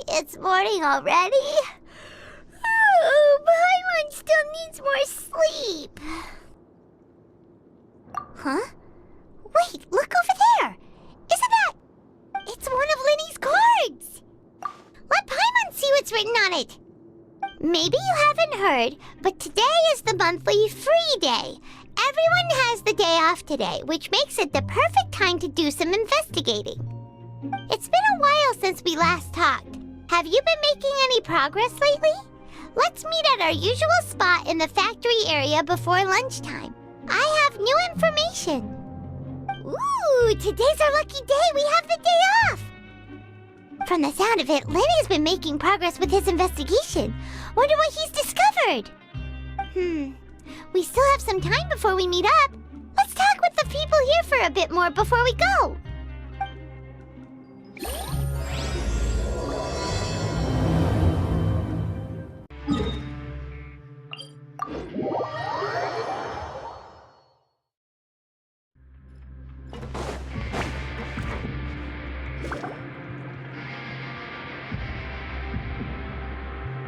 It's morning already? Oh, Paimon still needs more sleep. Huh? Wait, look over there! Isn't that... It's one of Linny's cards! Let Paimon see what's written on it! Maybe you haven't heard, but today is the monthly free day. Everyone has the day off today, which makes it the perfect time to do some investigating. It's been a while since we last talked. Have you been making any progress lately? Let's meet at our usual spot in the factory area before lunchtime. I have new information. Ooh, today's our lucky day. We have the day off. From the sound of it, Lenny's been making progress with his investigation. Wonder what he's discovered. We still have some time before we meet up. Let's talk with the people here for a bit more before we go.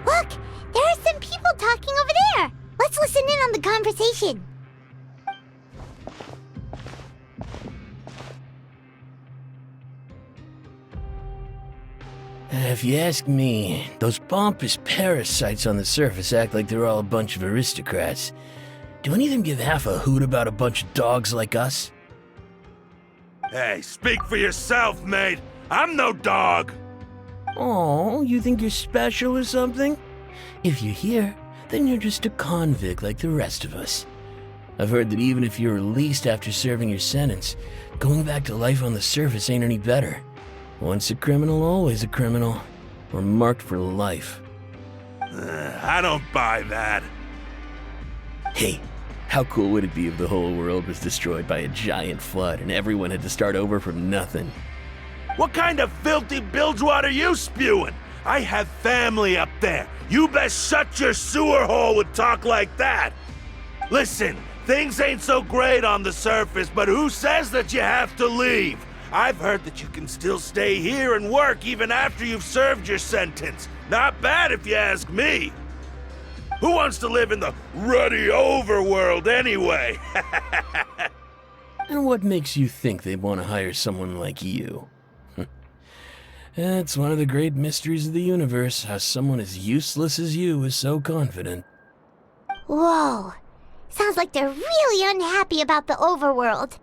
Look, there are some people talking over there. Let's listen in on the conversation. If you ask me, those pompous parasites on the surface act like they're all a bunch of aristocrats. Do any of them give half a hoot about a bunch of dogs like us? Hey, speak for yourself, mate. I'm no dog. Oh, you think you're special or something? If you're here, then you're just a convict like the rest of us. I've heard that even if you're released after serving your sentence, going back to life on the surface ain't any better. Once a criminal, always a criminal. We're marked for life. I don't buy that. Hey, how cool would it be if the whole world was destroyed by a giant flood and everyone had to start over from nothing? What kind of filthy bilgewater are you spewing? I have family up there. You best shut your sewer hole with talk like that. Listen, things ain't so great on the surface, but who says that you have to leave? I've heard that you can still stay here and work even after you've served your sentence. Not bad if you ask me. Who wants to live in the ruddy overworld anyway? And what makes you think they want to hire someone like you? It's one of the great mysteries of the universe, how someone as useless as you is so confident. Whoa. Sounds like they're really unhappy about the overworld.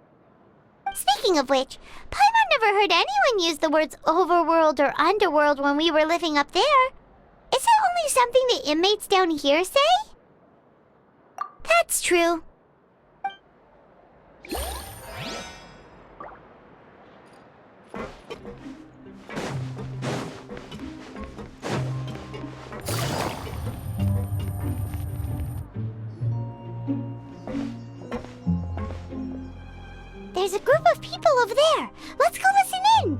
Speaking of which, Paimon never heard anyone use the words overworld or underworld when we were living up there. Is it only something the inmates down here say? That's true. There's a group of people over there. Let's go listen in.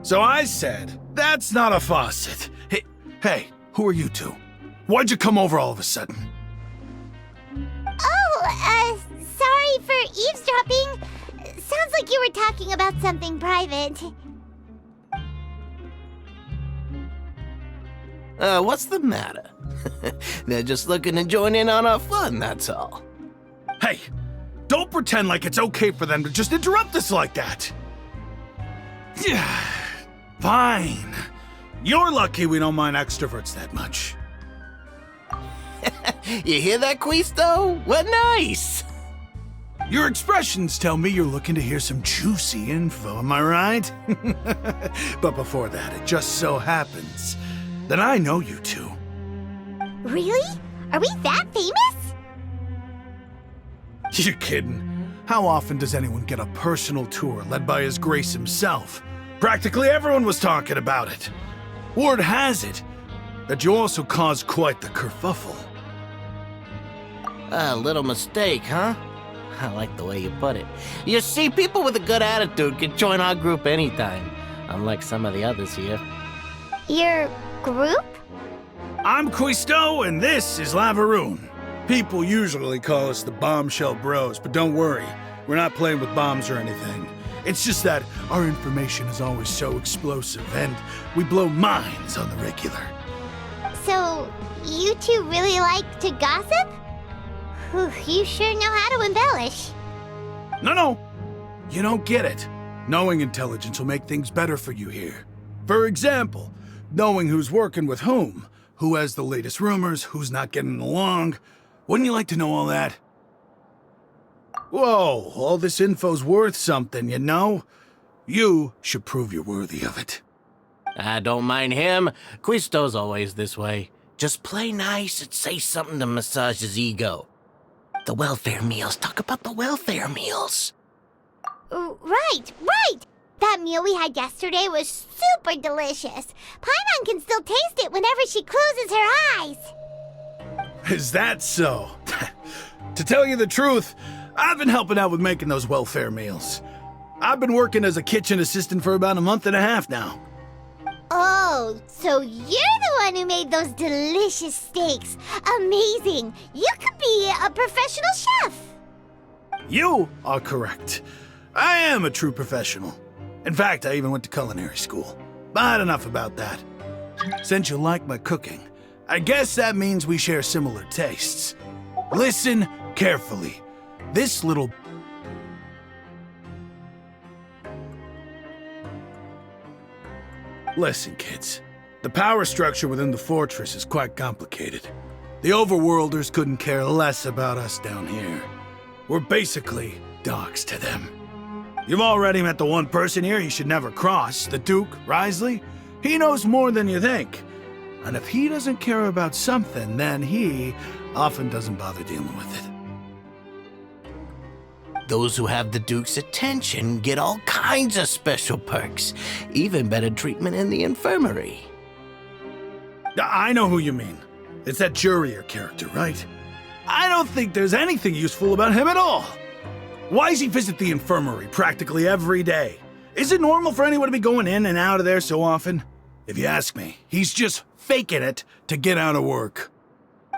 So I said, that's not a faucet. Hey, who are you two? Why'd you come over all of a sudden? Oh, sorry for eavesdropping. Sounds like you were talking about something private. What's the matter? They're just looking to join in on our fun, that's all. Hey, don't pretend like it's okay for them to just interrupt us like that. Yeah, fine. You're lucky we don't mind extroverts that much. You hear that, Quisto? What nice! Your expressions tell me you're looking to hear some juicy info, am I right? But before that, it just so happens that I know you two. Really? Are we that famous? You're kidding. How often does anyone get a personal tour led by His Grace himself? Practically everyone was talking about it. Word has it that you also caused quite the kerfuffle. A little mistake, huh? I like the way you put it. You see, people with a good attitude can join our group anytime, unlike some of the others here. Your group? I'm Quisto, and this is Lavaroon. People usually call us the Bombshell Bros, but don't worry, we're not playing with bombs or anything. It's just that our information is always so explosive, and we blow minds on the regular. So, you two really like to gossip? Whew, you sure know how to embellish. No. You don't get it. Knowing intelligence will make things better for you here. For example, knowing who's working with whom, who has the latest rumors, who's not getting along. Wouldn't you like to know all that? Whoa, all this info's worth something, you know? You should prove you're worthy of it. I don't mind him. Quisto's always this way. Just play nice and say something to massage his ego. The welfare meals. Talk about the welfare meals. Right. That meal we had yesterday was super delicious. Paimon can still taste it whenever she closes her eyes. Is that so? To tell you the truth, I've been helping out with making those welfare meals. I've been working as a kitchen assistant for about a month and a half now. Oh, so you're the one who made those delicious steaks. Amazing. You could be a professional chef. You are correct. I am a true professional. In fact, I even went to culinary school. But enough about that. Since you like my cooking, I guess that means we share similar tastes. Listen carefully. This little... Listen, kids. The power structure within the fortress is quite complicated. The overworlders couldn't care less about us down here. We're basically dogs to them. You've already met the one person here you should never cross, the Duke, Risley. He knows more than you think. And if he doesn't care about something, then he often doesn't bother dealing with it. Those who have the Duke's attention get all kinds of special perks, even better treatment in the infirmary. I know who you mean. It's that Jurier character, right? I don't think there's anything useful about him at all. Why does he visit the infirmary practically every day? Is it normal for anyone to be going in and out of there so often? If you ask me, he's just faking it to get out of work.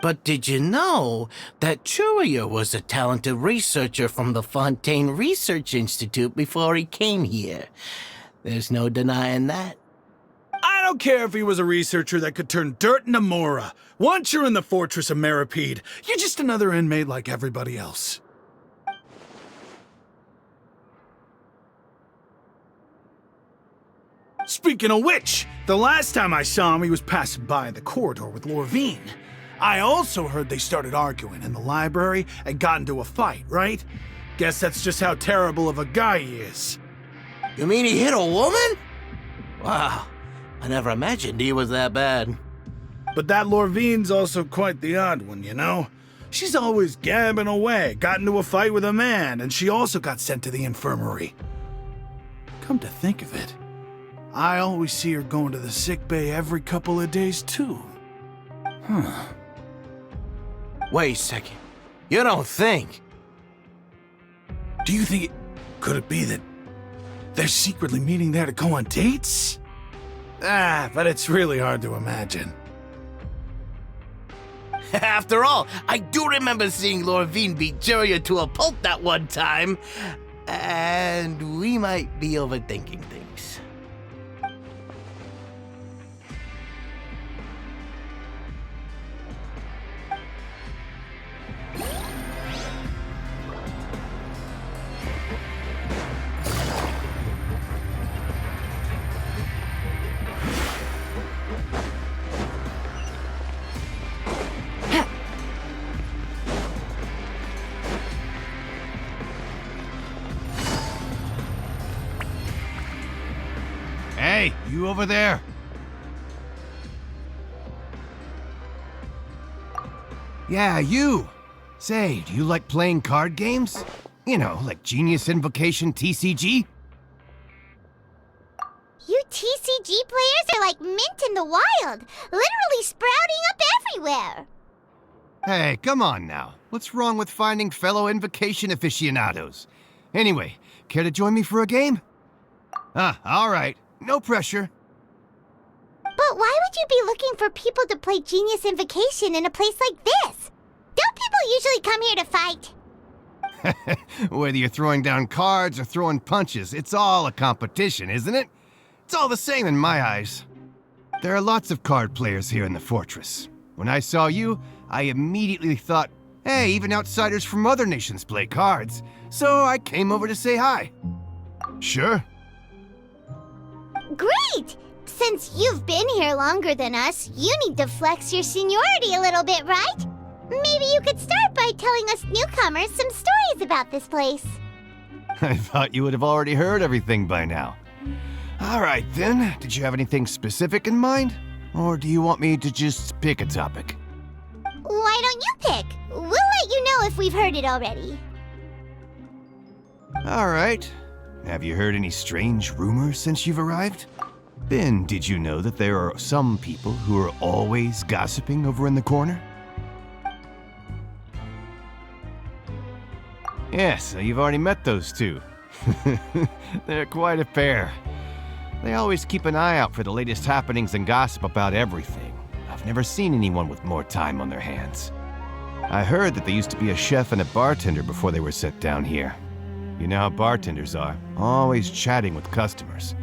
But did you know that Jurier was a talented researcher from the Fontaine Research Institute before he came here? There's no denying that. I don't care if he was a researcher that could turn dirt into Mora. Once you're in the fortress of Meripede, you're just another inmate like everybody else. Speaking of which, the last time I saw him, he was passing by the corridor with Lorvine. I also heard they started arguing in the library and got into a fight, right? Guess that's just how terrible of a guy he is. You mean he hit a woman? Wow, I never imagined he was that bad. But that Lorvine's also quite the odd one, you know? She's always gabbing away, got into a fight with a man, and she also got sent to the infirmary. Come to think of it, I always see her going to the sick bay every couple of days, too. Huh. Wait a second. You don't think? Do you think could it be that they're secretly meeting there to go on dates? But it's really hard to imagine. After all, I do remember seeing Lorvine beat Jurier to a pulp that one time. And we might be overthinking things. Hey, you over there? Yeah, you. Say, do you like playing card games? You know, like Genius Invocation TCG? You TCG players are like mint in the wild, literally sprouting up everywhere. Hey, come on now. What's wrong with finding fellow Invocation aficionados? Anyway, care to join me for a game? All right. No pressure. But why would you be looking for people to play Genius Invocation in a place like this? Don't people usually come here to fight? Whether you're throwing down cards or throwing punches, it's all a competition, isn't it? It's all the same in my eyes. There are lots of card players here in the fortress. When I saw you, I immediately thought, hey, even outsiders from other nations play cards. So I came over to say hi. Sure. Great! Since you've been here longer than us, you need to flex your seniority a little bit, right? Maybe you could start by telling us newcomers some stories about this place. I thought you would have already heard everything by now. All right, then. Did you have anything specific in mind? Or do you want me to just pick a topic? Why don't you pick? We'll let you know if we've heard it already. All right. Have you heard any strange rumors since you've arrived? Ben, did you know that there are some people who are always gossiping over in the corner? Yes, you've already met those two. They're quite a pair. They always keep an eye out for the latest happenings and gossip about everything. I've never seen anyone with more time on their hands. I heard that they used to be a chef and a bartender before they were set down here. You know how bartenders are, always chatting with customers.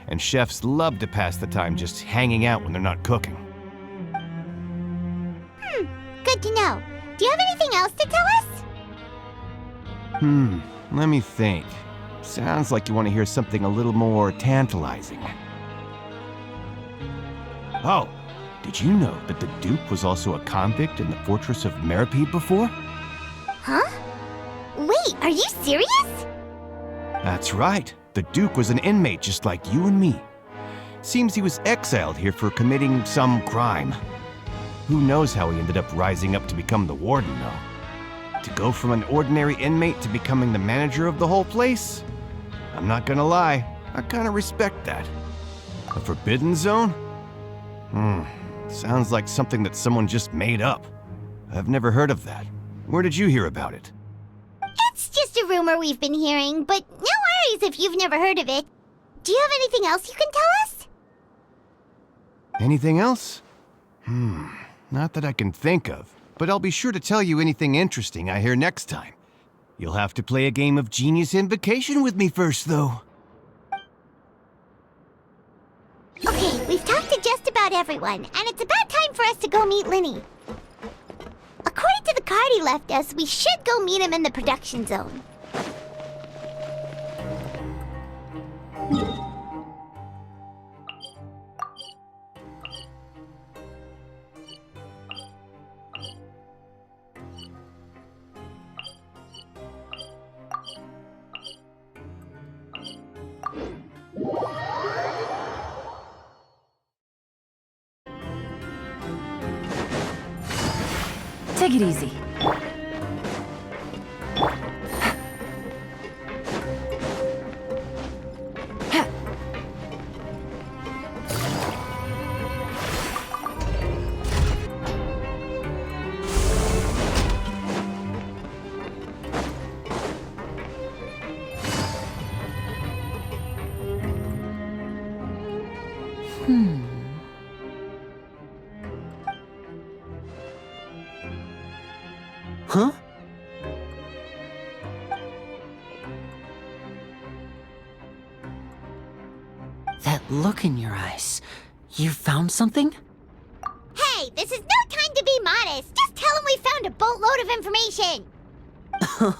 And chefs love to pass the time just hanging out when they're not cooking. Good to know. Do you have anything else to tell us? Let me think. Sounds like you want to hear something a little more tantalizing. Oh, did you know that the Duke was also a convict in the fortress of Meripede before? Huh? Wait, are you serious? That's right. The Duke was an inmate just like you and me. Seems he was exiled here for committing some crime. Who knows how he ended up rising up to become the warden, though. To go from an ordinary inmate to becoming the manager of the whole place? I'm not gonna lie, I kinda respect that. A forbidden zone? Sounds like something that someone just made up. I've never heard of that. Where did you hear about it? It's just a rumor we've been hearing, but no worries if you've never heard of it. Do you have anything else you can tell us? Anything else? Not that I can think of, but I'll be sure to tell you anything interesting I hear next time. You'll have to play a game of Genius Invocation with me first, though. Okay, we've talked to just about everyone, and it's about time for us to go meet Linny. According to the card he left us, we should go meet him in the production zone. Take it easy. Huh? That look in your eyes. You found something? Hey, this is no time to be modest. Just tell him we found a boatload of information.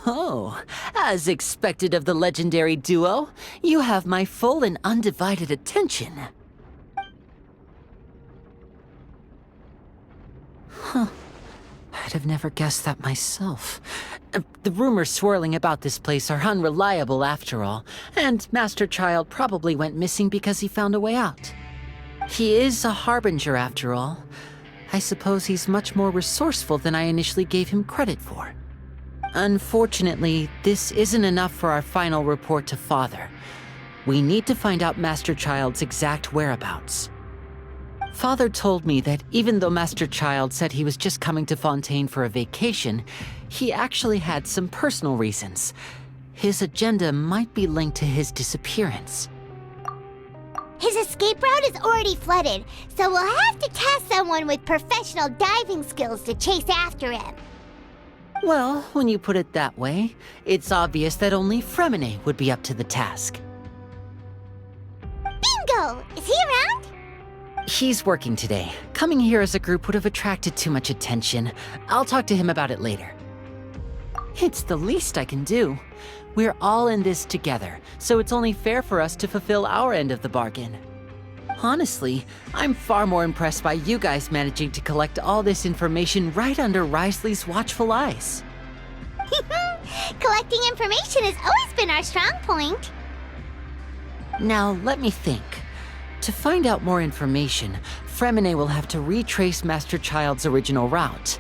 Oh, as expected of the legendary duo, you have my full and undivided attention. Huh. I'd have never guessed that myself. The rumors swirling about this place are unreliable after all, and Master Child probably went missing because he found a way out. He is a harbinger after all. I suppose he's much more resourceful than I initially gave him credit for. Unfortunately, this isn't enough for our final report to Father. We need to find out Master Child's exact whereabouts. Father told me that even though Master Child said he was just coming to Fontaine for a vacation, he actually had some personal reasons. His agenda might be linked to his disappearance. His escape route is already flooded, so we'll have to task someone with professional diving skills to chase after him. Well, when you put it that way, it's obvious that only Fremine would be up to the task. Bingo! Is he around? He's working today. Coming here as a group would have attracted too much attention. I'll talk to him about it later. It's the least I can do. We're all in this together, so it's only fair for us to fulfill our end of the bargain. Honestly, I'm far more impressed by you guys managing to collect all this information right under Risley's watchful eyes. Collecting information has always been our strong point. Now, let me think. To find out more information, Fremine will have to retrace Master Child's original route.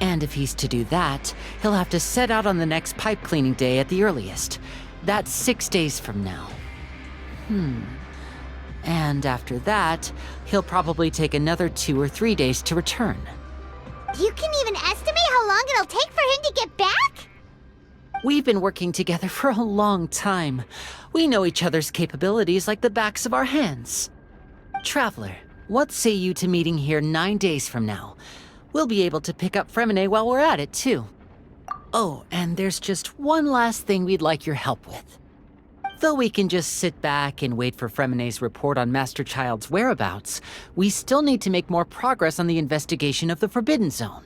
And if he's to do that, he'll have to set out on the next pipe cleaning day at the earliest. That's 6 days from now. And after that, he'll probably take another 2 or 3 days to return. You can even estimate how long it'll take for him to get back? We've been working together for a long time. We know each other's capabilities like the backs of our hands. Traveler, what say you to meeting here 9 days from now? We'll be able to pick up Fremine while we're at it, too. Oh, and there's just one last thing we'd like your help with. Though we can just sit back and wait for Fremine's report on Master Child's whereabouts, we still need to make more progress on the investigation of the Forbidden Zone.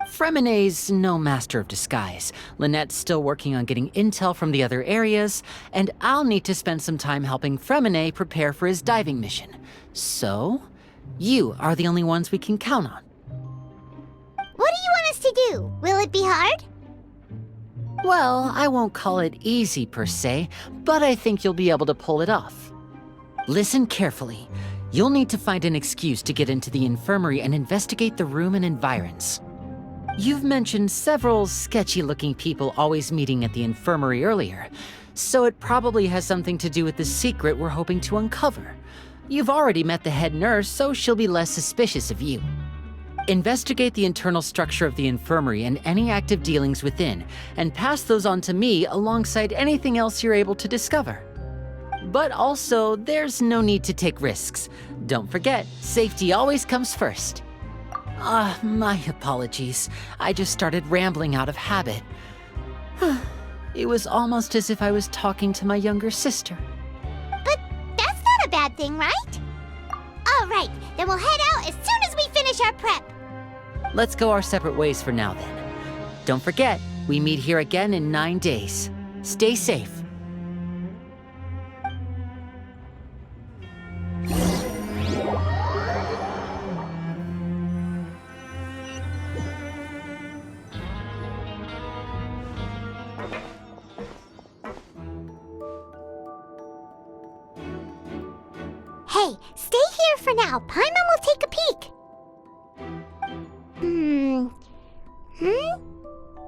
Fremine's no master of disguise. Lynette's still working on getting intel from the other areas, and I'll need to spend some time helping Fremine prepare for his diving mission. So, you are the only ones we can count on. What do you want us to do? Will it be hard? Well, I won't call it easy per se, but I think you'll be able to pull it off. Listen carefully. You'll need to find an excuse to get into the infirmary and investigate the room and environs. You've mentioned several sketchy-looking people always meeting at the infirmary earlier, so it probably has something to do with the secret we're hoping to uncover. You've already met the head nurse, so she'll be less suspicious of you. Investigate the internal structure of the infirmary and any active dealings within, and pass those on to me alongside anything else you're able to discover. But also, there's no need to take risks. Don't forget, safety always comes first. My apologies. I just started rambling out of habit. It was almost as if I was talking to my younger sister. But that's not a bad thing, right? All right, then we'll head out as soon as we finish our prep. Let's go our separate ways for now, then. Don't forget, we meet here again in 9 days. Stay safe. Hey, stay here for now. Paimon will take a peek.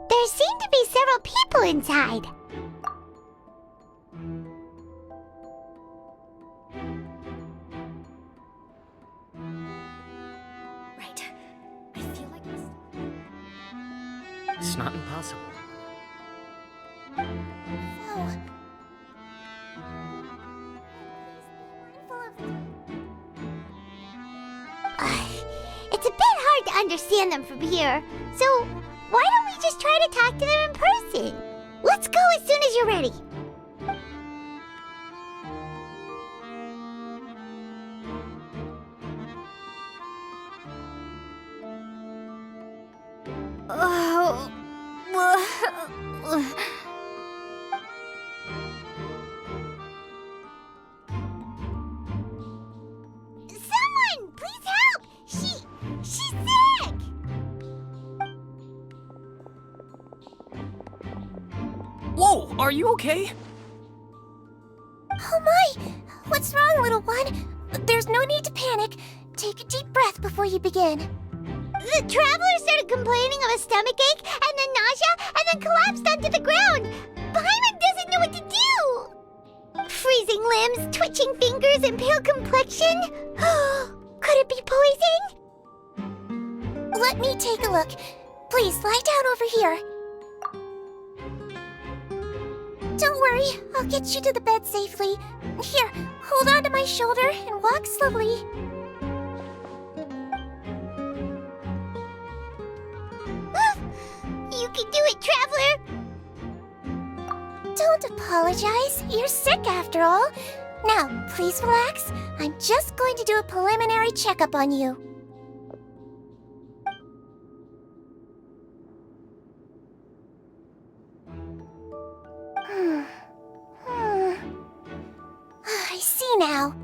There seem to be several people inside. Right. I feel like It's not impossible. Oh. It's a bit hard to understand them from here, so why don't we just try to talk to them in person? Let's go as soon as you're ready. Someone, please help! She's sick! Whoa, are you okay? Oh my! What's wrong, little one? There's no need to panic. Take a deep breath before you begin. The traveler started complaining of a stomachache, and then nausea, and then collapsed onto the ground. Paimon doesn't know what to do. Freezing limbs, twitching fingers, and pale complexion. Could it be poison? Let me take a look. Please lie down over here. Don't worry, I'll get you to the bed safely. Here, hold on to my shoulder and walk slowly. You can do it, Traveler! Don't apologize. You're sick after all. Now, please relax. I'm just going to do a preliminary checkup on you. I see now.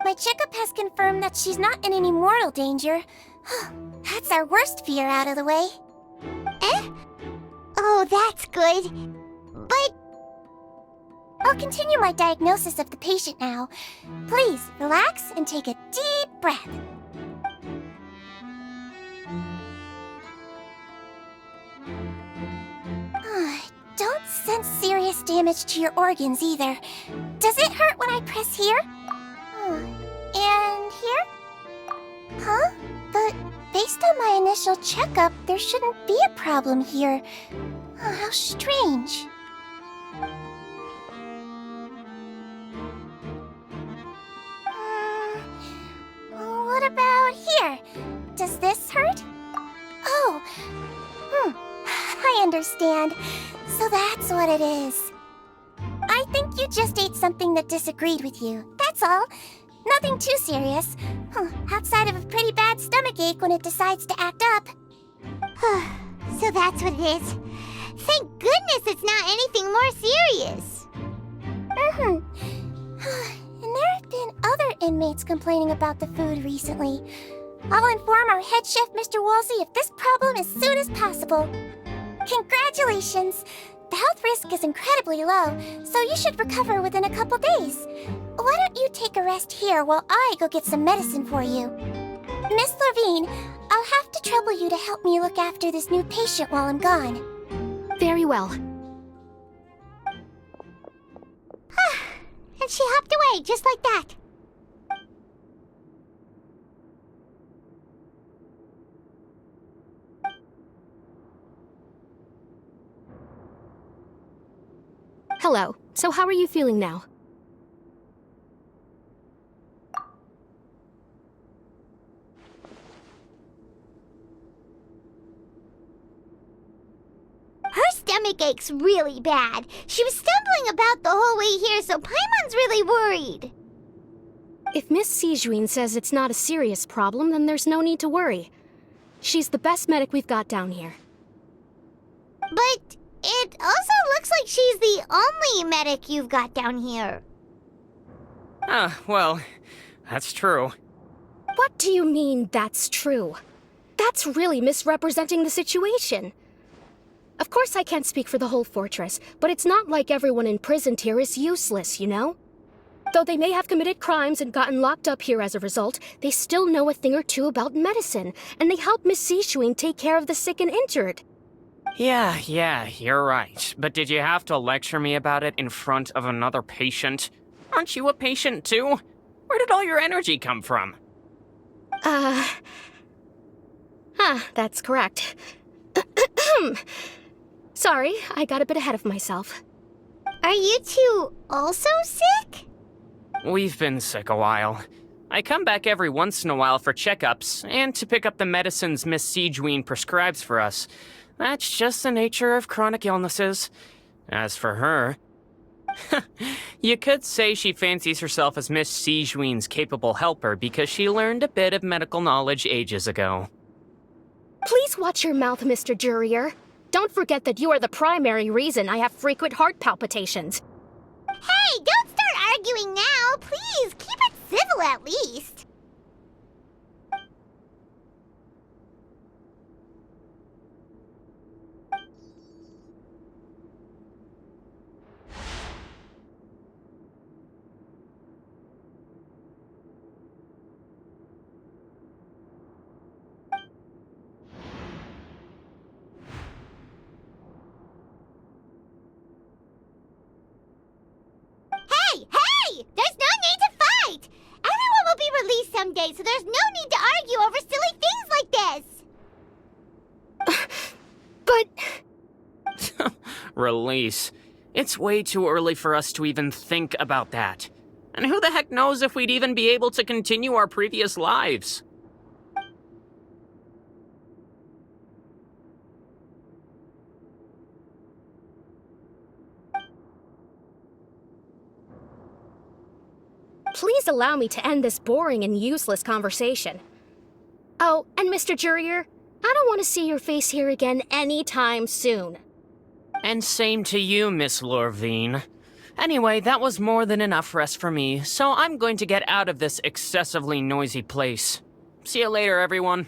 My checkup has confirmed that she's not in any mortal danger. That's our worst fear out of the way. Eh? Oh, that's good. But... I'll continue my diagnosis of the patient now. Please, relax and take a deep breath. Don't sense serious damage to your organs either. Does it hurt when I press here? And here? Huh? But based on my initial checkup, there shouldn't be a problem here. How strange. What about here? Does this hurt? Oh, I understand. So that's what it is. I think you just ate something that disagreed with you. That's all. Nothing too serious. Outside of a pretty bad stomachache when it decides to act up. So that's what it is. Thank goodness it's not anything more serious. And there have been other inmates complaining about the food recently. I'll inform our head chef, Mr. Woolsey, of this problem as soon as possible. Congratulations! The health risk is incredibly low, so you should recover within a couple days. Why don't you take a rest here while I go get some medicine for you? Miss Levine, I'll have to trouble you to help me look after this new patient while I'm gone. Very well. And she hopped away just like that. Hello. So how are you feeling now? Her stomach aches really bad. She was stumbling about the whole way here, so Paimon's really worried. If Miss Sijuin says it's not a serious problem, then there's no need to worry. She's the best medic we've got down here. But it also looks like she's the only medic you've got down here. Well, that's true. What do you mean, that's true? That's really misrepresenting the situation. Of course I can't speak for the whole fortress, but it's not like everyone imprisoned here is useless, you know? Though they may have committed crimes and gotten locked up here as a result, they still know a thing or two about medicine, and they help Miss Sijuin take care of the sick and injured. Yeah, you're right. But did you have to lecture me about it in front of another patient? Aren't you a patient too? Where did all your energy come from? That's correct. Sorry, I got a bit ahead of myself. Are you two also sick? We've been sick a while. I come back every once in a while for checkups, and to pick up the medicines Miss Sijuin prescribes for us. That's just the nature of chronic illnesses. As for her... you could say she fancies herself as Miss Sijuin's capable helper because she learned a bit of medical knowledge ages ago. Please watch your mouth, Mr. Jurier. Don't forget that you are the primary reason I have frequent heart palpitations. Hey, don't start arguing now! Please, keep it civil at least! Hey! There's no need to fight! Everyone will be released someday, so there's no need to argue over silly things like this! But... Release. It's way too early for us to even think about that. And who the heck knows if we'd even be able to continue our previous lives? please allow me to end this boring and useless conversation. Oh, and Mr. Jurier, I don't want to see your face here again anytime soon. And same to you, Miss Lorvine. Anyway, that was more than enough rest for me, so I'm going to get out of this excessively noisy place. See you later, everyone.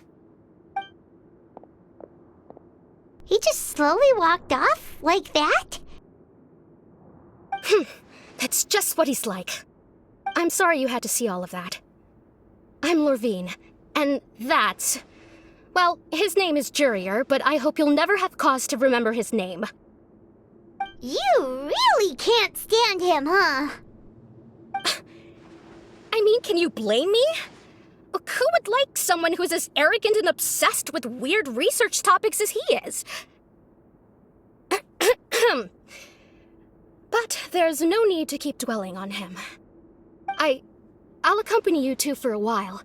He just slowly walked off like that? That's just what he's like. I'm sorry you had to see all of that. I'm Lorvine, and that's... Well, his name is Jurier, but I hope you'll never have cause to remember his name. You really can't stand him, huh? I mean, can you blame me? Who would like someone who's as arrogant and obsessed with weird research topics as he is? But there's no need to keep dwelling on him. I'll accompany you two for a while.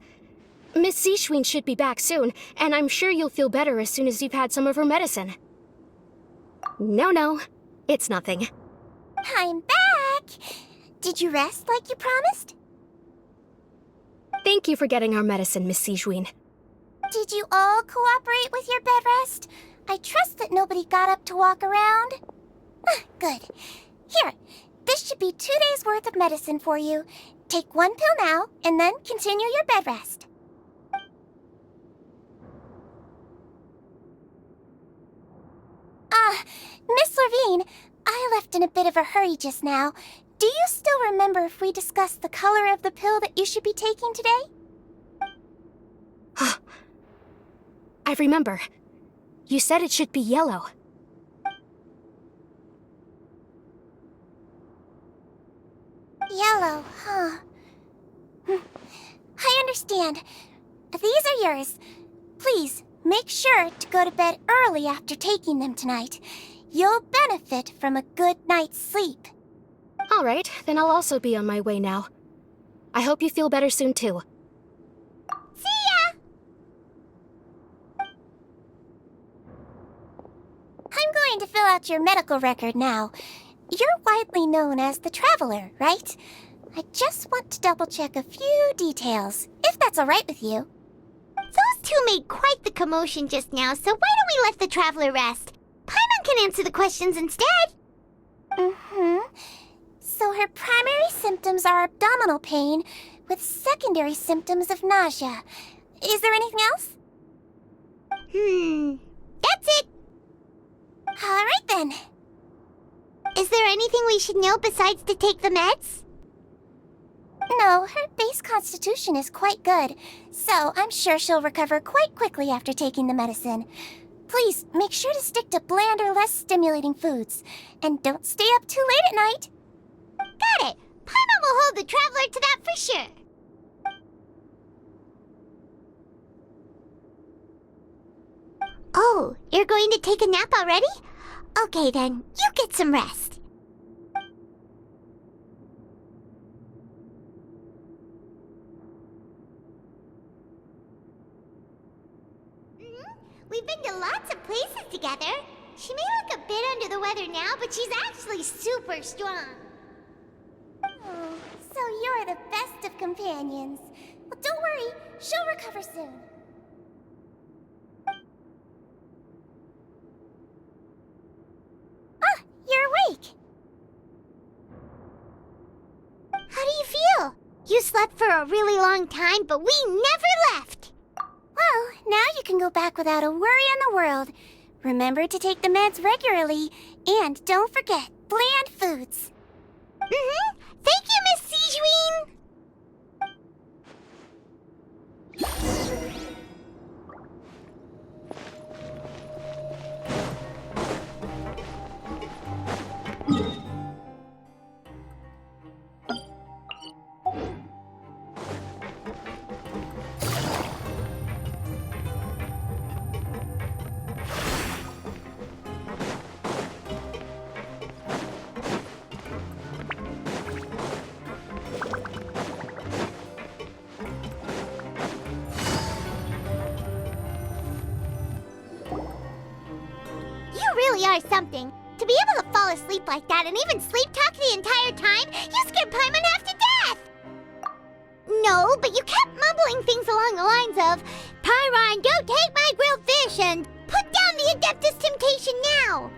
Miss Zichuan should be back soon, and I'm sure you'll feel better as soon as you've had some of her medicine. No, it's nothing. I'm back! Did you rest like you promised? Thank you for getting our medicine, Miss Zichuan. Did you all cooperate with your bed rest? I trust that nobody got up to walk around. Good. Here, this should be 2 days' worth of medicine for you. Take 1 pill now, and then continue your bed rest. Miss Lorvine, I left in a bit of a hurry just now. Do you still remember if we discussed the color of the pill that you should be taking today? I remember. You said it should be yellow. Yellow, huh? I understand. These are yours. Please, make sure to go to bed early after taking them tonight. You'll benefit from a good night's sleep. All right, then I'll also be on my way now. I hope you feel better soon, too. See ya! I'm going to fill out your medical record now. You're widely known as the Traveler, right? I just want to double-check a few details, if that's all right with you. Those two made quite the commotion just now, so why don't we let the Traveler rest? Paimon can answer the questions instead. So her primary symptoms are abdominal pain, with secondary symptoms of nausea. Is there anything else? That's it. All right then. Is there anything we should know besides to take the meds? No, her base constitution is quite good, so I'm sure she'll recover quite quickly after taking the medicine. Please, make sure to stick to bland or less stimulating foods. And don't stay up too late at night. Got it. Paimon will hold the Traveler to that for sure. Oh, you're going to take a nap already? Okay then, you get some rest. We've been to lots of places together. She may look a bit under the weather now, but she's actually super strong. Oh, so you're the best of companions. Well, don't worry, she'll recover soon. You're awake. How do you feel? You slept for a really long time, but we never left. Well, now you can go back without a worry in the world. Remember to take the meds regularly, and don't forget, bland foods. Thank you, Miss Zichuan. Really are something. To be able to fall asleep like that and even sleep talk the entire time, you scared Paimon half to death! Paimon, don't take my grilled fish and put down the Adeptus Temptation now!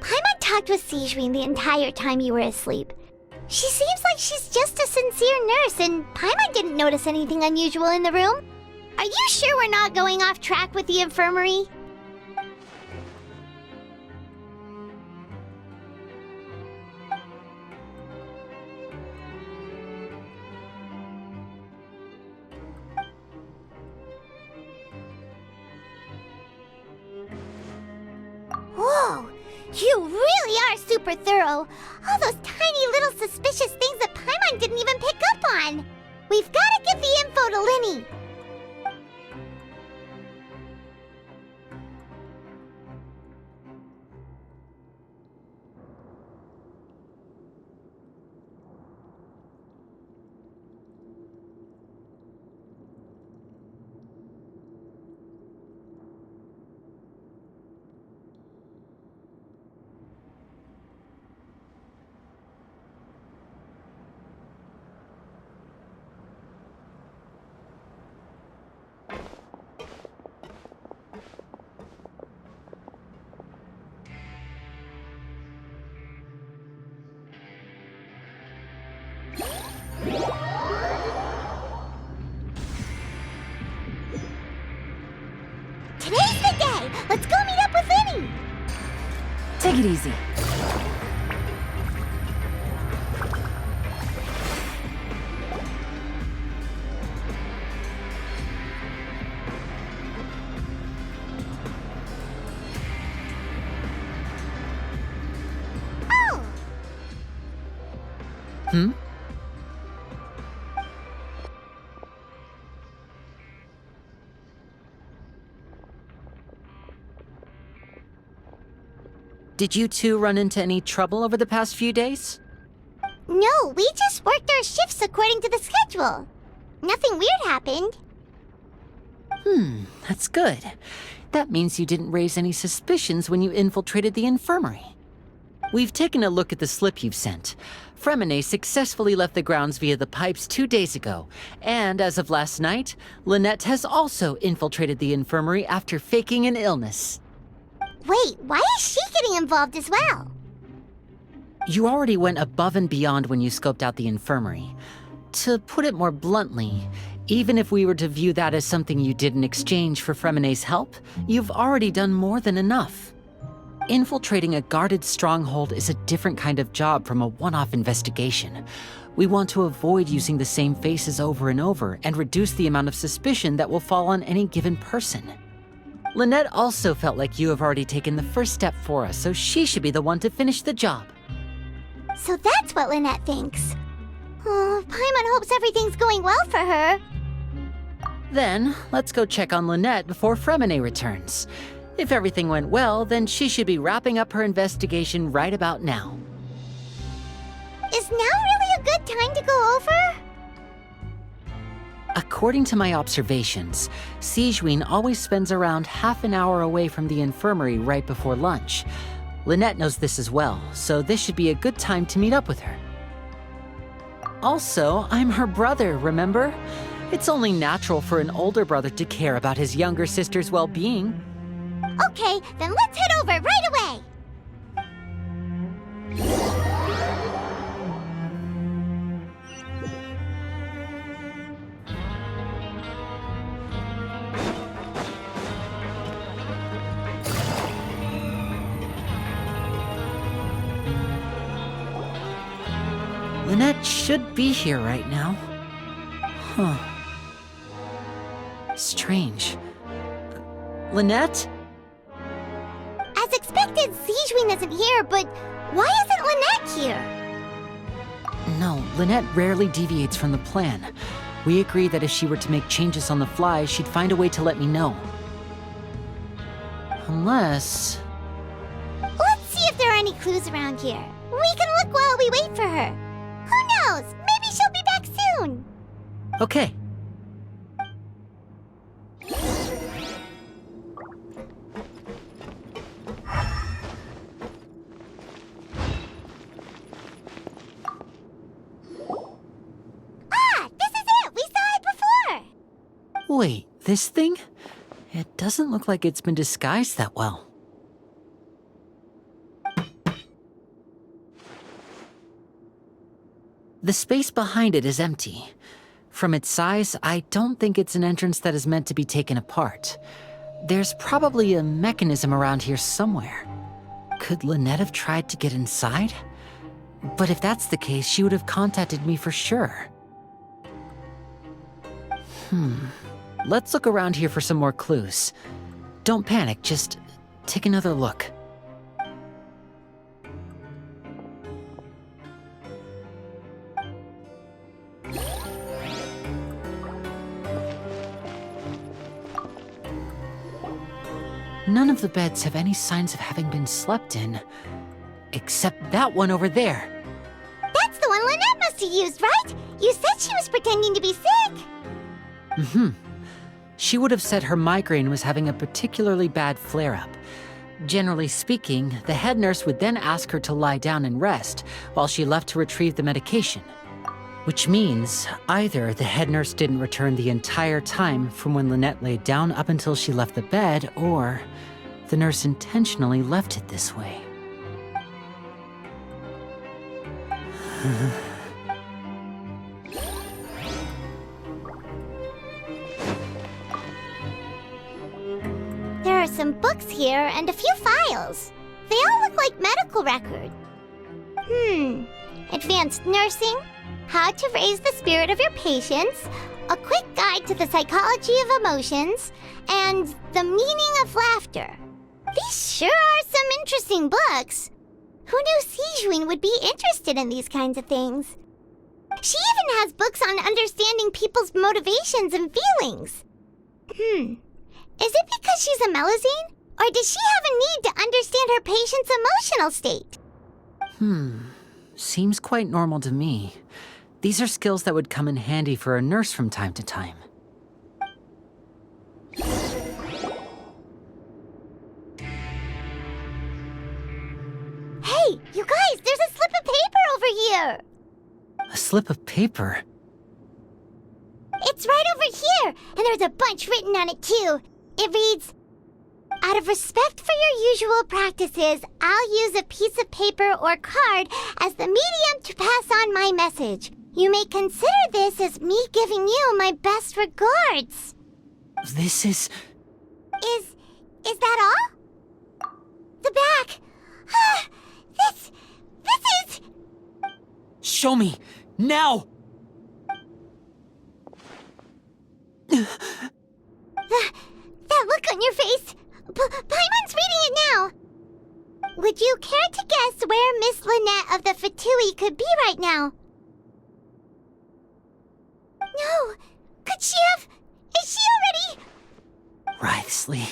Paimon talked with Sigewinne the entire time you were asleep. She seems like she's just a sincere nurse, and Paimon didn't notice anything unusual in the room. Are you sure we're not going off track with the infirmary? Whoa! You really are super thorough! All those tiny little suspicious things that Paimon didn't even pick up on! We've gotta get the info to Linny! Today's the day! Let's go meet up with Linny! Take it easy. Oh! Hmm? Did you two run into any trouble over the past few days? No, we just worked our shifts according to the schedule. Nothing weird happened. That's good. That means you didn't raise any suspicions when you infiltrated the infirmary. We've taken a look at the slip you've sent. Fremine successfully left the grounds via the pipes 2 days ago, and as of last night, Lynette has also infiltrated the infirmary after faking an illness. Wait, why is she getting involved as well? You already went above and beyond when you scoped out the infirmary. To put it more bluntly, even if we were to view that as something you did in exchange for Fremine's help, you've already done more than enough. Infiltrating a guarded stronghold is a different kind of job from a one-off investigation. We want to avoid using the same faces over and over and reduce the amount of suspicion that will fall on any given person. Lynette also felt like you have already taken the first step for us, so she should be the one to finish the job. So that's what Lynette thinks. Oh, Paimon hopes everything's going well for her. Then, let's go check on Lynette before Fremine returns. If everything went well, then she should be wrapping up her investigation right about now. Is now really a good time to go over? According to my observations, Sigewinne always spends around half an hour away from the infirmary right before lunch. Lynette knows this as well, so this should be a good time to meet up with her. Also, I'm her brother, remember? It's only natural for an older brother to care about his younger sister's well-being. Okay, then let's head over right away! Lynette should be here right now. Huh. Strange. Lynette? As expected, Sigewinne isn't here, but why isn't Lynette here? No, Lynette rarely deviates from the plan. We agreed that if she were to make changes on the fly, she'd find a way to let me know. Unless... Let's see if there are any clues around here. We can look while we wait for her. Who knows? Maybe she'll be back soon. Okay. Ah, this is it! We saw it before! Wait, this thing? It doesn't look like it's been disguised that well. The space behind it is empty. From its size, I don't think it's an entrance that is meant to be taken apart. There's probably a mechanism around here somewhere. Could Lynette have tried to get inside? But if that's the case, she would have contacted me for sure. Let's look around here for some more clues. Don't panic, just take another look. None of the beds have any signs of having been slept in, except that one over there. That's the one Lynette must have used, right? You said she was pretending to be sick. She would have said her migraine was having a particularly bad flare-up. Generally speaking, the head nurse would then ask her to lie down and rest while she left to retrieve the medication. Which means either the head nurse didn't return the entire time from when Lynette laid down up until she left the bed, or the nurse intentionally left it this way. There are some books here and a few files. They all look like medical records. Advanced nursing, how to raise the spirit of your patients, a quick guide to the psychology of emotions, and the meaning of laughter. These sure are some interesting books. Who knew Sijuin would be interested in these kinds of things? She even has books on understanding people's motivations and feelings. Is it because she's a Melusine? Or does she have a need to understand her patient's emotional state? Seems quite normal to me. These are skills that would come in handy for a nurse from time to time. Hey, you guys, there's a slip of paper over here! A slip of paper? It's right over here, and there's a bunch written on it too. It reads, "Out of respect for your usual practices, I'll use a piece of paper or card as the medium to pass on my message. You may consider this as me giving you my best regards." This is... Is that all? The back. This is... Show me! Now! That look on your face. Paimon's reading it now. Would you care to guess where Miss Lynette of the Fatui could be right now? No. Could she have... Is she already... Wriothesley.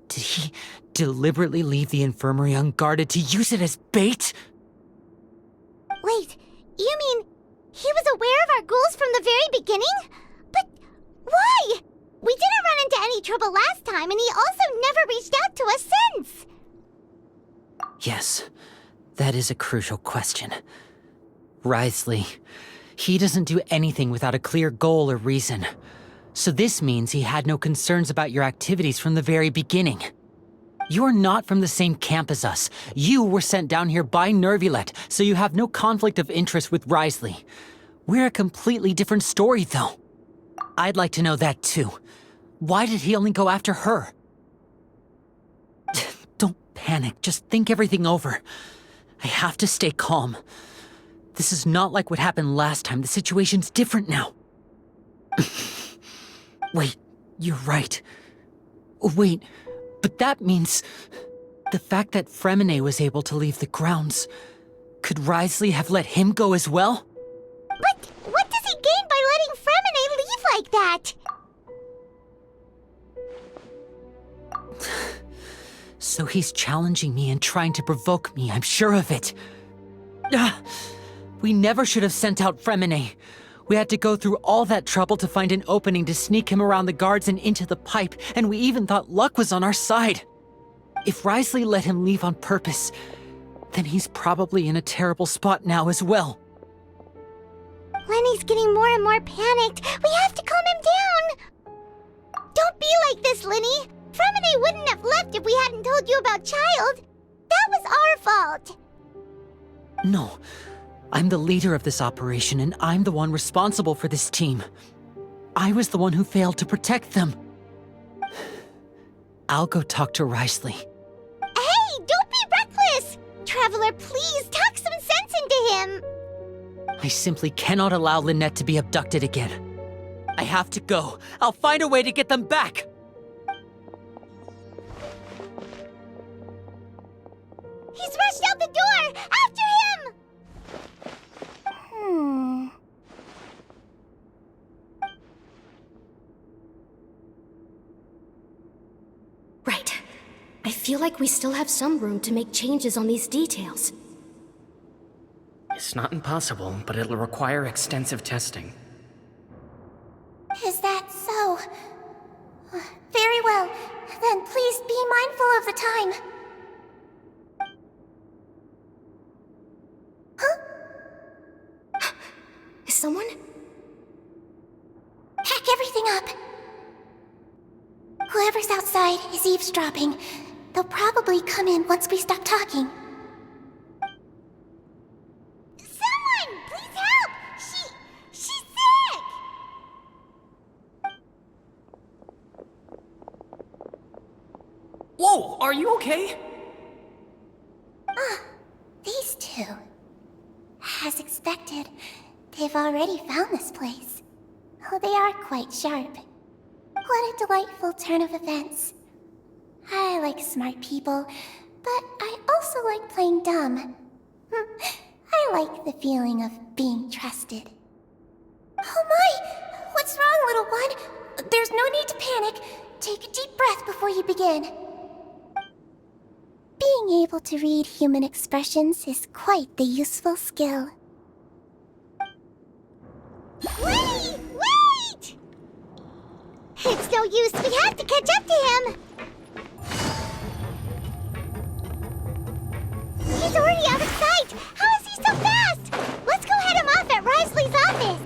Did he deliberately leave the infirmary unguarded to use it as bait? Wait, you mean he was aware of our goals from the very beginning? But why? We didn't run into any trouble last time, and he also never reached out to us since. Yes, that is a crucial question. Wriothesley, he doesn't do anything without a clear goal or reason. So this means he had no concerns about your activities from the very beginning. You're not from the same camp as us. You were sent down here by Nervulet, so you have no conflict of interest with Wriothesley. We're a completely different story, though. I'd like to know that, too. Why did he only go after her? Don't panic. Just think everything over. I have to stay calm. This is not like what happened last time. The situation's different now. Wait, you're right. Wait, but that means... the fact that Fremine was able to leave the grounds... Could Wriothesley have let him go as well? But what does he gain by letting Fremine leave like that? So he's challenging me and trying to provoke me, I'm sure of it. We never should have sent out Fremine. We had to go through all that trouble to find an opening to sneak him around the guards and into the pipe, and we even thought luck was on our side. If Wriothesley let him leave on purpose, then he's probably in a terrible spot now as well. Lenny's getting more and more panicked. We have to calm him down. Don't can't be like this, Linny. Fremine wouldn't have left if we hadn't told you about Child. That was our fault. No. I'm the leader of this operation, and I'm the one responsible for this team. I was the one who failed to protect them. I'll go talk to Risley. Hey, don't be reckless! Traveler, please talk some sense into him. I simply cannot allow Lynette to be abducted again. I have to go. I'll find a way to get them back. He's rushed out the door! After him! Right. I feel like we still have some room to make changes on these details. It's not impossible, but it'll require extensive testing. Is that so? Very well. Then please be mindful of the time. Huh? Is someone? Pack everything up. Whoever's outside is eavesdropping. They'll probably come in once we stop talking. Someone! Please help! She's sick! Whoa, are you okay? These two. As expected, they've already found this place. Oh, they are quite sharp. What a delightful turn of events. I like smart people, but I also like playing dumb. I like the feeling of being trusted. Oh my! What's wrong, little one? There's no need to panic. Take a deep breath before you begin. Being able to read human expressions is quite the useful skill. Wait! It's no use. We have to catch up to him. He's already out of sight. How is he so fast? Let's go head him off at Risley's office.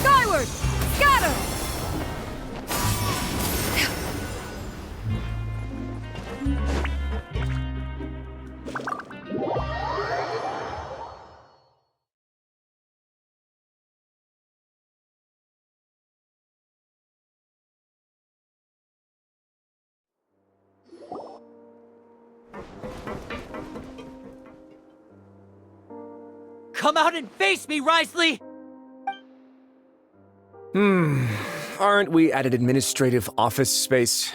Skyward! Scatter! Come out and face me, Risley! Aren't we at an administrative office space?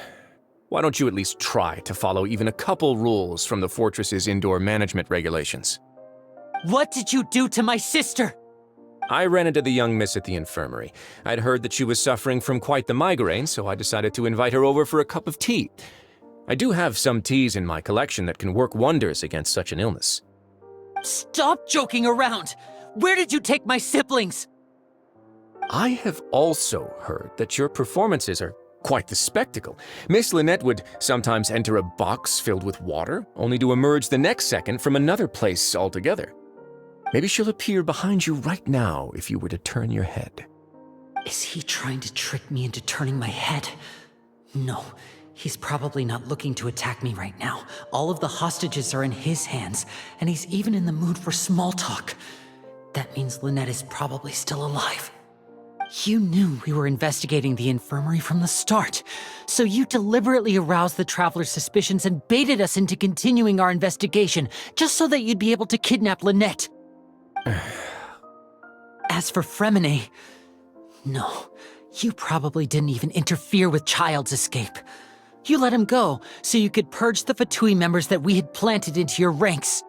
Why don't you at least try to follow even a couple rules from the fortress's indoor management regulations? What did you do to my sister? I ran into the young miss at the infirmary. I'd heard that she was suffering from quite the migraine, so I decided to invite her over for a cup of tea. I do have some teas in my collection that can work wonders against such an illness. Stop joking around! Where did you take my siblings? I have also heard that your performances are quite the spectacle. Miss Lynette would sometimes enter a box filled with water, only to emerge the next second from another place altogether. Maybe she'll appear behind you right now if you were to turn your head. Is he trying to trick me into turning my head? No, he's probably not looking to attack me right now. All of the hostages are in his hands, and he's even in the mood for small talk. That means Lynette is probably still alive. You knew we were investigating the infirmary from the start, so you deliberately aroused the Traveler's suspicions and baited us into continuing our investigation, just so that you'd be able to kidnap Lynette. As for Fremine, no, you probably didn't even interfere with Child's escape. You let him go, so you could purge the Fatui members that we had planted into your ranks.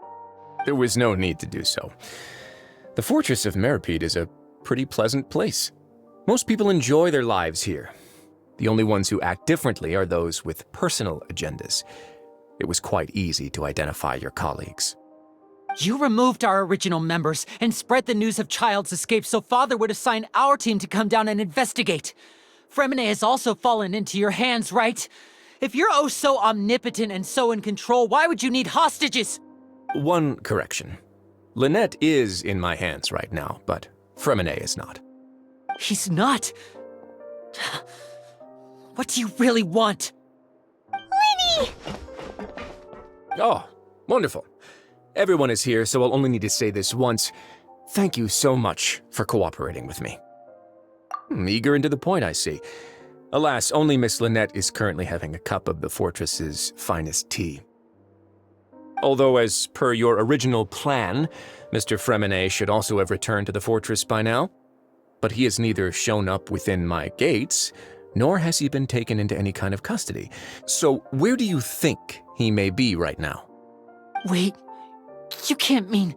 There was no need to do so. The Fortress of Meripede is a pretty pleasant place. Most people enjoy their lives here. The only ones who act differently are those with personal agendas. It was quite easy to identify your colleagues. You removed our original members and spread the news of Child's escape so Father would assign our team to come down and investigate. Fremine has also fallen into your hands, right? If you're oh so omnipotent and so in control, why would you need hostages? One correction. Lynette is in my hands right now, but Fremine is not. He's not. What do you really want? Lenny! Oh, wonderful. Everyone is here, so I'll only need to say this once. Thank you so much for cooperating with me. Eager and to the point, I see. Alas, only Miss Lynette is currently having a cup of the fortress's finest tea. Although, as per your original plan, Mr. Fremine should also have returned to the fortress by now. But he has neither shown up within my gates, nor has he been taken into any kind of custody. So where do you think he may be right now? Wait, you can't mean...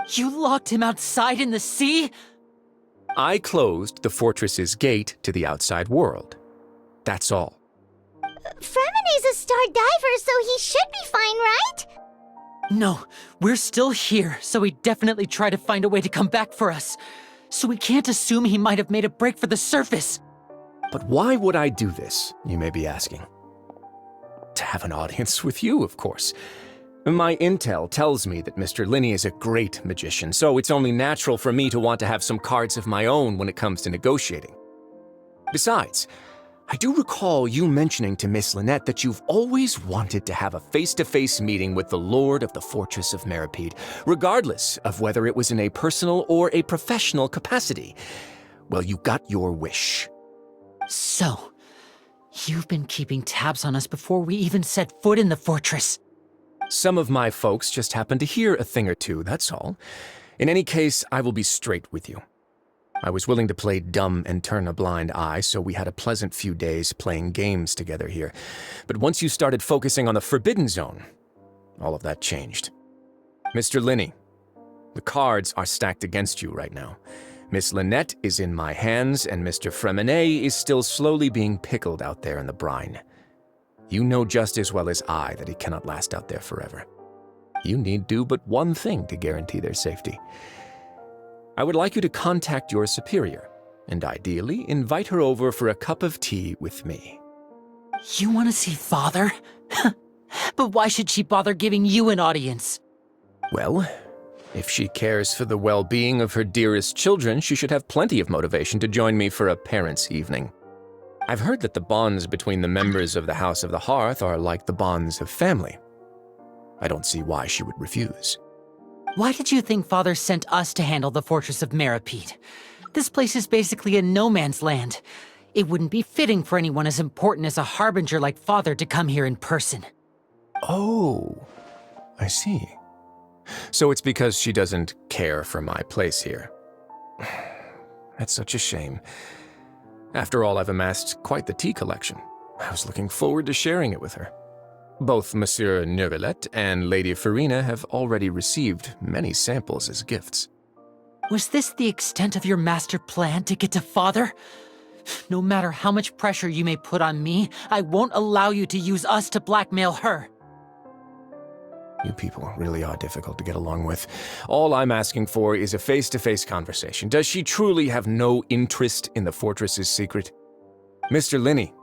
You locked him outside in the sea? I closed the fortress's gate to the outside world. That's all. Fremine's a star diver, so he should be fine, right? No, we're still here, so he definitely tried to find a way to come back for us. So we can't assume he might have made a break for the surface. But why would I do this, you may be asking? To have an audience with you, of course. My intel tells me that Mr. Linney is a great magician, so it's only natural for me to want to have some cards of my own when it comes to negotiating. Besides, I do recall you mentioning to Miss Lynette that you've always wanted to have a face-to-face meeting with the Lord of the Fortress of Meripede, regardless of whether it was in a personal or a professional capacity. Well, you got your wish. So, you've been keeping tabs on us before we even set foot in the fortress. Some of my folks just happened to hear a thing or two, that's all. In any case, I will be straight with you. I was willing to play dumb and turn a blind eye, so we had a pleasant few days playing games together here. But once you started focusing on the Forbidden Zone, all of that changed. Mr. Linney, the cards are stacked against you right now. Miss Lynette is in my hands, and Mr. Fremine is still slowly being pickled out there in the brine. You know just as well as I that he cannot last out there forever. You need do but one thing to guarantee their safety. I would like you to contact your superior, and ideally invite her over for a cup of tea with me. You want to see Father? But why should she bother giving you an audience? Well, if she cares for the well-being of her dearest children, she should have plenty of motivation to join me for a parents' evening. I've heard that the bonds between the members of the House of the Hearth are like the bonds of family. I don't see why she would refuse. Why did you think Father sent us to handle the Fortress of Meripede? This place is basically a no-man's land. It wouldn't be fitting for anyone as important as a harbinger like Father to come here in person. Oh, I see. So it's because she doesn't care for my place here. That's such a shame. After all, I've amassed quite the tea collection. I was looking forward to sharing it with her. Both Monsieur Neuvillette and Lady Farina have already received many samples as gifts. Was this the extent of your master plan to get to Father? No matter how much pressure you may put on me, I won't allow you to use us to blackmail her. You people really are difficult to get along with. All I'm asking for is a face-to-face conversation. Does she truly have no interest in the fortress's secret? Mr. Linney,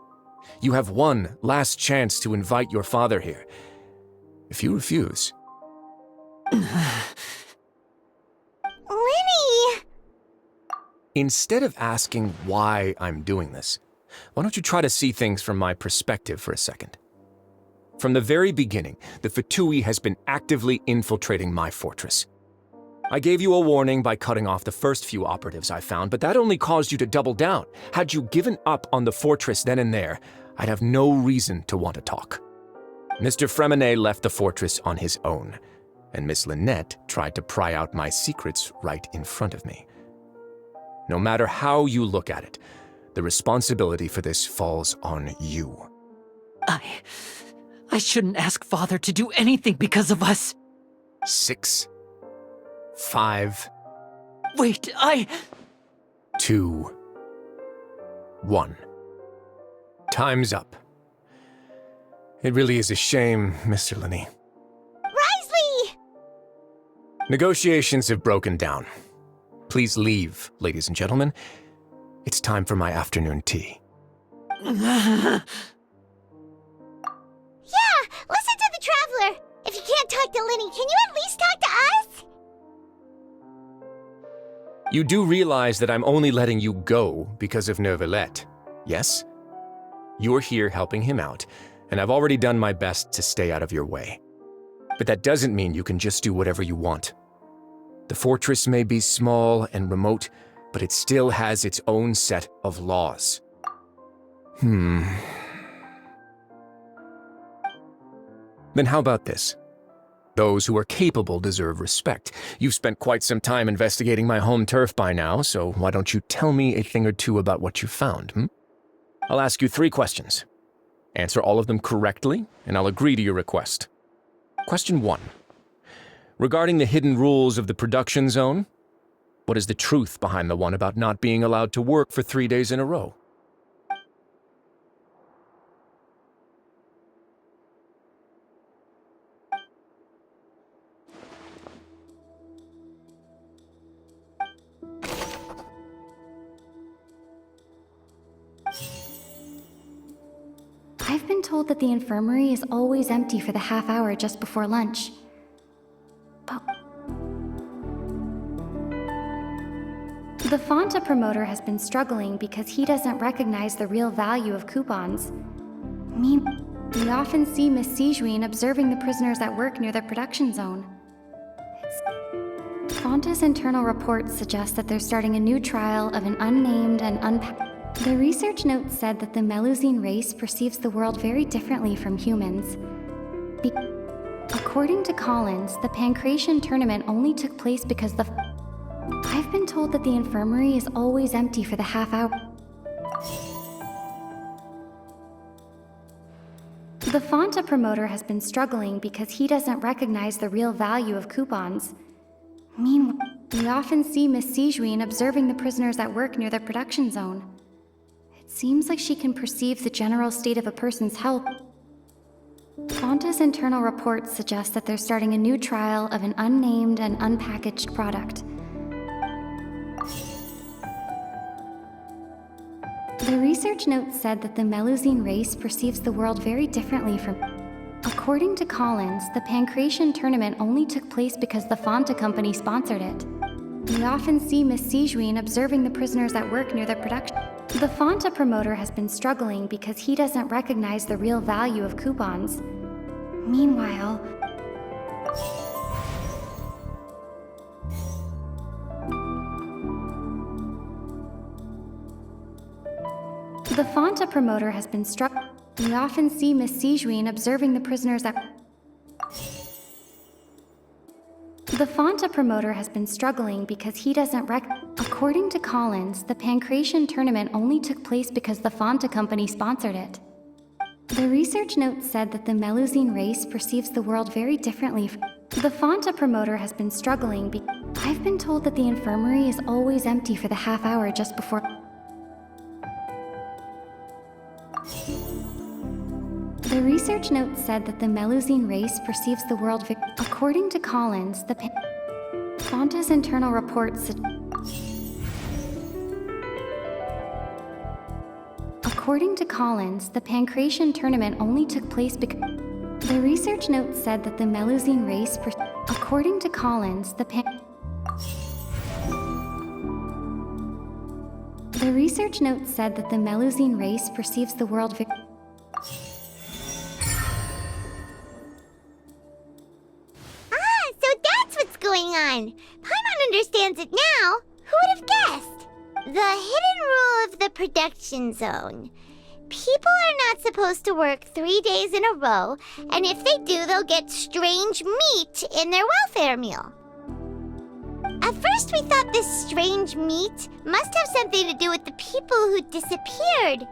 you have one last chance to invite your father here. If you refuse... Lenny! Instead of asking why I'm doing this, why don't you try to see things from my perspective for a second? From the very beginning, the Fatui has been actively infiltrating my fortress. I gave you a warning by cutting off the first few operatives I found, but that only caused you to double down. Had you given up on the fortress then and there, I'd have no reason to want to talk. Mr. Fremine left the fortress on his own, and Miss Lynette tried to pry out my secrets right in front of me. No matter how you look at it, the responsibility for this falls on you. I shouldn't ask Father to do anything because of us. 6, 5... Wait, 2, 1. Time's up. It really is a shame, Mr. Linney. Risley! Negotiations have broken down. Please leave, ladies and gentlemen. It's time for my afternoon tea. Yeah, listen to the Traveler. If you can't talk to Linny, can you at least talk to us? You do realize that I'm only letting you go because of Neuvillette, yes? You're here helping him out, and I've already done my best to stay out of your way. But that doesn't mean you can just do whatever you want. The fortress may be small and remote, but it still has its own set of laws. Then how about this? Those who are capable deserve respect. You've spent quite some time investigating my home turf by now, so why don't you tell me a thing or two about what you found, I'll ask you 3 questions. Answer all of them correctly, and I'll agree to your request. Question 1. Regarding the hidden rules of the production zone, what is the truth behind the one about not being allowed to work for 3 days in a row? I've been told that the infirmary is always empty for the half hour just before lunch. But the Fonta promoter has been struggling because he doesn't recognize the real value of coupons. We often see Miss Sijuin observing the prisoners at work near the production zone. Fonta's internal reports suggest that they're starting a new trial of an unnamed and The research note said that the Melusine race perceives the world very differently from humans. According to Collins, the Pancration tournament only took place because I've been told that the infirmary is always empty for the half hour. The Fonta promoter has been struggling because he doesn't recognize the real value of coupons. Meanwhile, we often see Miss Sijuin observing the prisoners at work near the production zone. It seems like she can perceive the general state of a person's health. Fonta's internal reports suggest that they're starting a new trial of an unnamed and unpackaged product. The research note said that the Melusine race perceives the world very differently from... According to Collins, the Pancration tournament only took place because the Fonta company sponsored it. We often see Miss Sijuin observing the prisoners at work near the production. The Fonta promoter has been struggling because he doesn't recognize the real value of coupons. Meanwhile, the Fonta promoter has been We often see Miss Sijuin observing the prisoners at... The Fonta promoter has been struggling because he doesn't According to Collins, the Pancration tournament only took place because the Fonta company sponsored it. The research note said that the Melusine race perceives the world very differently. The Fonta promoter has been struggling I've been told that the infirmary is always empty for the half hour just before... The research note said that the Melusine race perceives the world According to Collins, the Fonta's internal reports According to Collins, the Pancration tournament only took place because... The research note said that the Melusine race According to Collins, the research note said that the Melusine race perceives the world Going on. Paimon understands it now. Who would have guessed? The hidden rule of the production zone. People are not supposed to work 3 days in a row, and if they do, they'll get strange meat in their welfare meal. At first, we thought this strange meat must have something to do with the people who disappeared,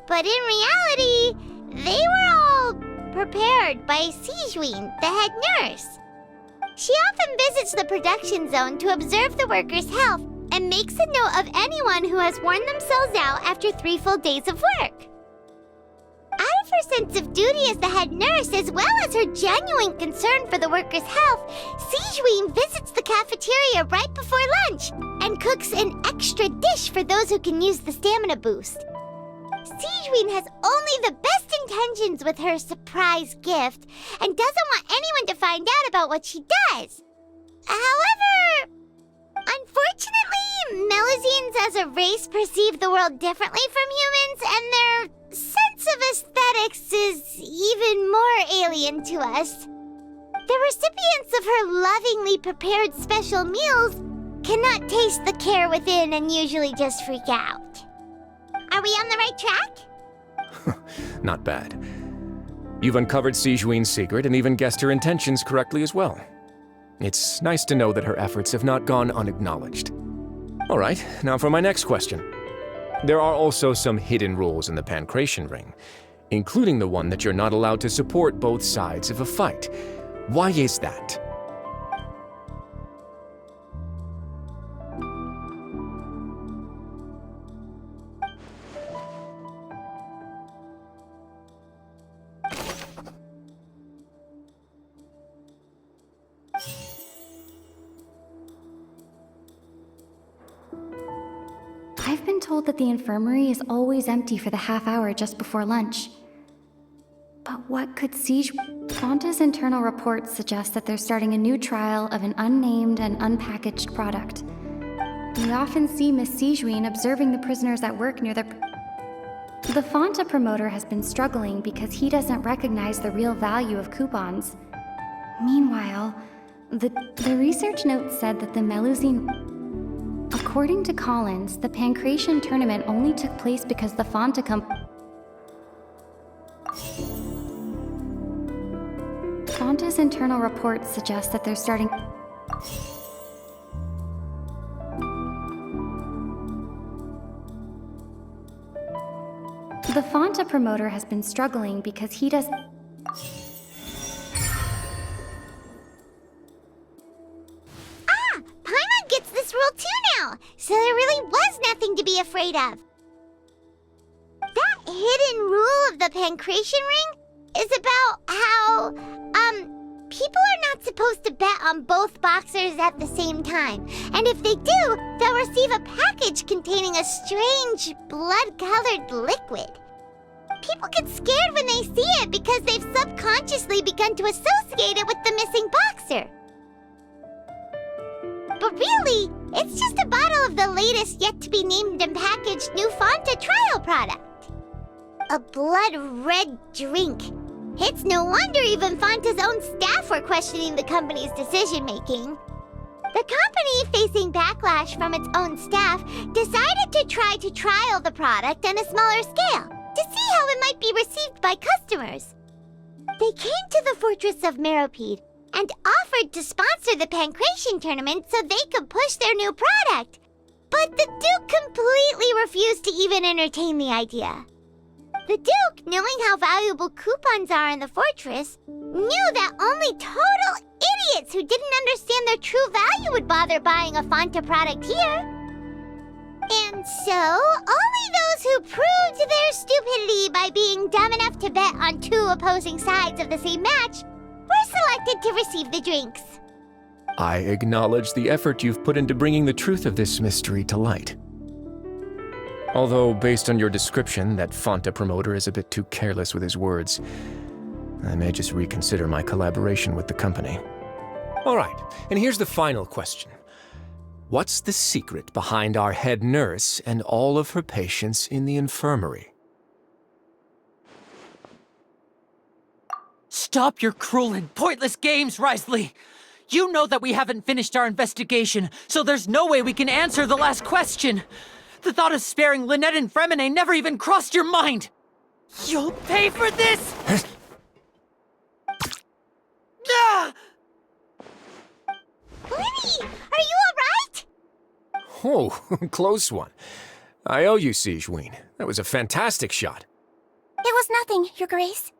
but in reality, they were all prepared by Sijuin, the head nurse. She often visits the production zone to observe the workers' health and makes a note of anyone who has worn themselves out after 3 full days of work. Out of her sense of duty as the head nurse, as well as her genuine concern for the workers' health, Sijuin visits the cafeteria right before lunch and cooks an extra dish for those who can use the stamina boost. Sigewinne has only the best intentions with her surprise gift and doesn't want anyone to find out about what she does. However, unfortunately, Melusines as a race perceive the world differently from humans, and their sense of aesthetics is even more alien to us. The recipients of her lovingly prepared special meals cannot taste the care within and usually just freak out. Are we on the right track? Not bad. You've uncovered Sigewinne's secret and even guessed her intentions correctly as well. It's nice to know that her efforts have not gone unacknowledged. All right, now for my next question. There are also some hidden rules in the Pancration Ring, including the one that you're not allowed to support both sides of a fight. Why is that? I've been told that the infirmary is always empty for the half hour just before lunch. But what could Fonta's internal reports suggest that they're starting a new trial of an unnamed and unpackaged product. We often see Miss Sigewinne observing the prisoners at work near the Fonta promoter has been struggling because he doesn't recognize the real value of coupons. Meanwhile, the research note said that the Melusine... According to Collins, the Pancration tournament only took place because the Fonta Fonta's internal reports suggest that they're starting... The Fonta promoter has been struggling because he does... Paimon gets this rule too now, so there really was nothing to be afraid of. That hidden rule of the Pancration Ring is about how, people are not supposed to bet on both boxers at the same time. And if they do, they'll receive a package containing a strange, blood-colored liquid. People get scared when they see it because they've subconsciously begun to associate it with the missing boxer. But really, it's just a bottle of the latest yet-to-be-named and packaged new Fonta trial product. A blood-red drink. It's no wonder even Fonta's own staff were questioning the company's decision-making. The company, facing backlash from its own staff, decided to try to trial the product on a smaller scale to see how it might be received by customers. They came to the fortress of Meropide and offered to sponsor the Pancration tournament so they could push their new product. But the Duke completely refused to even entertain the idea. The Duke, knowing how valuable coupons are in the fortress, knew that only total idiots who didn't understand their true value would bother buying a Fonta product here. And so, only those who proved their stupidity by being dumb enough to bet on two opposing sides of the same match were selected to receive the drinks. I acknowledge the effort you've put into bringing the truth of this mystery to light. Although, based on your description, that Fonta promoter is a bit too careless with his words, I may just reconsider my collaboration with the company. All right, and here's the final question. What's the secret behind our head nurse and all of her patients in the infirmary? Stop your cruel and pointless games, Risley! You know that we haven't finished our investigation, so there's no way we can answer the last question! The thought of sparing Lynette and Fremine never even crossed your mind! You'll pay for this! Ah! Lenny, are you alright? Oh, close one. I owe you, Sigewinne. That was a fantastic shot. It was nothing, Your Grace.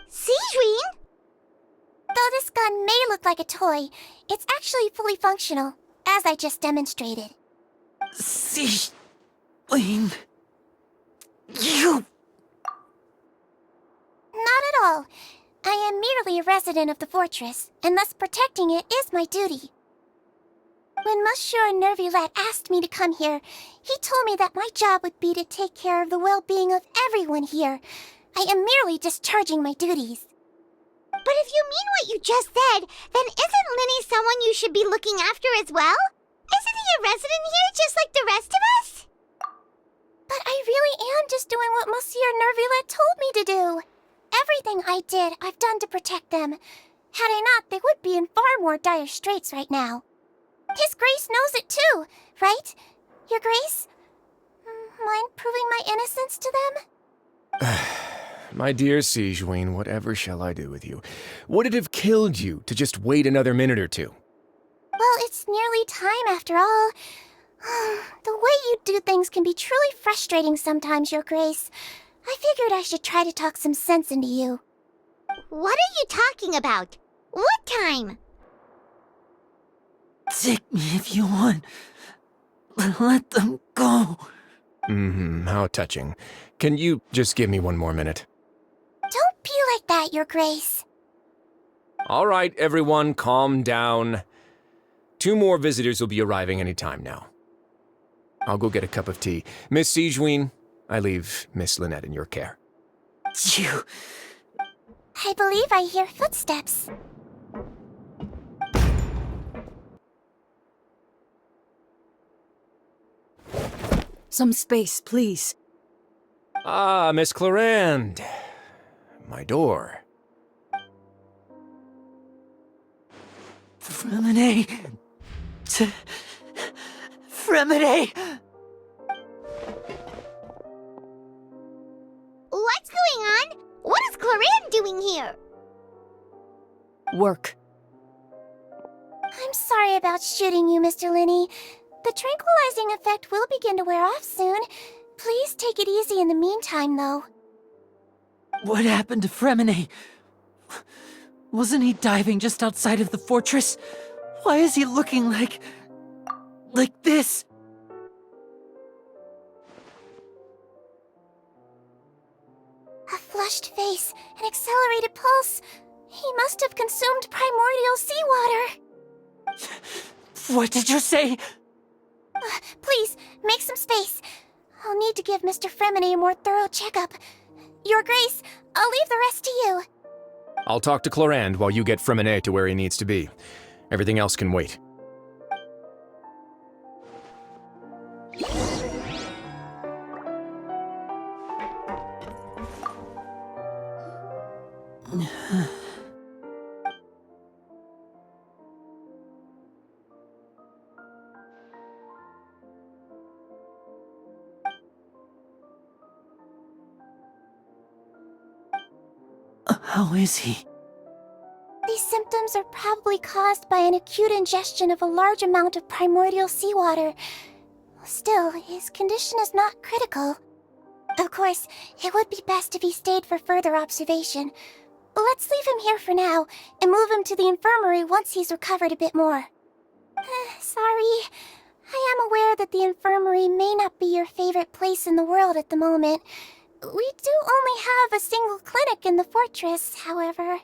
Sigewinne? Though this gun may look like a toy, it's actually fully functional, as I just demonstrated. Sigewinne... You... Not at all. I am merely a resident of the fortress, and thus protecting it is my duty. When Monsieur Nervulette asked me to come here, he told me that my job would be to take care of the well-being of everyone here. I am merely discharging my duties. But if you mean what you just said, then isn't Linny someone you should be looking after as well? Isn't he a resident here just like the rest of us? But I really am just doing what Monsieur Nervulette told me to do. Everything I did, I've done to protect them. Had I not, they would be in far more dire straits right now. His Grace knows it too, right? Your Grace? Mind proving my innocence to them? My dear Sigewinne, whatever shall I do with you? Would it have killed you to just wait another minute or two? Well, it's nearly time after all. The way you do things can be truly frustrating sometimes, Your Grace. I figured I should try to talk some sense into you. What are you talking about? What time? Take me if you want. Let them go. How touching. Can you just give me one more minute? Don't be like that, Your Grace. All right, everyone, calm down. 2 more visitors will be arriving any time now. I'll go get a cup of tea. Miss Sigewinne, I leave Miss Lynette in your care. You... I believe I hear footsteps. Some space, please. Ah, Miss Clarande. My door. Fremine... Fremine! What's going on? What is Clarande doing here? Work. I'm sorry about shooting you, Mr. Linny. The tranquilizing effect will begin to wear off soon. Please take it easy in the meantime, though. What happened to Fremine? Wasn't he diving just outside of the fortress? Why is he looking like this? A flushed face, an accelerated pulse. He must have consumed primordial seawater. What did you say? Please, make some space. I'll need to give Mr. Fremine a more thorough checkup. Your Grace, I'll leave the rest to you. I'll talk to Clarande while you get Fremine to where he needs to be. Everything else can wait. How is he? These symptoms are probably caused by an acute ingestion of a large amount of primordial seawater. Still, his condition is not critical. Of course, it would be best if he stayed for further observation. Let's leave him here for now, and move him to the infirmary once he's recovered a bit more. Sorry. I am aware that the infirmary may not be your favorite place in the world at the moment. We do only have a single clinic in the fortress, however.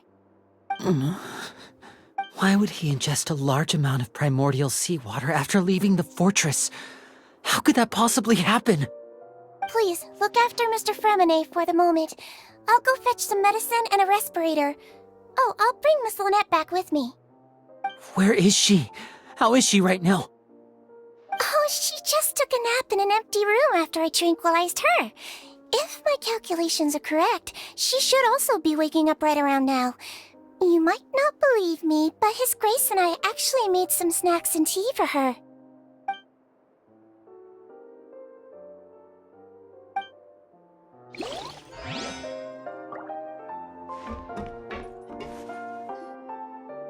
Why would he ingest a large amount of primordial seawater after leaving the fortress? How could that possibly happen? Please, look after Mr. Fremine for the moment. I'll go fetch some medicine and a respirator. Oh, I'll bring Miss Lynette back with me. Where is she? How is she right now? Oh, she just took a nap in an empty room after I tranquilized her. If my calculations are correct, she should also be waking up right around now. You might not believe me, but His Grace and I actually made some snacks and tea for her.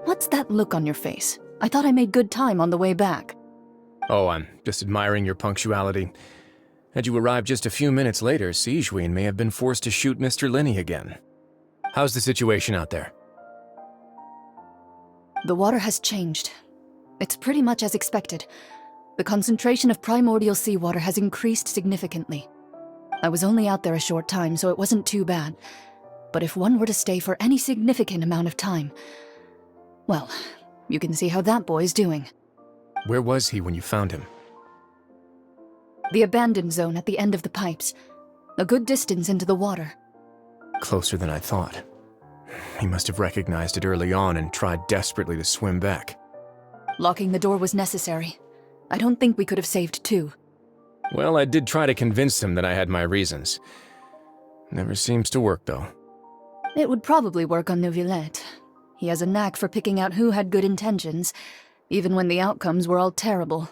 What's that look on your face? I thought I made good time on the way back. Oh, I'm just admiring your punctuality. Had you arrived just a few minutes later, Sigewinne may have been forced to shoot Mr. Linny again. How's the situation out there? The water has changed. It's pretty much as expected. The concentration of primordial seawater has increased significantly. I was only out there a short time, so it wasn't too bad. But if one were to stay for any significant amount of time... Well, you can see how that boy's doing. Where was he when you found him? The abandoned zone at the end of the pipes. A good distance into the water. Closer than I thought. He must have recognized it early on and tried desperately to swim back. Locking the door was necessary. I don't think we could have saved two. Well, I did try to convince him that I had my reasons. Never seems to work, though. It would probably work on Neuvillette. He has a knack for picking out who had good intentions, even when the outcomes were all terrible.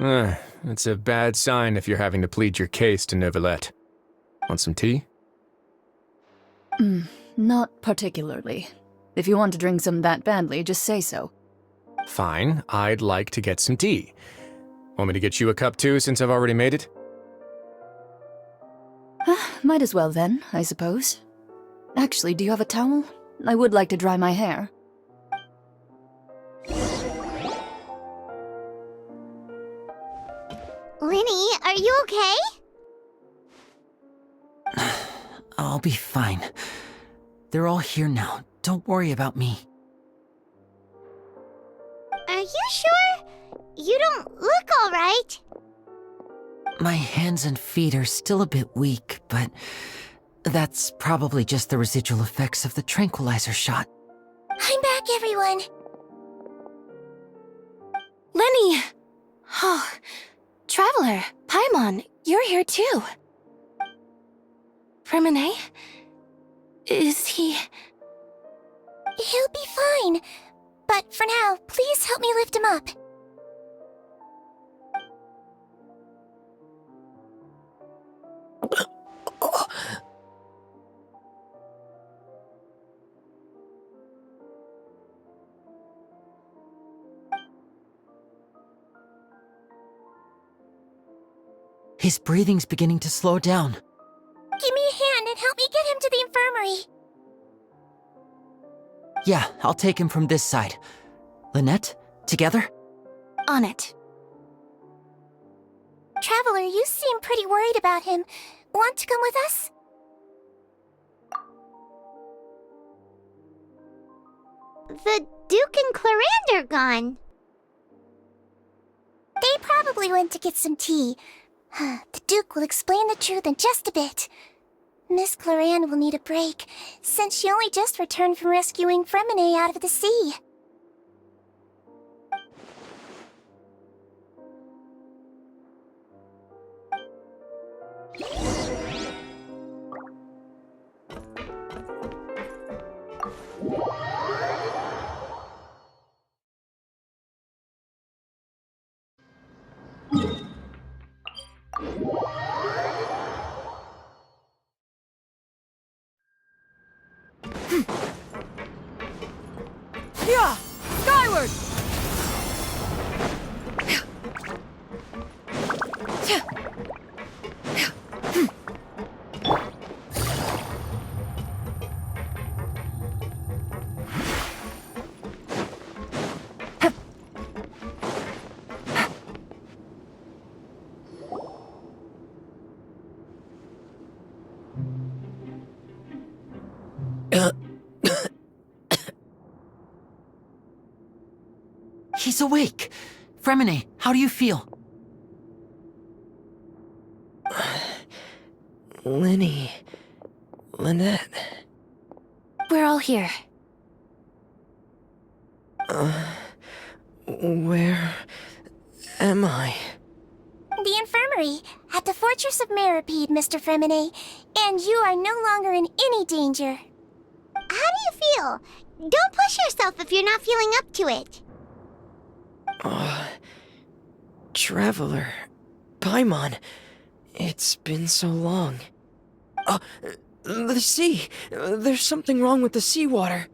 It's a bad sign if you're having to plead your case to Neuvillette. Want some tea? Not particularly. If you want to drink some that badly, just say so. Fine, I'd like to get some tea. Want me to get you a cup too, since I've already made it? Might as well then, I suppose. Actually, do you have a towel? I would like to dry my hair. Linny, are you okay? I'll be fine. They're all here now. Don't worry about me. Are you sure? You don't look all right. My hands and feet are still a bit weak, but that's probably just the residual effects of the tranquilizer shot. I'm back, everyone. Lenny! Oh, Traveler, Paimon, you're here too. Freminet? Is he... He'll be fine. But for now, please help me lift him up. His breathing's beginning to slow down. Give me a hand and help me get him to the infirmary. Yeah, I'll take him from this side. Lynette, together? On it. Traveler, you seem pretty worried about him. Want to come with us? The Duke and Clarande are gone. They probably went to get some tea. The Duke will explain the truth in just a bit. Miss Clarande will need a break, since she only just returned from rescuing Freminet out of the sea. Yeah! Skyward! He's awake. Freminet, how do you feel? Linny... Lynette... We're all here. Where... am I? The infirmary, at the Fortress of Meripede, Mr. Freminet, and you are no longer in any danger. How do you feel? Don't push yourself if you're not feeling up to it. Traveler... Paimon... It's been so long. The sea! There's something wrong with the seawater.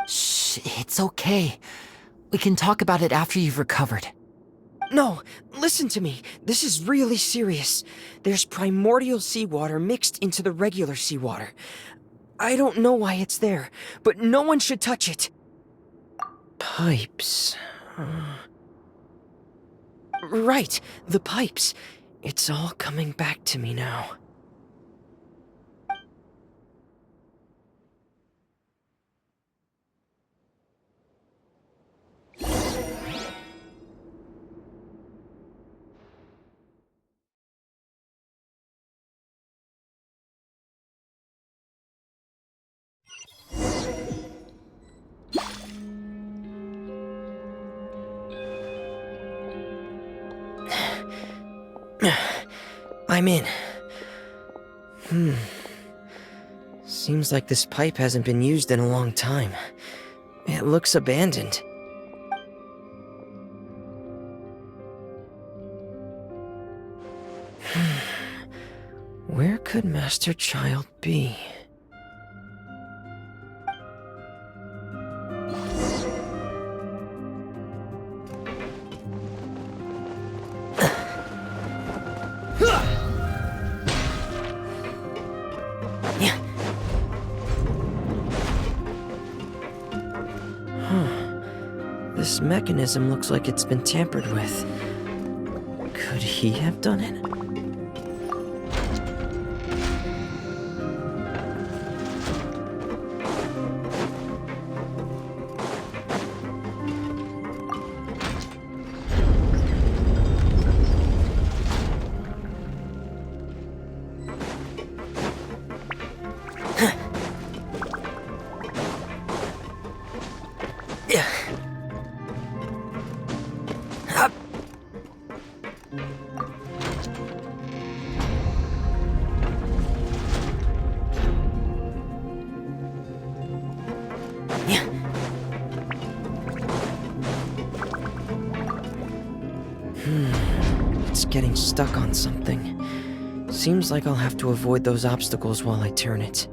Shh, it's okay. We can talk about it after you've recovered. No, listen to me. This is really serious. There's primordial seawater mixed into the regular seawater. I don't know why it's there, but no one should touch it. Pipes... Right, the pipes. It's all coming back to me now. I'm in. Seems like this pipe hasn't been used in a long time. It looks abandoned. Where could Master Child be? This mechanism looks like it's been tampered with. Could he have done it? It's getting stuck on something. Seems like I'll have to avoid those obstacles while I turn it.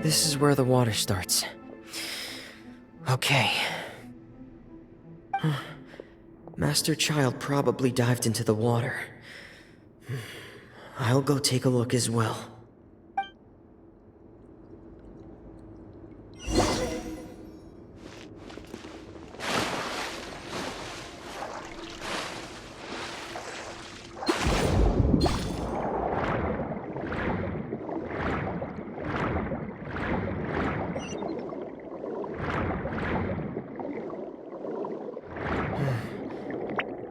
This is where the water starts. Okay. Master Child probably dived into the water. I'll go take a look as well.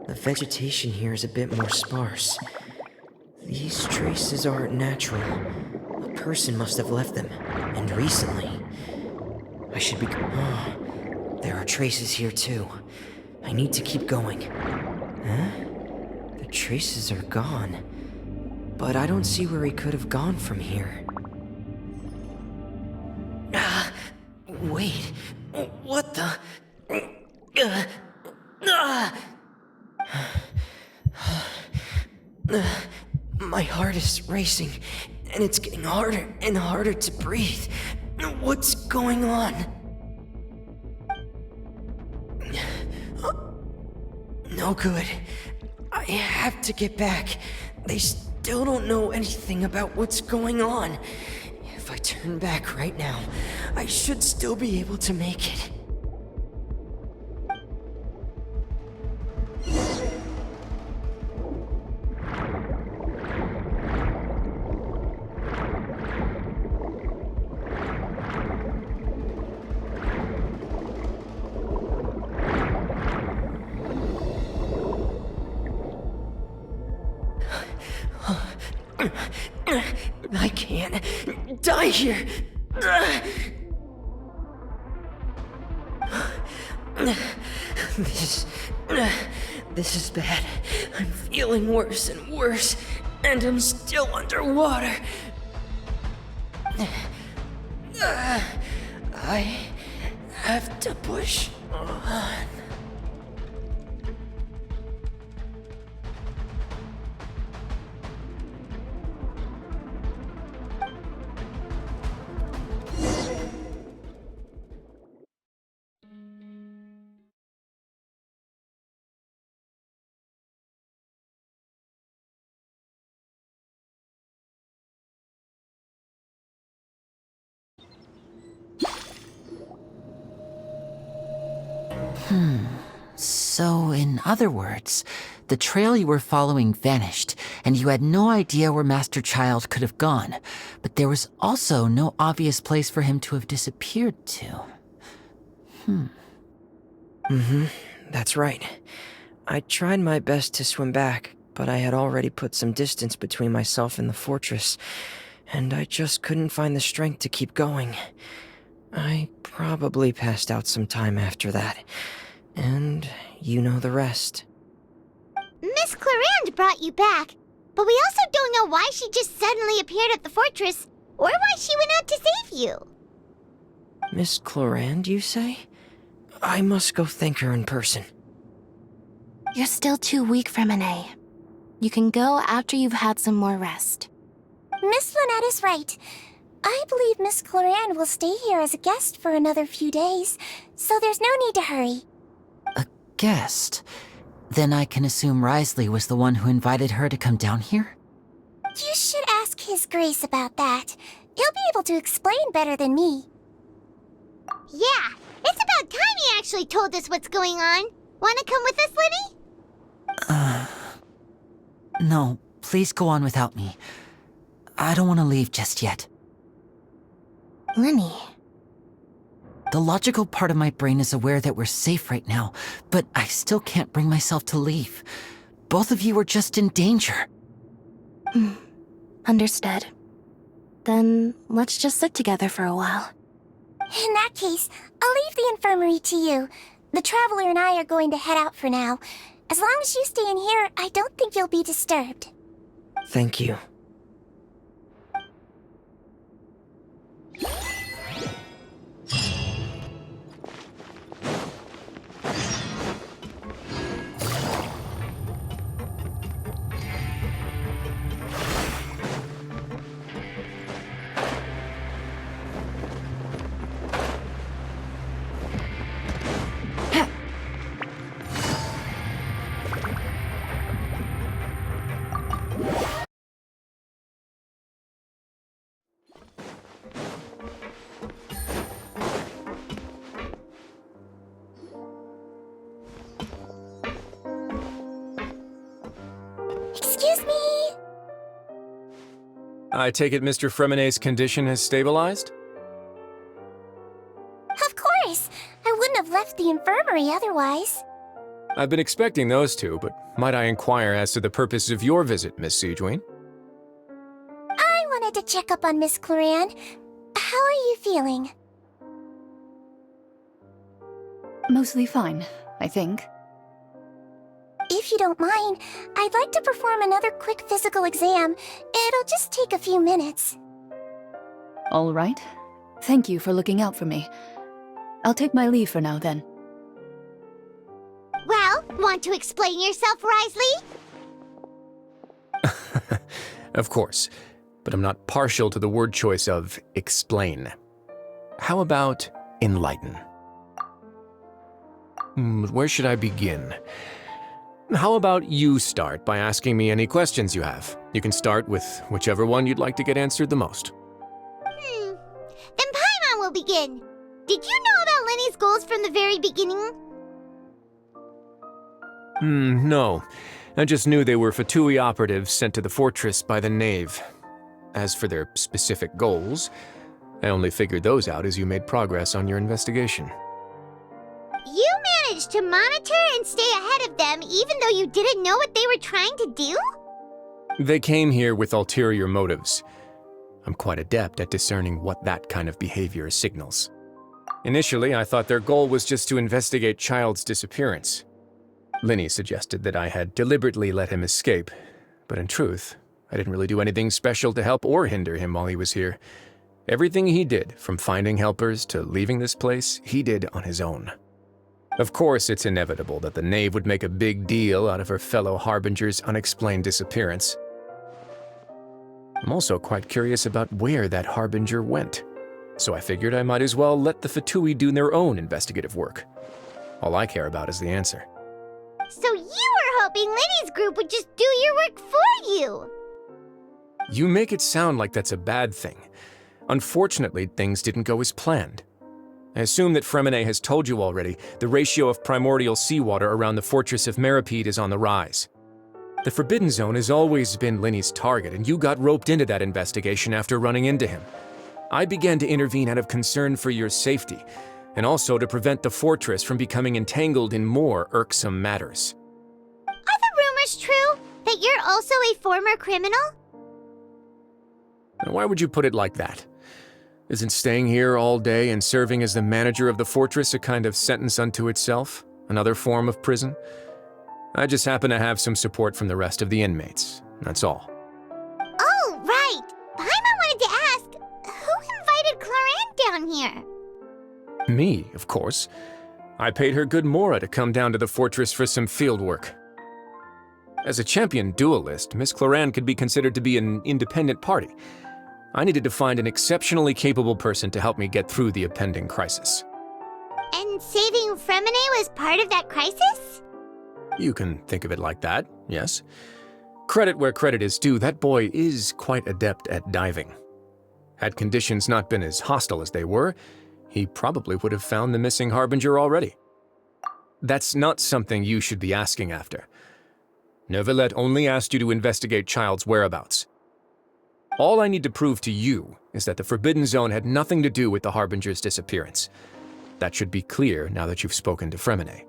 The vegetation here is a bit more sparse. These traces aren't natural. A person must have left them, and recently. I should be... Oh, there are traces here too. I need to keep going. Huh? The traces are gone. But I don't see where he could have gone from here. Wait. What the... My heart is racing, and it's getting harder and harder to breathe. What's going on? no good. I have to get back. They still don't know anything about what's going on. If I turn back right now, I should still be able to make it. I can't die here. This is bad. I'm feeling worse and worse, and I'm still underwater. I have to push on. So, in other words, the trail you were following vanished, and you had no idea where Master Child could have gone, but there was also no obvious place for him to have disappeared to. That's right. I tried my best to swim back, but I had already put some distance between myself and the fortress, and I just couldn't find the strength to keep going. I probably passed out some time after that, and you know the rest. Miss Clarande brought you back, but we also don't know why she just suddenly appeared at the fortress, or why she went out to save you. Miss Clarande, you say? I must go thank her in person. You're still too weak, Fremine. You can go after you've had some more rest. Miss Lynette is right. I believe Miss Clarande will stay here as a guest for another few days, so there's no need to hurry. A guest? Then I can assume Risley was the one who invited her to come down here? You should ask His Grace about that. He'll be able to explain better than me. Yeah, it's about time he actually told us what's going on. Wanna come with us, Lenny? No, please go on without me. I don't want to leave just yet. Lenny. The logical part of my brain is aware that we're safe right now, but I still can't bring myself to leave. Both of you are just in danger. Understood. Then let's just sit together for a while. In that case, I'll leave the infirmary to you. The Traveler and I are going to head out for now. As long as you stay in here, I don't think you'll be disturbed. Thank you. Excuse me! I take it Mr. Fremine's condition has stabilized? Of course! I wouldn't have left the infirmary otherwise. I've been expecting those two, but might I inquire as to the purpose of your visit, Miss Sidgeween? I wanted to check up on Miss Clarande. How are you feeling? Mostly fine, I think. If you don't mind, I'd like to perform another quick physical exam. It'll just take a few minutes. All right. Thank you for looking out for me. I'll take my leave for now, then. Well, want to explain yourself, Risley? Of course, but I'm not partial to the word choice of explain. How about enlighten? Where should I begin? How about you start by asking me any questions you have? You can start with whichever one you'd like to get answered the most. Then Paimon will begin. Did you know about Lenny's goals from the very beginning? No. I just knew they were Fatui operatives sent to the fortress by the Knave. As for their specific goals, I only figured those out as you made progress on your investigation. You managed to monitor and stay ahead of them even though you didn't know what they were trying to do? They came here with ulterior motives. I'm quite adept at discerning what that kind of behavior signals. Initially, I thought their goal was just to investigate Child's disappearance. Linny suggested that I had deliberately let him escape, but in truth, I didn't really do anything special to help or hinder him while he was here. Everything he did, from finding helpers to leaving this place, he did on his own. Of course, it's inevitable that the Knave would make a big deal out of her fellow Harbinger's unexplained disappearance. I'm also quite curious about where that Harbinger went, so I figured I might as well let the Fatui do their own investigative work. All I care about is the answer. So you were hoping Lenny's group would just do your work for you! You make it sound like that's a bad thing. Unfortunately, things didn't go as planned. I assume that Fremine has told you already the ratio of primordial seawater around the fortress of Meripede is on the rise. The Forbidden Zone has always been Linny's target, and you got roped into that investigation after running into him. I began to intervene out of concern for your safety, and also to prevent the fortress from becoming entangled in more irksome matters. Are the rumors true? That you're also a former criminal? Why would you put it like that? Isn't staying here all day and serving as the manager of the fortress a kind of sentence unto itself? Another form of prison? I just happen to have some support from the rest of the inmates, that's all. Oh, right! Paimon wanted to ask, who invited Cloran down here? Me, of course. I paid her good mora to come down to the fortress for some field work. As a champion duelist, Miss Cloran could be considered to be an independent party. I needed to find an exceptionally capable person to help me get through the impending crisis. And saving Fremine was part of that crisis? You can think of it like that, yes. Credit where credit is due, that boy is quite adept at diving. Had conditions not been as hostile as they were, he probably would have found the missing Harbinger already. That's not something you should be asking after. Neuvillette only asked you to investigate Child's whereabouts. All I need to prove to you is that the Forbidden Zone had nothing to do with the Harbinger's disappearance. That should be clear now that you've spoken to Fremine.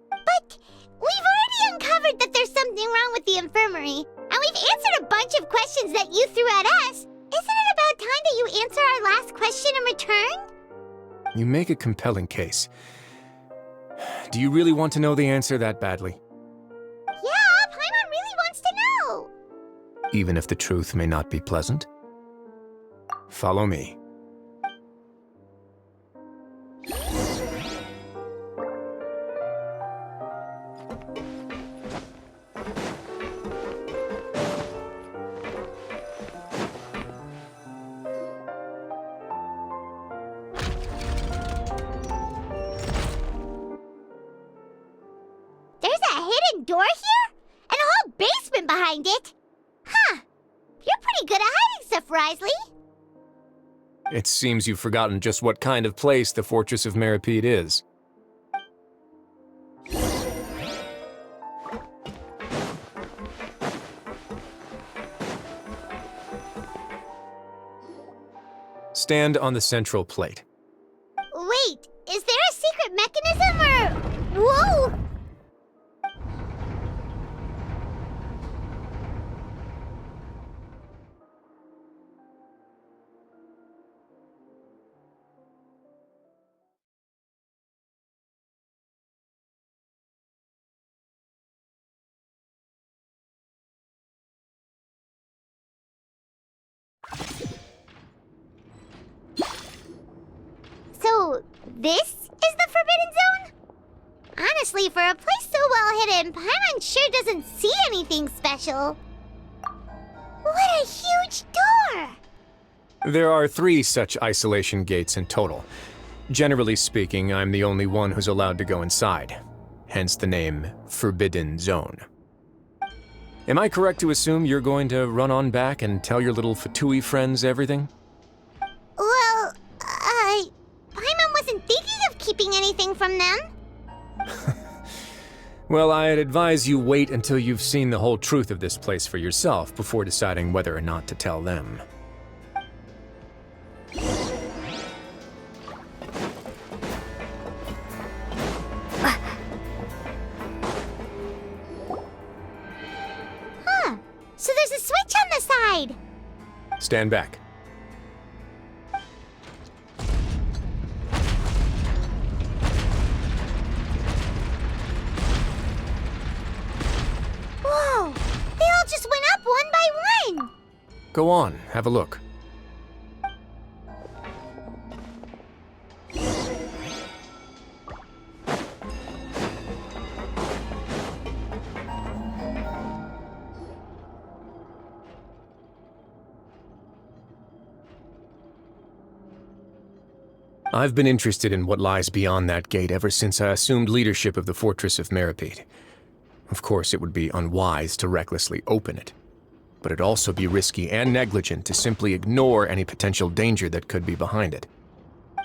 But we've already uncovered that there's something wrong with the infirmary, and we've answered a bunch of questions that you threw at us. Isn't it about time that you answer our last question in return? You make a compelling case. Do you really want to know the answer that badly? Yeah, Paimon really wants to know! Even if the truth may not be pleasant? Follow me. There's a hidden door here? And a whole basement behind it? Huh. You're pretty good at hiding stuff, Risley. It seems you've forgotten just what kind of place the Fortress of Meripede is. Stand on the central plate. Wait, is there a secret mechanism or... Whoa! So, this is the Forbidden Zone? Honestly, for a place so well hidden, Paimon sure doesn't see anything special. What a huge door! There are 3 such isolation gates in total. Generally speaking, I'm the only one who's allowed to go inside. hence the name Forbidden Zone. Am I correct to assume you're going to run on back and tell your little Fatui friends everything? Well, Paimon wasn't thinking of keeping anything from them. Well, I'd advise you wait until you've seen the whole truth of this place for yourself before deciding whether or not to tell them. Huh. So there's a switch on the side. Stand back. Whoa! They all just went up one by one. Go on, have a look. I've been interested in what lies beyond that gate ever since I assumed leadership of the Fortress of Meripede. Of course, it would be unwise to recklessly open it, but it'd also be risky and negligent to simply ignore any potential danger that could be behind it.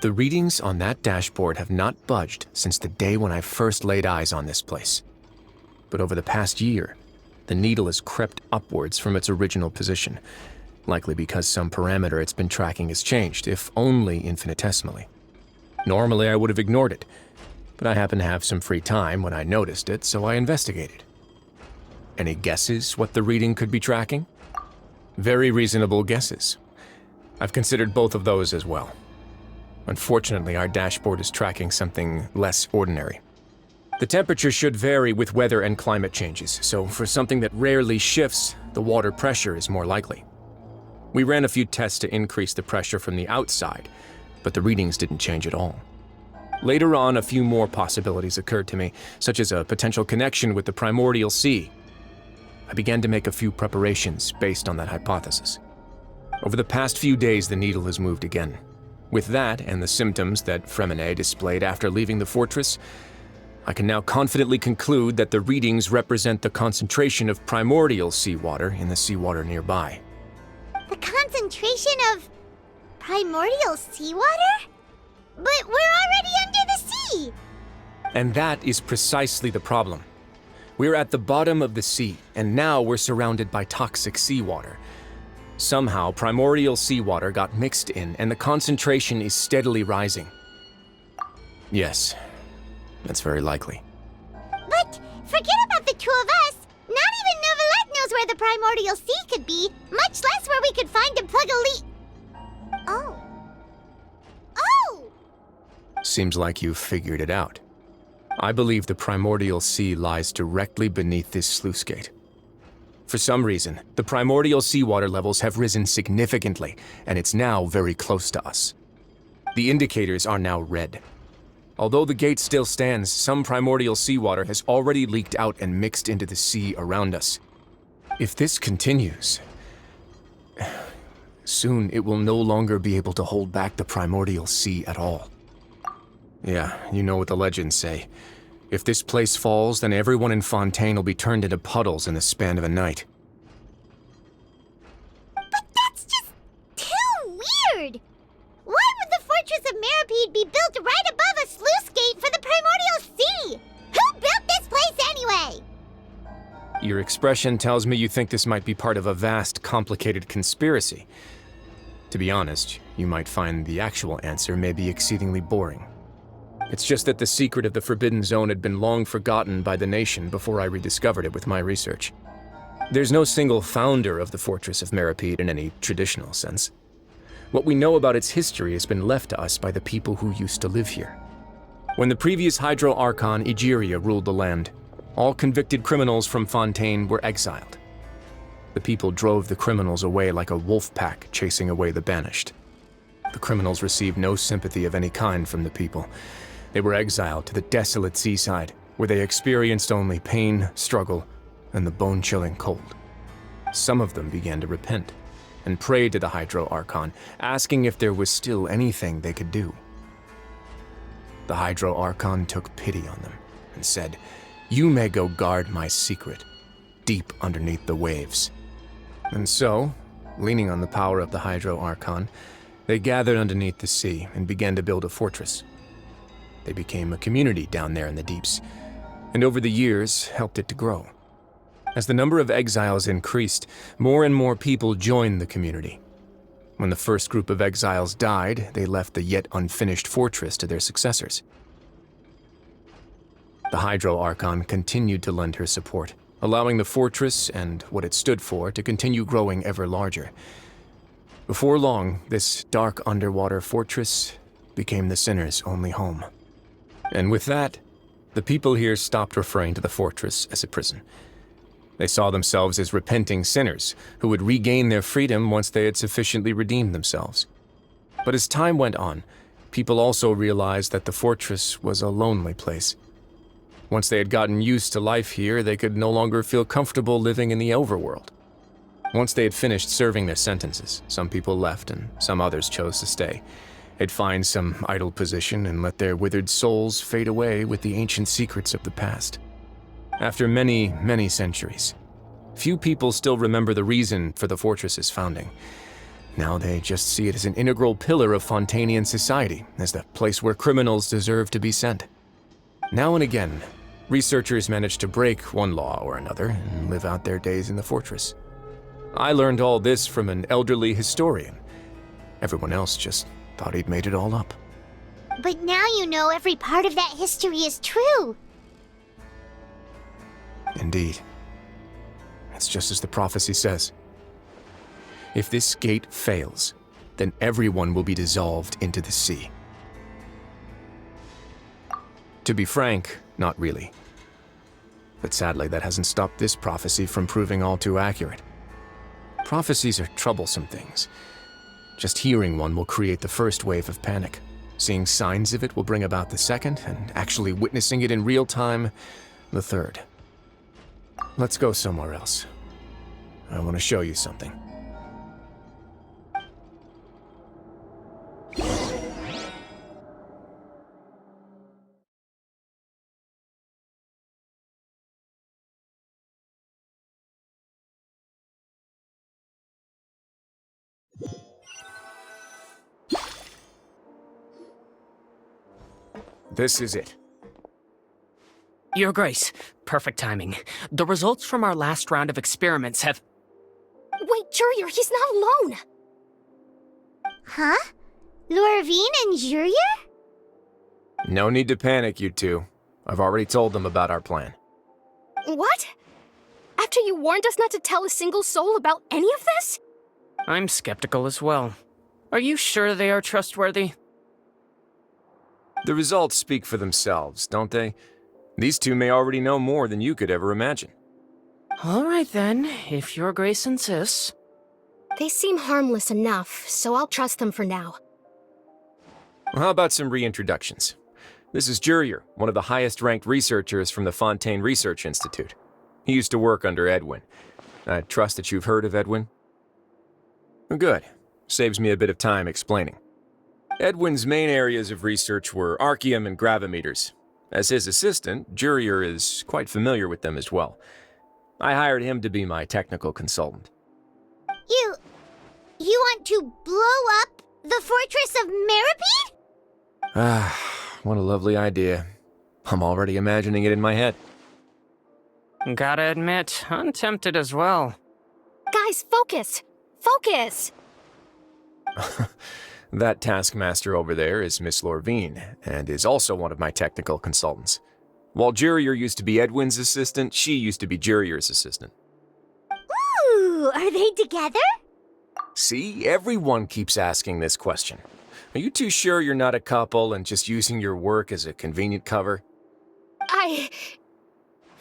The readings on that dashboard have not budged since the day when I first laid eyes on this place. But over the past year, the needle has crept upwards from its original position, likely because some parameter it's been tracking has changed, if only infinitesimally. Normally, I would have ignored it, but I happened to have some free time when I noticed it, so I investigated. Any guesses what the reading could be tracking? Very reasonable guesses. I've considered both of those as well. Unfortunately, our dashboard is tracking something less ordinary. The temperature should vary with weather and climate changes, so for something that rarely shifts, the water pressure is more likely. We ran a few tests to increase the pressure from the outside, but the readings didn't change at all. Later on, a few more possibilities occurred to me, such as a potential connection with the primordial sea. I began to make a few preparations based on that hypothesis. Over the past few days, the needle has moved again. With that and the symptoms that Fremine displayed after leaving the fortress, I can now confidently conclude that the readings represent the concentration of primordial seawater in the seawater nearby. The concentration of primordial seawater? But we're already under the sea! And that is precisely the problem. We're at the bottom of the sea, and now we're surrounded by toxic seawater. Somehow, primordial seawater got mixed in, and the concentration is steadily rising. Yes, that's very likely. But forget about the two of us! Not even Novelette knows where the primordial sea could be, much less where we could find and plug a leak. Oh. Oh! Seems like you've figured it out. I believe the primordial sea lies directly beneath this sluice gate. For some reason, the primordial seawater levels have risen significantly, and it's now very close to us. The indicators are now red. Although the gate still stands, some primordial seawater has already leaked out and mixed into the sea around us. If this continues, soon it will no longer be able to hold back the primordial sea at all. Yeah, you know what the legends say. If this place falls, then everyone in Fontaine will be turned into puddles in the span of a night. But that's just too weird! Why would the Fortress of Meripede be built right above a sluice gate for the primordial sea? Who built this place anyway? Your expression tells me you think this might be part of a vast, complicated conspiracy. To be honest, you might find the actual answer may be exceedingly boring. It's just that the secret of the Forbidden Zone had been long forgotten by the nation before I rediscovered it with my research. There's no single founder of the Fortress of Meripede in any traditional sense. What we know about its history has been left to us by the people who used to live here. When the previous Hydro Archon Egeria ruled the land, all convicted criminals from Fontaine were exiled. The people drove the criminals away like a wolf pack chasing away the banished. The criminals received no sympathy of any kind from the people. They were exiled to the desolate seaside, where they experienced only pain, struggle, and the bone-chilling cold. Some of them began to repent, and prayed to the Hydro Archon, asking if there was still anything they could do. The Hydro Archon took pity on them, and said, "You may go guard my secret, deep underneath the waves." And so, leaning on the power of the Hydro Archon, they gathered underneath the sea and began to build a fortress. They became a community down there in the deeps, and over the years helped it to grow. As the number of exiles increased, more and more people joined the community. When the first group of exiles died, they left the yet unfinished fortress to their successors. The Hydro Archon continued to lend her support, allowing the fortress and what it stood for to continue growing ever larger. Before long, this dark underwater fortress became the Sinner's only home. And with that, the people here stopped referring to the fortress as a prison. They saw themselves as repenting sinners who would regain their freedom once they had sufficiently redeemed themselves. But as time went on, people also realized that the fortress was a lonely place. Once they had gotten used to life here, they could no longer feel comfortable living in the overworld. Once they had finished serving their sentences, some people left and some others chose to stay. They'd find some idle position and let their withered souls fade away with the ancient secrets of the past. After many, many centuries, few people still remember the reason for the fortress's founding. Now they just see it as an integral pillar of Fontanian society, as the place where criminals deserve to be sent. Now and again, researchers manage to break one law or another and live out their days in the fortress. I learned all this from an elderly historian. Everyone else just thought he'd made it all up. But now you know every part of that history is true. Indeed. It's just as the prophecy says. If this gate fails, then everyone will be dissolved into the sea. To be frank, not really. But sadly, that hasn't stopped this prophecy from proving all too accurate. Prophecies are troublesome things. Just hearing one will create the first wave of panic. Seeing signs of it will bring about the second, and actually witnessing it in real time, the third. Let's go somewhere else. I want to show you something. This is it. Your Grace, perfect timing. The results from our last round of experiments have... Wait, Jurier, he's not alone! Huh? Lorvine and Jurier? No need to panic, you two. I've already told them about our plan. What? After you warned us not to tell a single soul about any of this? I'm skeptical as well. Are you sure they are trustworthy? The results speak for themselves, don't they? These two may already know more than you could ever imagine. All right then, if Your Grace insists. They seem harmless enough, so I'll trust them for now. Well, how about some reintroductions? This is Jurier, one of the highest-ranked researchers from the Fontaine Research Institute. He used to work under Edwin. I trust that you've heard of Edwin? Good. Saves me a bit of time explaining. Edwin's main areas of research were archaeum and gravimeters. As his assistant, Jurier is quite familiar with them as well. I hired him to be my technical consultant. You want to blow up the fortress of Meripede? Ah, what a lovely idea. I'm already imagining it in my head. Gotta admit, I'm tempted as well. Guys, focus! Focus! That taskmaster over there is Miss Lorvine, and is also one of my technical consultants. While Jurier used to be Edwin's assistant, she used to be Jurier's assistant. Ooh, are they together? See, everyone keeps asking this question. Are you too sure you're not a couple and just using your work as a convenient cover?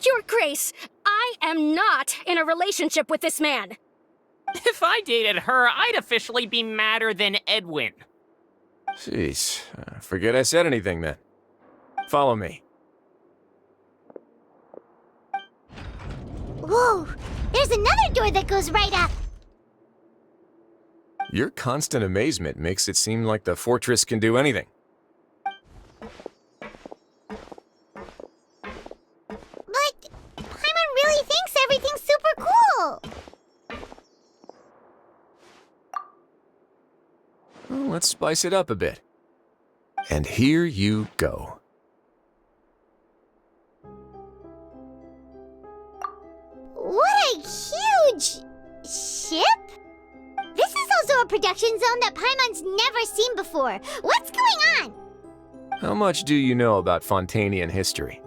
Your Grace, I am not in a relationship with this man. If I dated her, I'd officially be madder than Edwin. Jeez, forget I said anything then. Follow me. Whoa, there's another door that goes right up. Your constant amazement makes it seem like the fortress can do anything. spice it up a bit. And here you go. What a huge ship! This is also a production zone that Paimon's never seen before. What's going on? How much do you know about Fontainian history?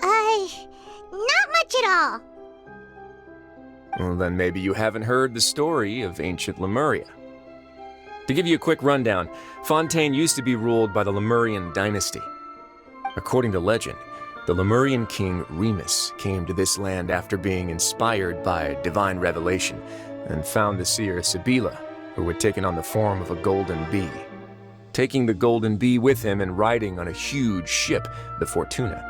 Not much at all. Well, then maybe you haven't heard the story of ancient Lemuria. To give you a quick rundown, Fontaine used to be ruled by the Lemurian dynasty. According to legend, the Lemurian king Remus came to this land after being inspired by divine revelation and found the seer Sibila, who had taken on the form of a golden bee. Taking the golden bee with him and riding on a huge ship, the Fortuna,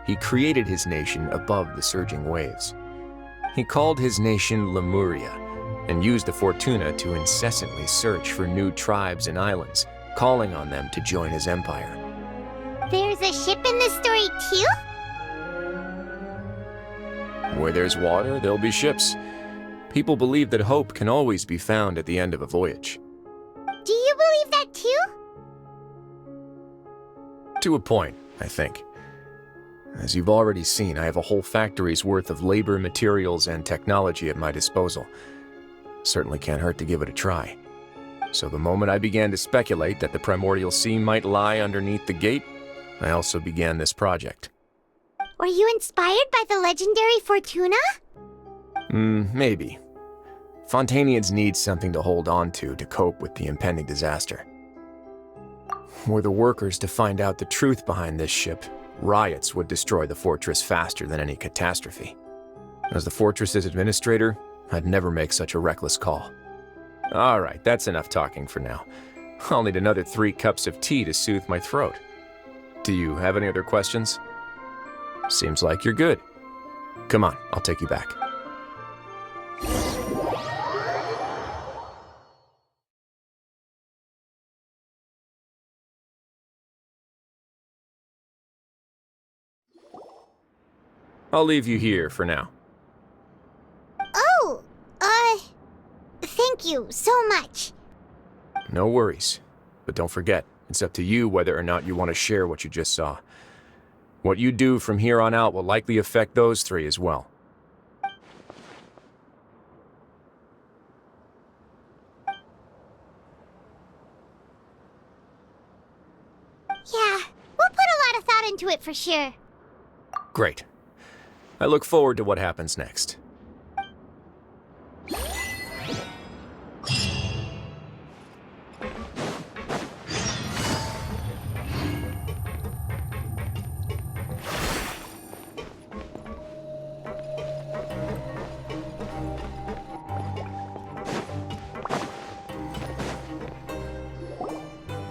he created his nation above the surging waves. He called his nation Lemuria and used the Fortuna to incessantly search for new tribes and islands, calling on them to join his empire. There's a ship in this story too? Where there's water, there'll be ships. People believe that hope can always be found at the end of a voyage. Do you believe that too? To a point, I think. As you've already seen, I have a whole factory's worth of labor, materials, and technology at my disposal. Certainly can't hurt to give it a try. So the moment I began to speculate that the primordial sea might lie underneath the gate, I also began this project. Were you inspired by the legendary Fortuna? Maybe. Fontainians need something to hold on to cope with the impending disaster. Were the workers to find out the truth behind this ship, riots would destroy the fortress faster than any catastrophe. As the fortress's administrator, I'd never make such a reckless call. All right, that's enough talking for now. I'll need another 3 cups of tea to soothe my throat. Do you have any other questions? Seems like you're good. Come on, I'll take you back. I'll leave you here for now. Oh, thank you so much. No worries. But don't forget, it's up to you whether or not you want to share what you just saw. What you do from here on out will likely affect those 3 as well. Yeah, we'll put a lot of thought into it for sure. Great. I look forward to what happens next.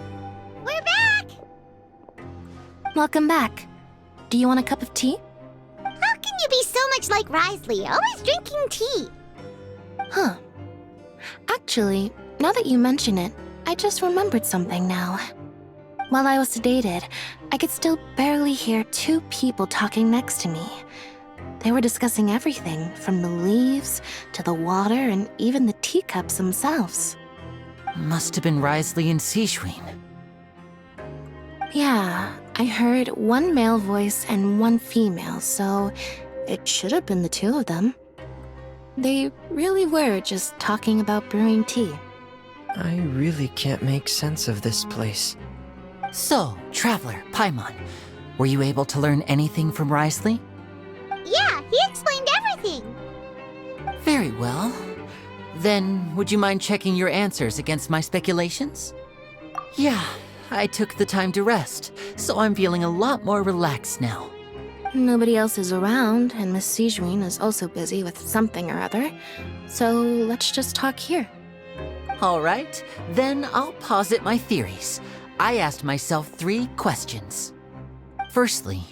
We're back! Welcome back. Do you want a cup of tea? How can you be so much like Risley, always drinking tea? Huh. Actually, now that you mention it, I just remembered something now. While I was sedated, I could still barely hear 2 people talking next to me. They were discussing everything, from the leaves to the water and even the teacups themselves. Must have been Risley and Sejuin. Yeah, I heard 1 male voice and 1 female, so it should have been the 2 of them. They really were just talking about brewing tea. I really can't make sense of this place. So, Traveler, Paimon, were you able to learn anything from Risley? Yeah, he explained everything. Very well. Then, would you mind checking your answers against my speculations? Yeah, I took the time to rest, so I'm feeling a lot more relaxed now. Nobody else is around, and Miss Sejuin is also busy with something or other, so let's just talk here. All right, then I'll posit my theories. I asked myself 3 questions. Firstly,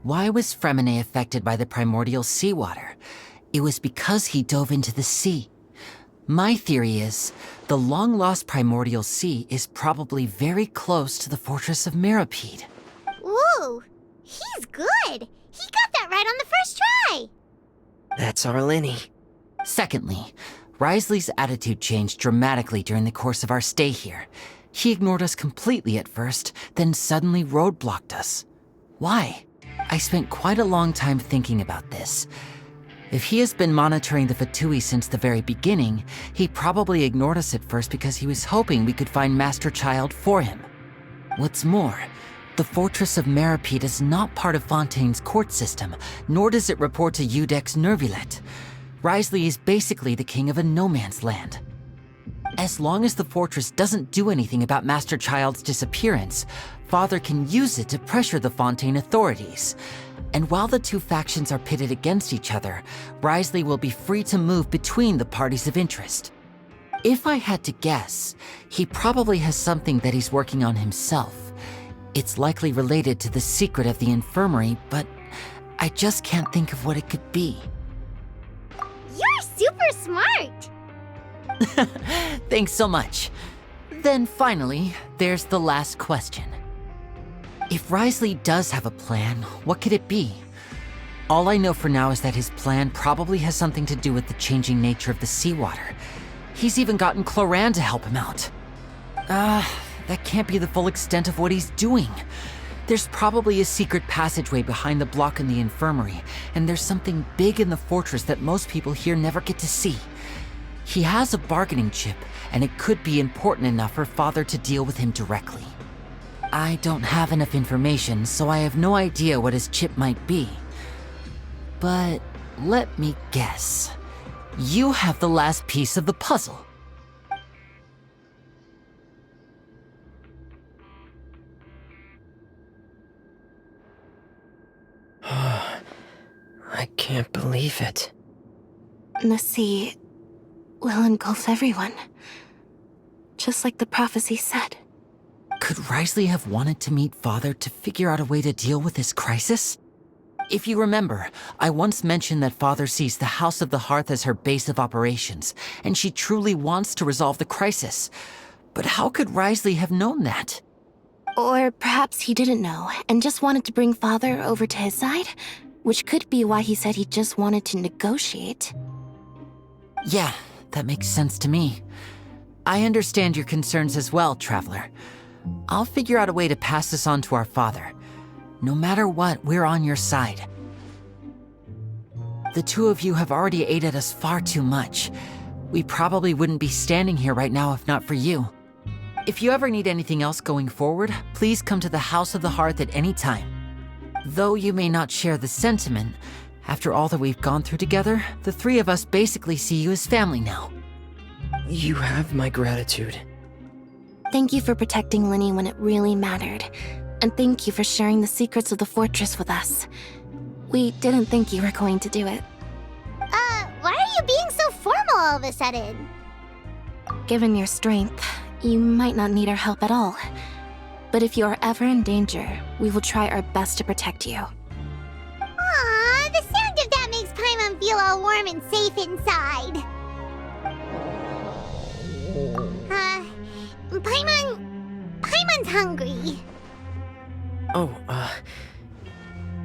why was Fremine affected by the primordial seawater? It was because he dove into the sea. My theory is, the long-lost primordial sea is probably very close to the fortress of Mirapede. Whoa, he's good. He got that right on the first try. That's our Lenny. Secondly, Risley's attitude changed dramatically during the course of our stay here. He ignored us completely at first, then suddenly roadblocked us. Why? I spent quite a long time thinking about this. If he has been monitoring the Fatui since the very beginning, he probably ignored us at first because he was hoping we could find Master Child for him. What's more, the Fortress of Meripede is not part of Fontaine's court system, nor does it report to Udex Nervulet. Wriothesley is basically the king of a no-man's land. As long as the fortress doesn't do anything about Master Child's disappearance, Father can use it to pressure the Fontaine authorities. And while the two factions are pitted against each other, Wriothesley will be free to move between the parties of interest. If I had to guess, he probably has something that he's working on himself. It's likely related to the secret of the infirmary, but I just can't think of what it could be. You're super smart! Thanks so much. Then finally, there's the last question. If Wriothesley does have a plan, what could it be? All I know for now is that his plan probably has something to do with the changing nature of the seawater. He's even gotten Cloran to help him out. That can't be the full extent of what he's doing. There's probably a secret passageway behind the block in the infirmary, and there's something big in the fortress that most people here never get to see. He has a bargaining chip, and it could be important enough for Father to deal with him directly. I don't have enough information, so I have no idea what his chip might be. But let me guess. You have the last piece of the puzzle. I can't believe it. The sea will engulf everyone. Just like the prophecy said. Could Wriothesley have wanted to meet Father to figure out a way to deal with this crisis? If you remember, I once mentioned that Father sees the House of the Hearth as her base of operations, and she truly wants to resolve the crisis. But how could Wriothesley have known that? Or perhaps he didn't know, and just wanted to bring Father over to his side? Which could be why he said he just wanted to negotiate. Yeah, that makes sense to me. I understand your concerns as well, Traveler. I'll figure out a way to pass this on to our father. No matter what, we're on your side. The two of you have already aided us far too much. We probably wouldn't be standing here right now if not for you. If you ever need anything else going forward, please come to the House of the Hearth at any time. Though you may not share the sentiment, after all that we've gone through together, the three of us basically see you as family now. You have my gratitude. Thank you for protecting Linny when it really mattered. And thank you for sharing the secrets of the fortress with us. We didn't think you were going to do it. Why are you being so formal all of a sudden? Given your strength, you might not need our help at all. But if you are ever in danger, we will try our best to protect you. Aww, the sound of that makes Paimon feel all warm and safe inside. Paimon's hungry. Oh,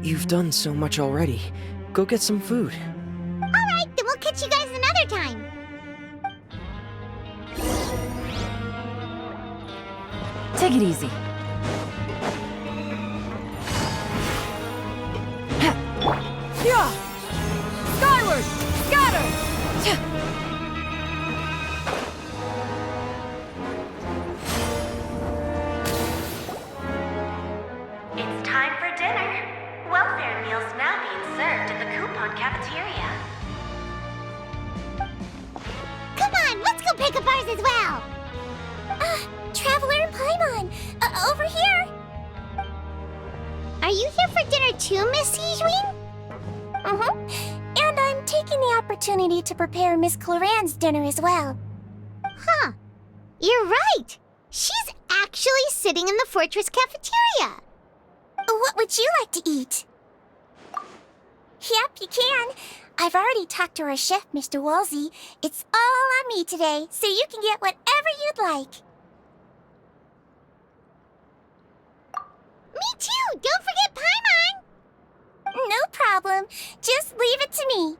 you've done so much already. Go get some food. Alright, then we'll catch you guys another time. Take it easy. Yeah! Skyward! Scatter! It's time for dinner. Welfare meals now being served in the coupon cafeteria. Come on, let's go pick up ours as well. Traveler and Paimon, over here. Are you here for dinner too, Miss Sijween? And I'm taking the opportunity to prepare Miss Cloran's dinner as well. Huh. You're right. She's actually sitting in the fortress cafeteria. What would you like to eat? Yep, you can. I've already talked to our chef, Mr. Woolsey. It's all on me today, so you can get whatever you'd like. Me too! Don't forget Paimon! No problem. Just leave it to me.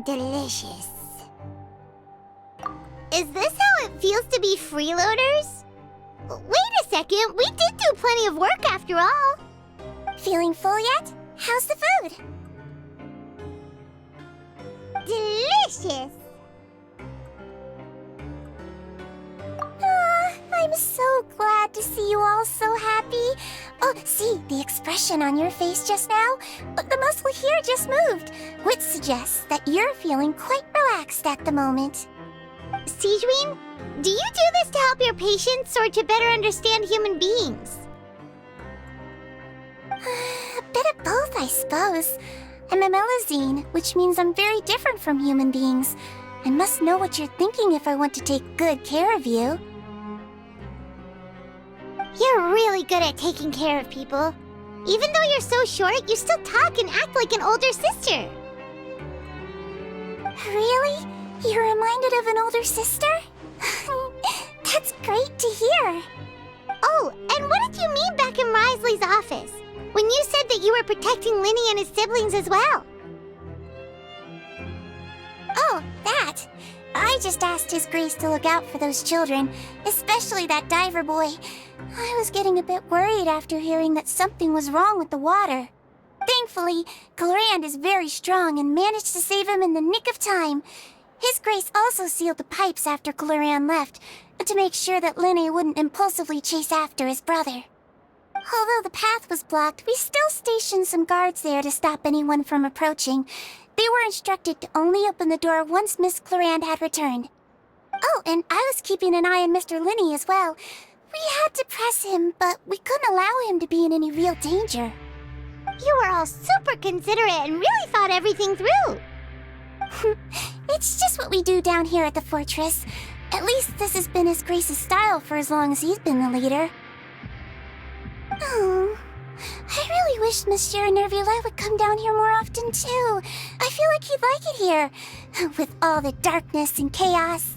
delicious. Is this how it feels to be freeloaders? Wait a second, we did do plenty of work after all. Feeling full yet? How's the food? Delicious! I'm so glad to see you all so happy. Oh, see, the expression on your face just now? The muscle here just moved, which suggests that you're feeling quite relaxed at the moment. Sijween, do you do this to help your patients or to better understand human beings? A bit of both, I suppose. I'm a Melazine, which means I'm very different from human beings. I must know what you're thinking if I want to take good care of you. You're really good at taking care of people. Even though you're so short, you still talk and act like an older sister. Really? You're reminded of an older sister? That's great to hear. Oh, and what did you mean back in Risley's office? When you said that you were protecting Linny and his siblings as well? Oh, that. I just asked His Grace to look out for those children, especially that diver boy. I was getting a bit worried after hearing that something was wrong with the water. Thankfully, Colorand is very strong and managed to save him in the nick of time. His Grace also sealed the pipes after Colorand left, to make sure that Linny wouldn't impulsively chase after his brother. Although the path was blocked, we still stationed some guards there to stop anyone from approaching. They were instructed to only open the door once Miss Clorand had returned. Oh, and I was keeping an eye on Mr. Linny as well. We had to press him, but we couldn't allow him to be in any real danger. You were all super considerate and really thought everything through. It's just what we do down here at the fortress. At least this has been His Grace's style for as long as he's been the leader. Oh, I really wish Monsieur Nervula would come down here more often too. I feel like he'd like it here, with all the darkness and chaos.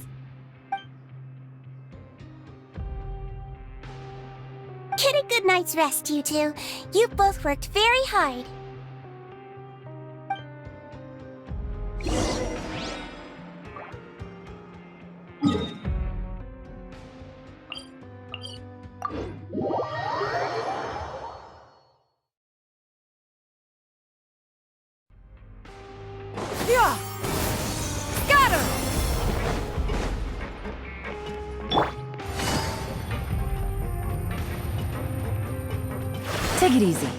Get a good night's rest, you two. You've both worked very hard. Yeah! Scatter! Take it easy.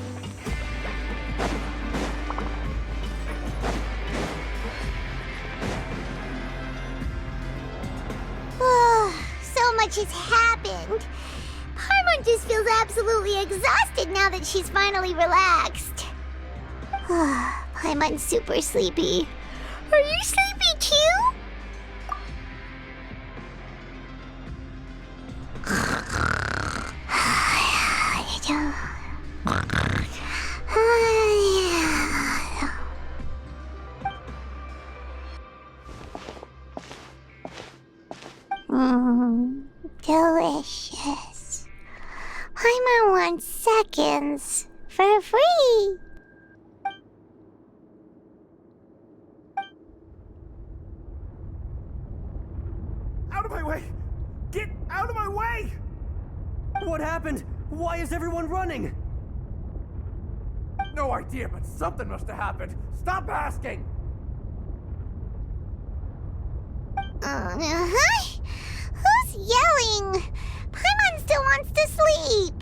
So much has happened. Paimon just feels absolutely exhausted now that she's finally relaxed. Paimon's super sleepy. Are you sleepy too? Delicious. Paimon wants seconds for free. Out of my way! Get out of my way! What happened? Why is everyone running? No idea, but something must have happened. Stop asking! Who's yelling? Paimon still wants to sleep.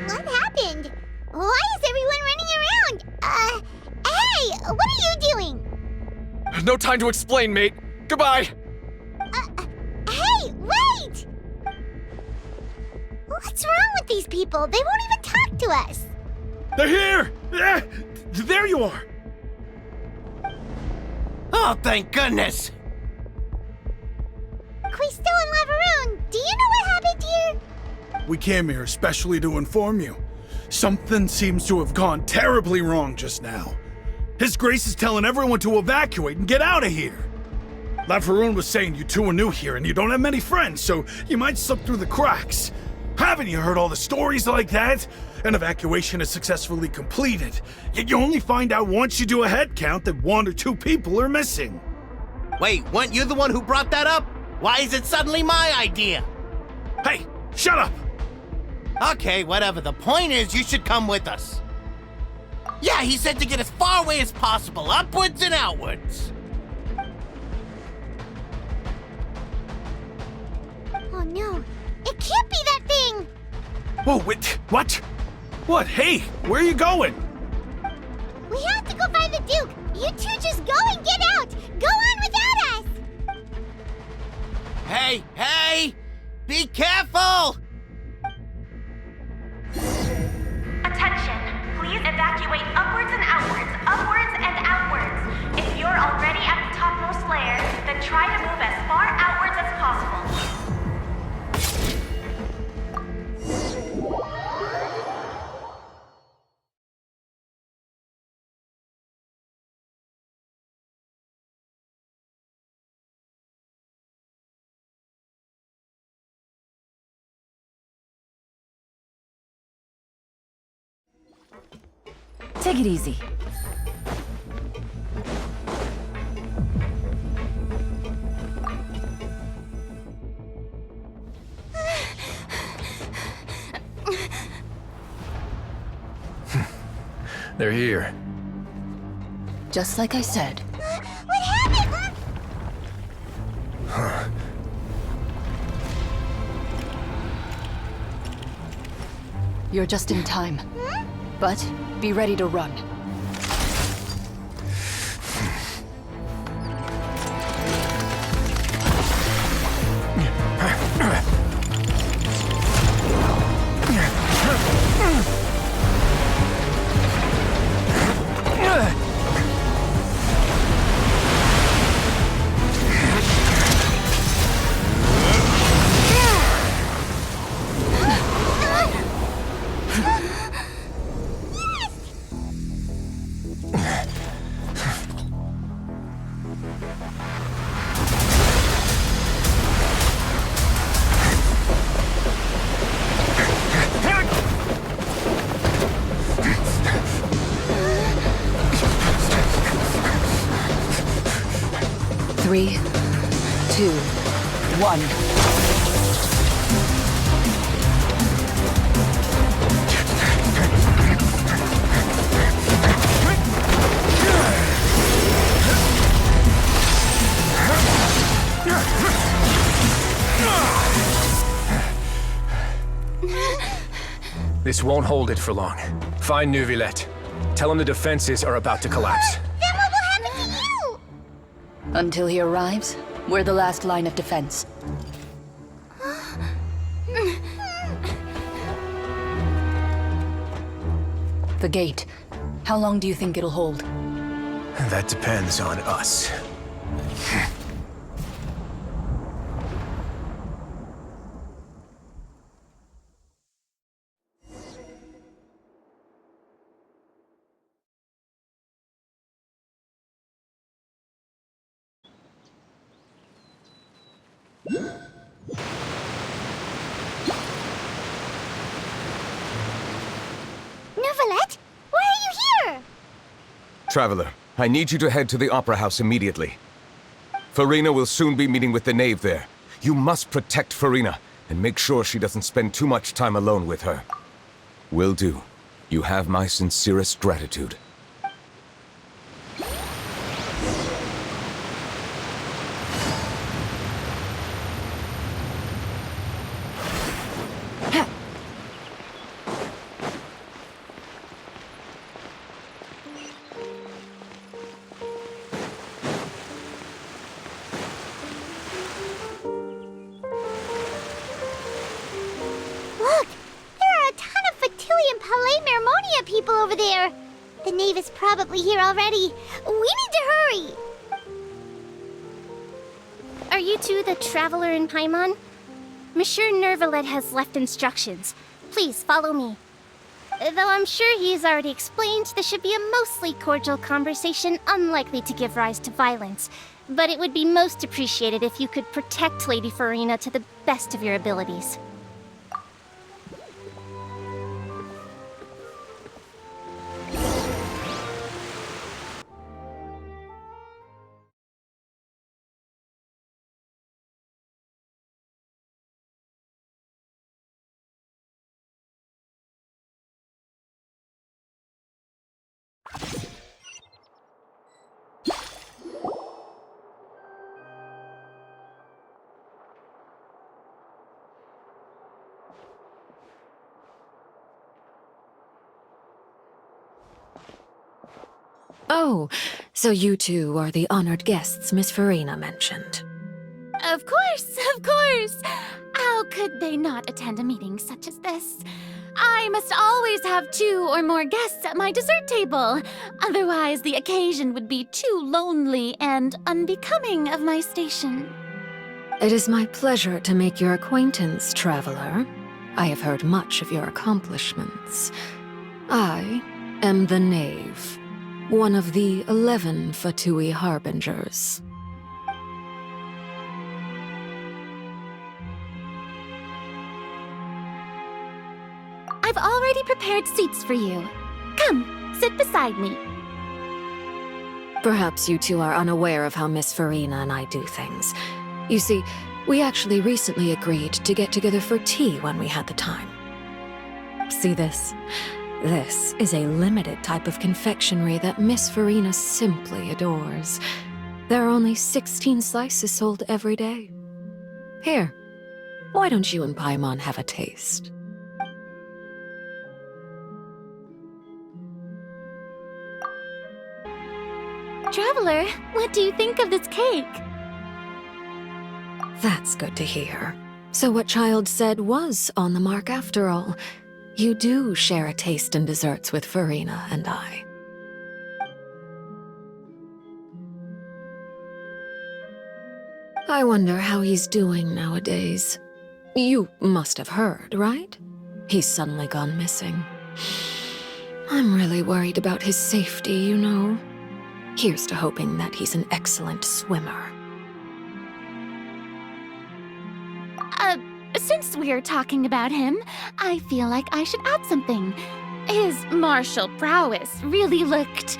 What happened? Why is everyone running around? Hey, what are you doing? No time to explain, mate. Goodbye! Hey, wait! What's wrong with these people? They won't even talk to us. They're here! There you are! Oh, thank goodness! Quisto and Lavaroon, do you know what happened here? We came here especially to inform you. Something seems to have gone terribly wrong just now. His Grace is telling everyone to evacuate and get out of here. Lafaroon was saying you two are new here and you don't have many friends, so you might slip through the cracks. Haven't you heard all the stories like that? An evacuation is successfully completed, yet you only find out once you do a head count that 1 or 2 people are missing. Wait, weren't you the one who brought that up? Why is it suddenly my idea? Hey, shut up! Okay, whatever. The point is, you should come with us. Yeah, he said to get as far away as possible, upwards and outwards. Oh no, it can't be that thing! Whoa, wait, what? What? Hey, where are you going? We have to go find the Duke! You two just go and get out! Go on without us! Hey! Be careful! Attention! Please evacuate upwards and outwards. If you're already at the topmost layer, then try to move as far outwards as possible. Take it easy. They're here. Just like I said. What happened? Huh. You're just in time. But be ready to run. Three, 2, 1. This won't hold it for long. Find Neuvillette. Tell him the defenses are about to collapse. Then what will happen to you? Until he arrives, we're the last line of defense. The gate. How long do you think it'll hold? That depends on us. Neuvillette? Why are you here? Traveler, I need you to head to the Opera House immediately. Farina will soon be meeting with the knave there. You must protect Farina, and make sure she doesn't spend too much time alone with her. Will do. You have my sincerest gratitude. Look! There are a ton of Fatilian Palais Mermonia people over there! The knave is probably here already. We need to hurry! Are you two the traveler in Paimon? Monsieur Neuvillette has left instructions. Please follow me. Though I'm sure he's already explained, this should be a mostly cordial conversation, unlikely to give rise to violence. But it would be most appreciated if you could protect Lady Farina to the best of your abilities. Oh, so you two are the honored guests Miss Farina mentioned. Of course, of course! How could they not attend a meeting such as this? I must always have 2 or more guests at my dessert table. Otherwise, the occasion would be too lonely and unbecoming of my station. It is my pleasure to make your acquaintance, traveler. I have heard much of your accomplishments. I am the Knave, one of the 11 Fatui Harbingers. I've already prepared seats for you. Come, sit beside me. Perhaps you two are unaware of how Miss Farina and I do things. You see, we actually recently agreed to get together for tea when we had the time. See this? This is a limited type of confectionery that Miss Farina simply adores. There are only 16 slices sold every day. Here, why don't you and Paimon have a taste? Traveler, what do you think of this cake? That's good to hear. So what Child said was on the mark after all. You do share a taste in desserts with Farina and I. I wonder how he's doing nowadays. You must have heard, right? He's suddenly gone missing. I'm really worried about his safety, you know. Here's to hoping that he's an excellent swimmer. Since we're talking about him, I feel like I should add something. His martial prowess really looked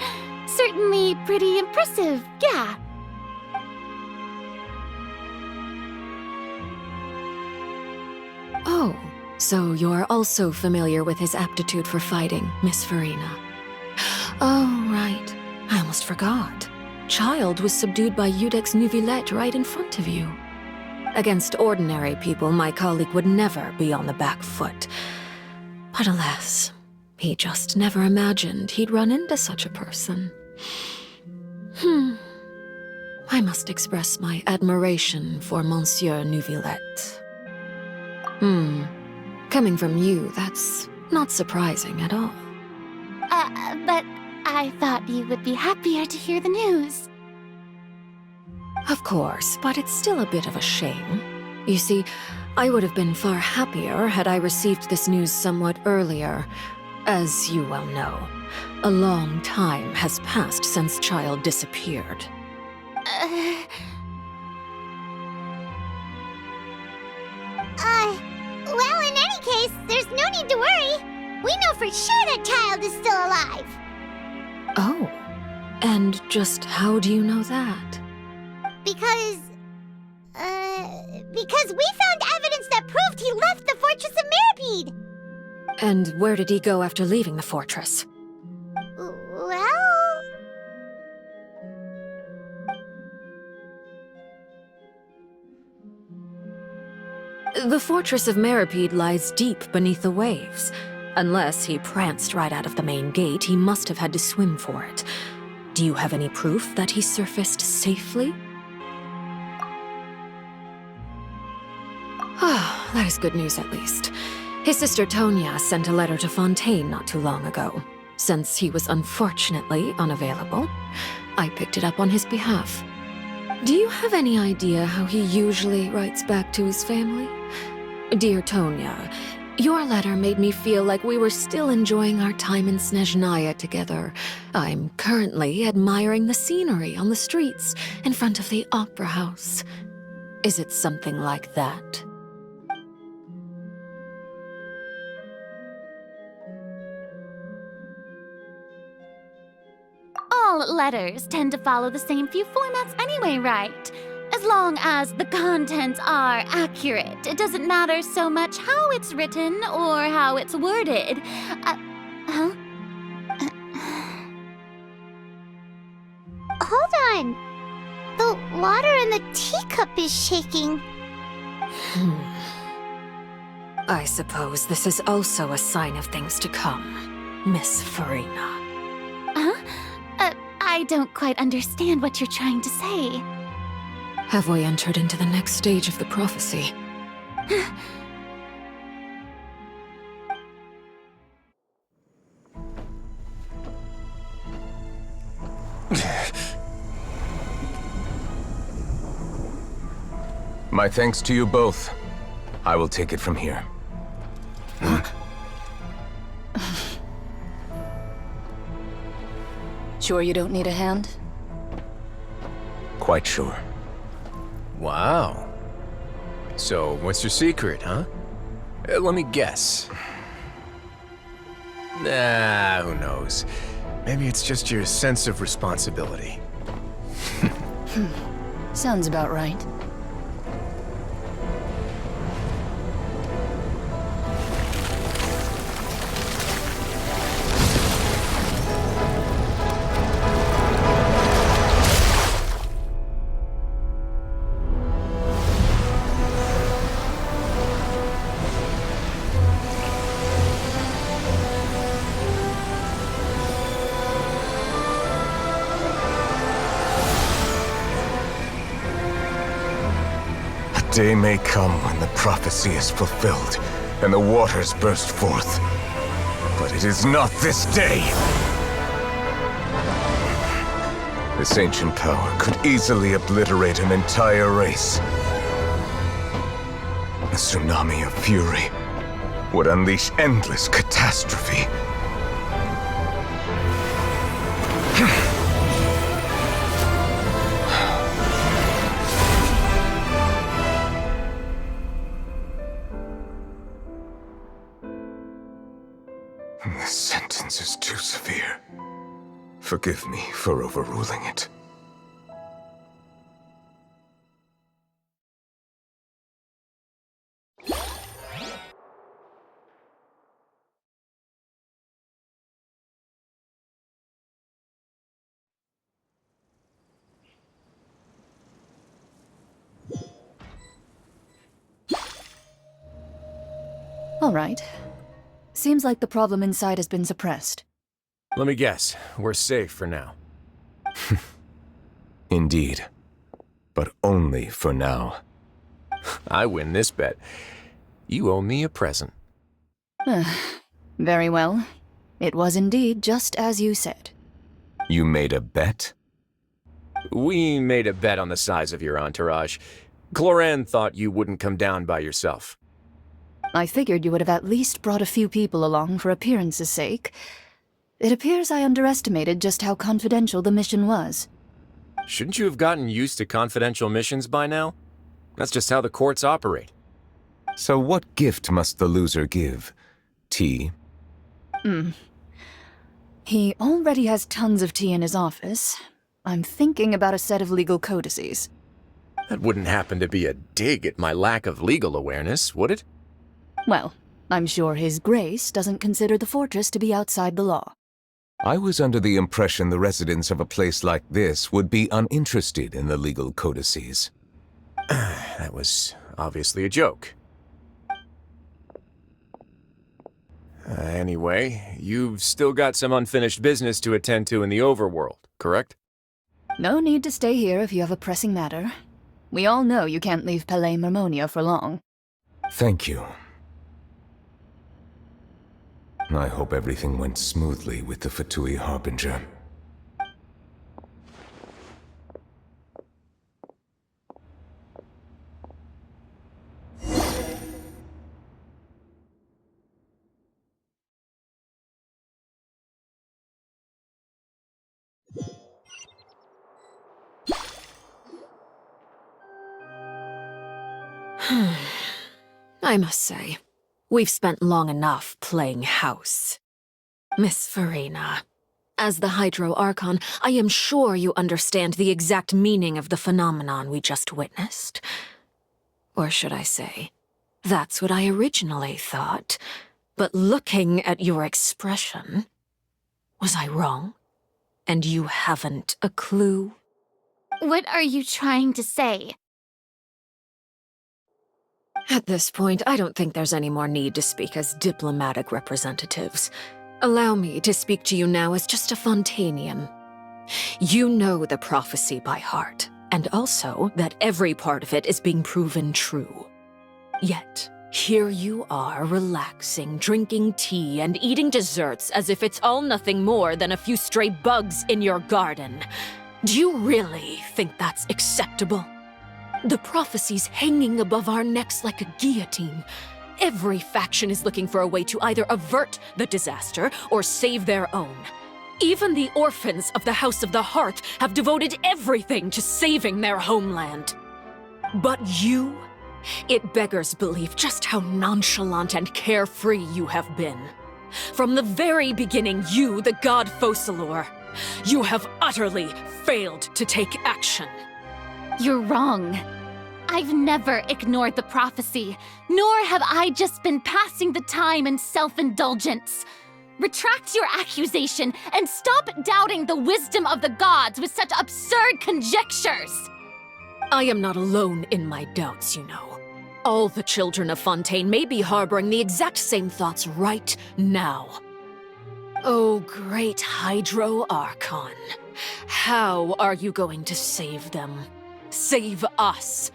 certainly pretty impressive, yeah. Oh, so you're also familiar with his aptitude for fighting, Miss Farina. Oh, right. I almost forgot. Child was subdued by Udex Nuvillette right in front of you. Against ordinary people, my colleague would never be on the back foot. But alas, he just never imagined he'd run into such a person. I must express my admiration for Monsieur Nuvillette. Coming from you, that's not surprising at all. But I thought you would be happier to hear the news. Of course, but it's still a bit of a shame. You see, I would have been far happier had I received this news somewhat earlier. As you well know, a long time has passed since Child disappeared. Well, in any case, there's no need to worry. We know for sure that Child is still alive. Oh, and just how do you know that? Because we found evidence that proved he left the Fortress of Mirapede. And where did he go after leaving the fortress? Well... The Fortress of Mirapede lies deep beneath the waves. Unless he pranced right out of the main gate, he must have had to swim for it. Do you have any proof that he surfaced safely? Ah, that is good news at least. His sister Tonya sent a letter to Fontaine not too long ago. Since he was unfortunately unavailable, I picked it up on his behalf. Do you have any idea how he usually writes back to his family? Dear Tonya, Your letter made me feel like we were still enjoying our time in Snezhnaya together. I'm currently admiring the scenery on the streets in front of the Opera House. Is it something like that? All letters tend to follow the same few formats anyway, right? As long as the contents are accurate, it doesn't matter so much how it's written or how it's worded. Huh? Hold on. The water in the teacup is shaking. I suppose this is also a sign of things to come, Miss Farina. Huh? I don't quite understand what you're trying to say. Have we entered into the next stage of the prophecy? My thanks to you both. I will take it from here. Sure you don't need a hand? Quite sure. Wow. So, what's your secret, huh? Let me guess. Nah, who knows? Maybe it's just your sense of responsibility. Sounds about right. Day may come when the prophecy is fulfilled, and the waters burst forth. But it is not this day! This ancient power could easily obliterate an entire race. A tsunami of fury would unleash endless catastrophe. This sentence is too severe. Forgive me for overruling it. All right. Seems like the problem inside has been suppressed. Let me guess, we're safe for now. Indeed. But only for now. I win this bet. You owe me a present. Very well. It was indeed just as you said. You made a bet? We made a bet on the size of your entourage. Cloran thought you wouldn't come down by yourself. I figured you would have at least brought a few people along for appearance's sake. It appears I underestimated just how confidential the mission was. Shouldn't you have gotten used to confidential missions by now? That's just how the courts operate. So what gift must the loser give? Tea? He already has tons of tea in his office. I'm thinking about a set of legal codices. That wouldn't happen to be a dig at my lack of legal awareness, would it? Well, I'm sure His Grace doesn't consider the fortress to be outside the law. I was under the impression the residents of a place like this would be uninterested in the legal codices. That was obviously a joke. Anyway, you've still got some unfinished business to attend to in the overworld, correct? No need to stay here if you have a pressing matter. We all know you can't leave Palais Mermonia for long. Thank you. I hope everything went smoothly with the Fatui Harbinger. I must say, we've spent long enough playing house. Miss Farina, as the Hydro Archon, I am sure you understand the exact meaning of the phenomenon we just witnessed. Or should I say, that's what I originally thought. But looking at your expression, was I wrong? And you haven't a clue? What are you trying to say? At this point, I don't think there's any more need to speak as diplomatic representatives. Allow me to speak to you now as just a Fontainian. You know the prophecy by heart, and also that every part of it is being proven true. Yet, here you are, relaxing, drinking tea, and eating desserts as if it's all nothing more than a few stray bugs in your garden. Do you really think that's acceptable? The prophecy's hanging above our necks like a guillotine. Every faction is looking for a way to either avert the disaster or save their own. Even the orphans of the House of the Hearth have devoted everything to saving their homeland. But you? It beggars belief just how nonchalant and carefree you have been. From the very beginning, you, the god Focalor, you have utterly failed to take action. You're wrong. I've never ignored the prophecy, nor have I just been passing the time in self-indulgence. Retract your accusation and stop doubting the wisdom of the gods with such absurd conjectures. I am not alone in my doubts, you know. All the children of Fontaine may be harboring the exact same thoughts right now. Oh, great Hydro Archon. How are you going to save them? Save us?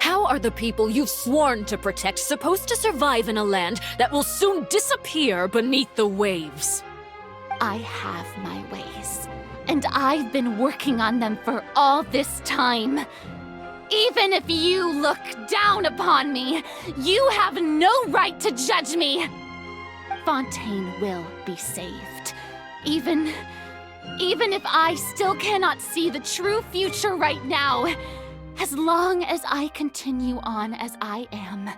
How are the people you've sworn to protect supposed to survive in a land that will soon disappear beneath the waves? I have my ways, and I've been working on them for all this time. Even if you look down upon me, you have no right to judge me. Fontaine will be saved. Even if I still cannot see the true future right now, as long as I continue on as I am,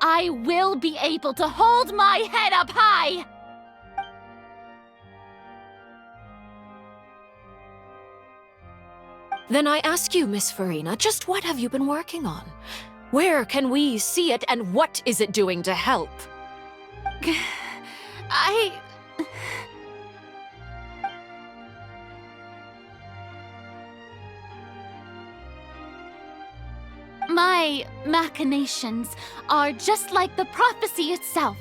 I will be able to hold my head up high. Then I ask you, Miss Farina, just what have you been working on? Where can we see it, and what is it doing to help? My machinations are just like the prophecy itself.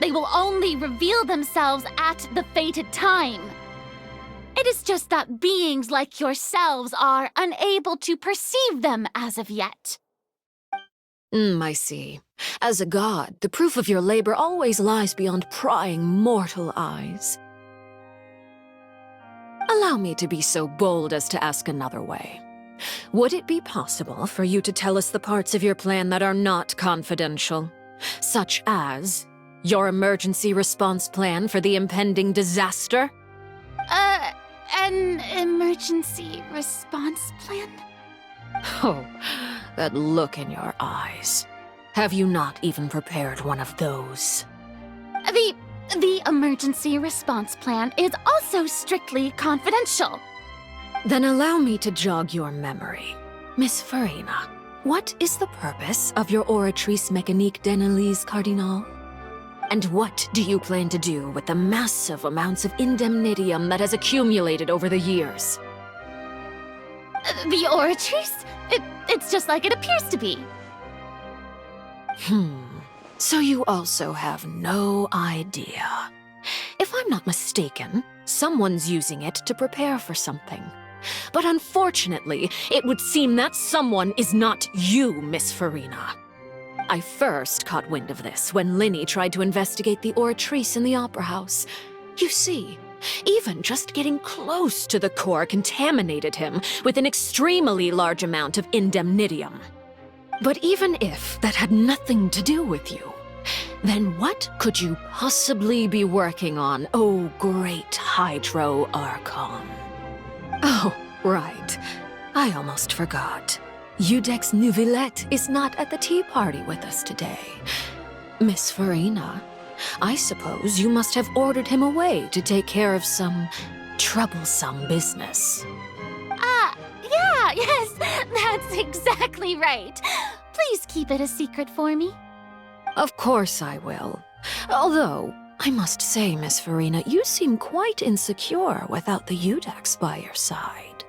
They will only reveal themselves at the fated time. It is just that beings like yourselves are unable to perceive them as of yet. I see. As a god, the proof of your labor always lies beyond prying mortal eyes. Allow me to be so bold as to ask another way. Would it be possible for you to tell us the parts of your plan that are not confidential? Such as your emergency response plan for the impending disaster? An emergency response plan? Oh, that look in your eyes. Have you not even prepared one of those? The emergency response plan is also strictly confidential. Then allow me to jog your memory. Miss Farina, what is the purpose of your Oratrice Mécanique d'Analyse Cardinal? And what do you plan to do with the massive amounts of indemnitium that has accumulated over the years? The Oratrice? It's just like it appears to be. So you also have no idea. If I'm not mistaken, someone's using it to prepare for something. But unfortunately, it would seem that someone is not you, Miss Farina. I first caught wind of this when Linny tried to investigate the Oratrice in the Opera House. You see, even just getting close to the core contaminated him with an extremely large amount of indemnitium. But even if that had nothing to do with you, then what could you possibly be working on, oh great Hydro Archon? Oh, right. I almost forgot. Udex Nouvellette is not at the tea party with us today. Miss Farina, I suppose you must have ordered him away to take care of some troublesome business. Yeah, yes, that's exactly right. Please keep it a secret for me. Of course I will. Although, I must say, Miss Farina, you seem quite insecure without the Udex by your side.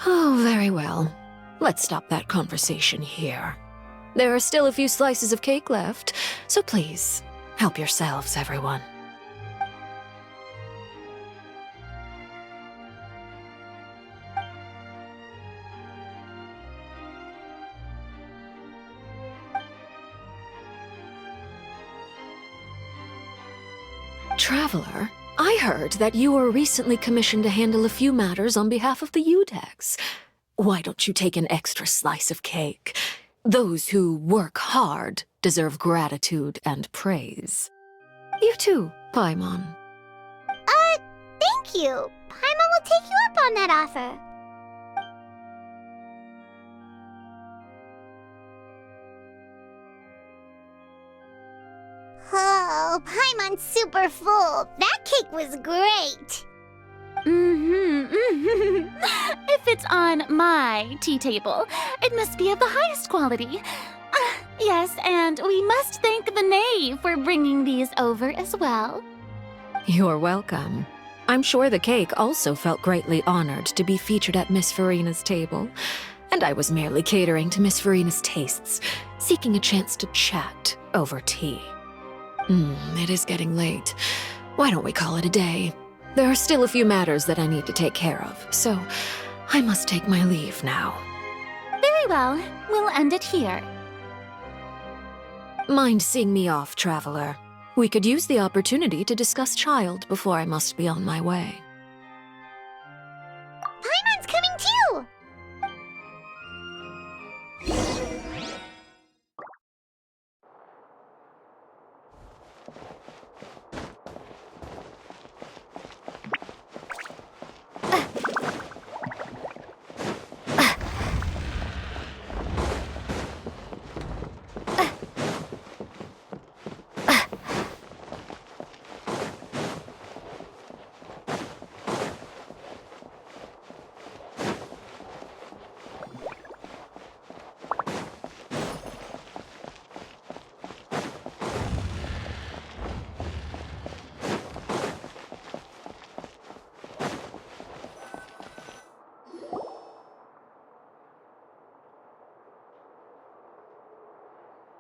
Oh, very well. Let's stop that conversation here. There are still a few slices of cake left, so please, help yourselves, everyone. Traveler, I heard that you were recently commissioned to handle a few matters on behalf of the Udex. Why don't you take an extra slice of cake? Those who work hard deserve gratitude and praise. You too, Paimon. Thank you. Paimon will take you up on that offer. Oh, Paimon's super full. That cake was great. If it's on my tea table, it must be of the highest quality. Yes, and we must thank the knave for bringing these over as well. You're welcome. I'm sure the cake also felt greatly honored to be featured at Miss Farina's table, and I was merely catering to Miss Farina's tastes, seeking a chance to chat over tea. It is getting late. Why don't we call it a day? There are still a few matters that I need to take care of, so I must take my leave now. Very well. We'll end it here. Mind seeing me off, Traveler? We could use the opportunity to discuss Child before I must be on my way. Paimon's coming too!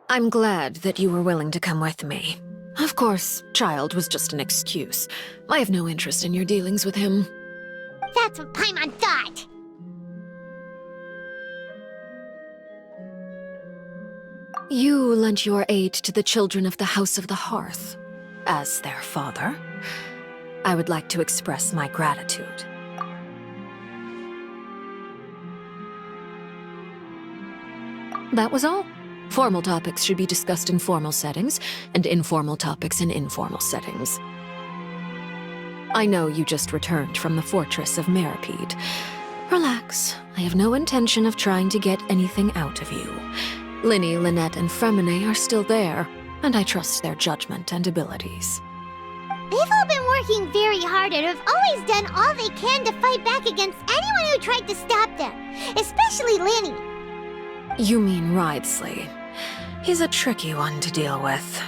I'm glad that you were willing to come with me. Of course, Child was just an excuse. I have no interest in your dealings with him. That's what Paimon thought. You lent your aid to the children of the House of the Hearth. As their father, I would like to express my gratitude. That was all. Formal topics should be discussed in formal settings, and informal topics in informal settings. I know you just returned from the fortress of Meripede. Relax. I have no intention of trying to get anything out of you. Linny, Lynette, and Fremine are still there, and I trust their judgment and abilities. They've all been working very hard and have always done all they can to fight back against anyone who tried to stop them, especially Linny. You mean Ridesley. He's a tricky one to deal with.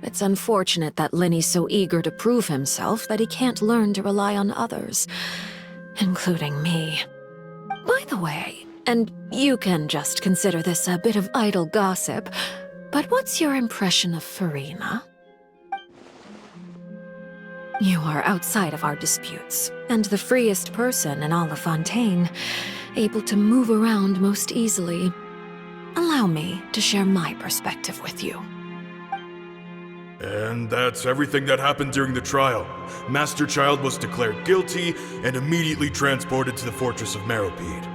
It's unfortunate that Linny's so eager to prove himself that he can't learn to rely on others, including me. By the way, and you can just consider this a bit of idle gossip, but what's your impression of Farina? You are outside of our disputes, and the freest person in all of Fontaine, able to move around most easily. Allow me to share my perspective with you. And that's everything that happened during the trial. Master Child was declared guilty and immediately transported to the Fortress of Meripede.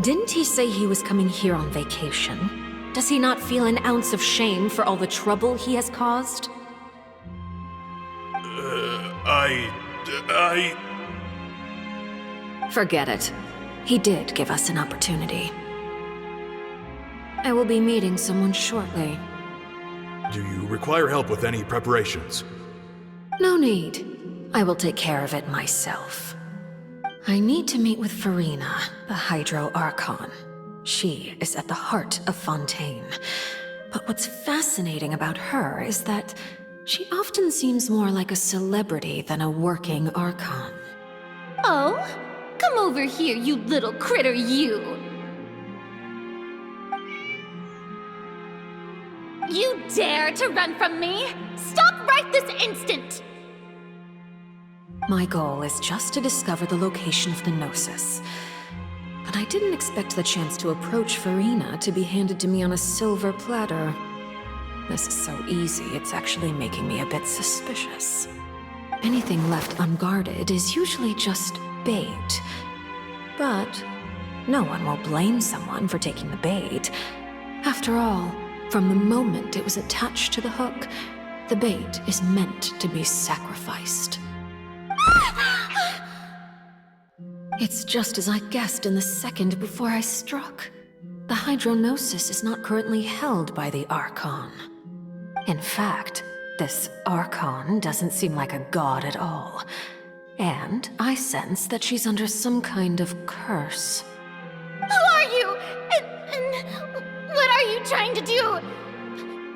Didn't he say he was coming here on vacation? Does he not feel an ounce of shame for all the trouble he has caused? I... Forget it. he did give us an opportunity. I will be meeting someone shortly. Do you require help with any preparations? No need. I will take care of it myself. I need to meet with Farina, the Hydro Archon. She is at the heart of Fontaine. But what's fascinating about her is that she often seems more like a celebrity than a working Archon. Oh? Come over here, you little critter, you! You dare to run from me? Stop right this instant! My goal is just to discover the location of the Gnosis. But I didn't expect the chance to approach Farina to be handed to me on a silver platter. This is so easy, it's actually making me a bit suspicious. Anything left unguarded is usually just bait. But no one will blame someone for taking the bait. After all, from the moment it was attached to the hook, the bait is meant to be sacrificed. It's just as I guessed in the second before I struck. The Hydronosis is not currently held by the Archon. In fact, this Archon doesn't seem like a god at all. And I sense that she's under some kind of curse. Who are you? And what are you trying to do?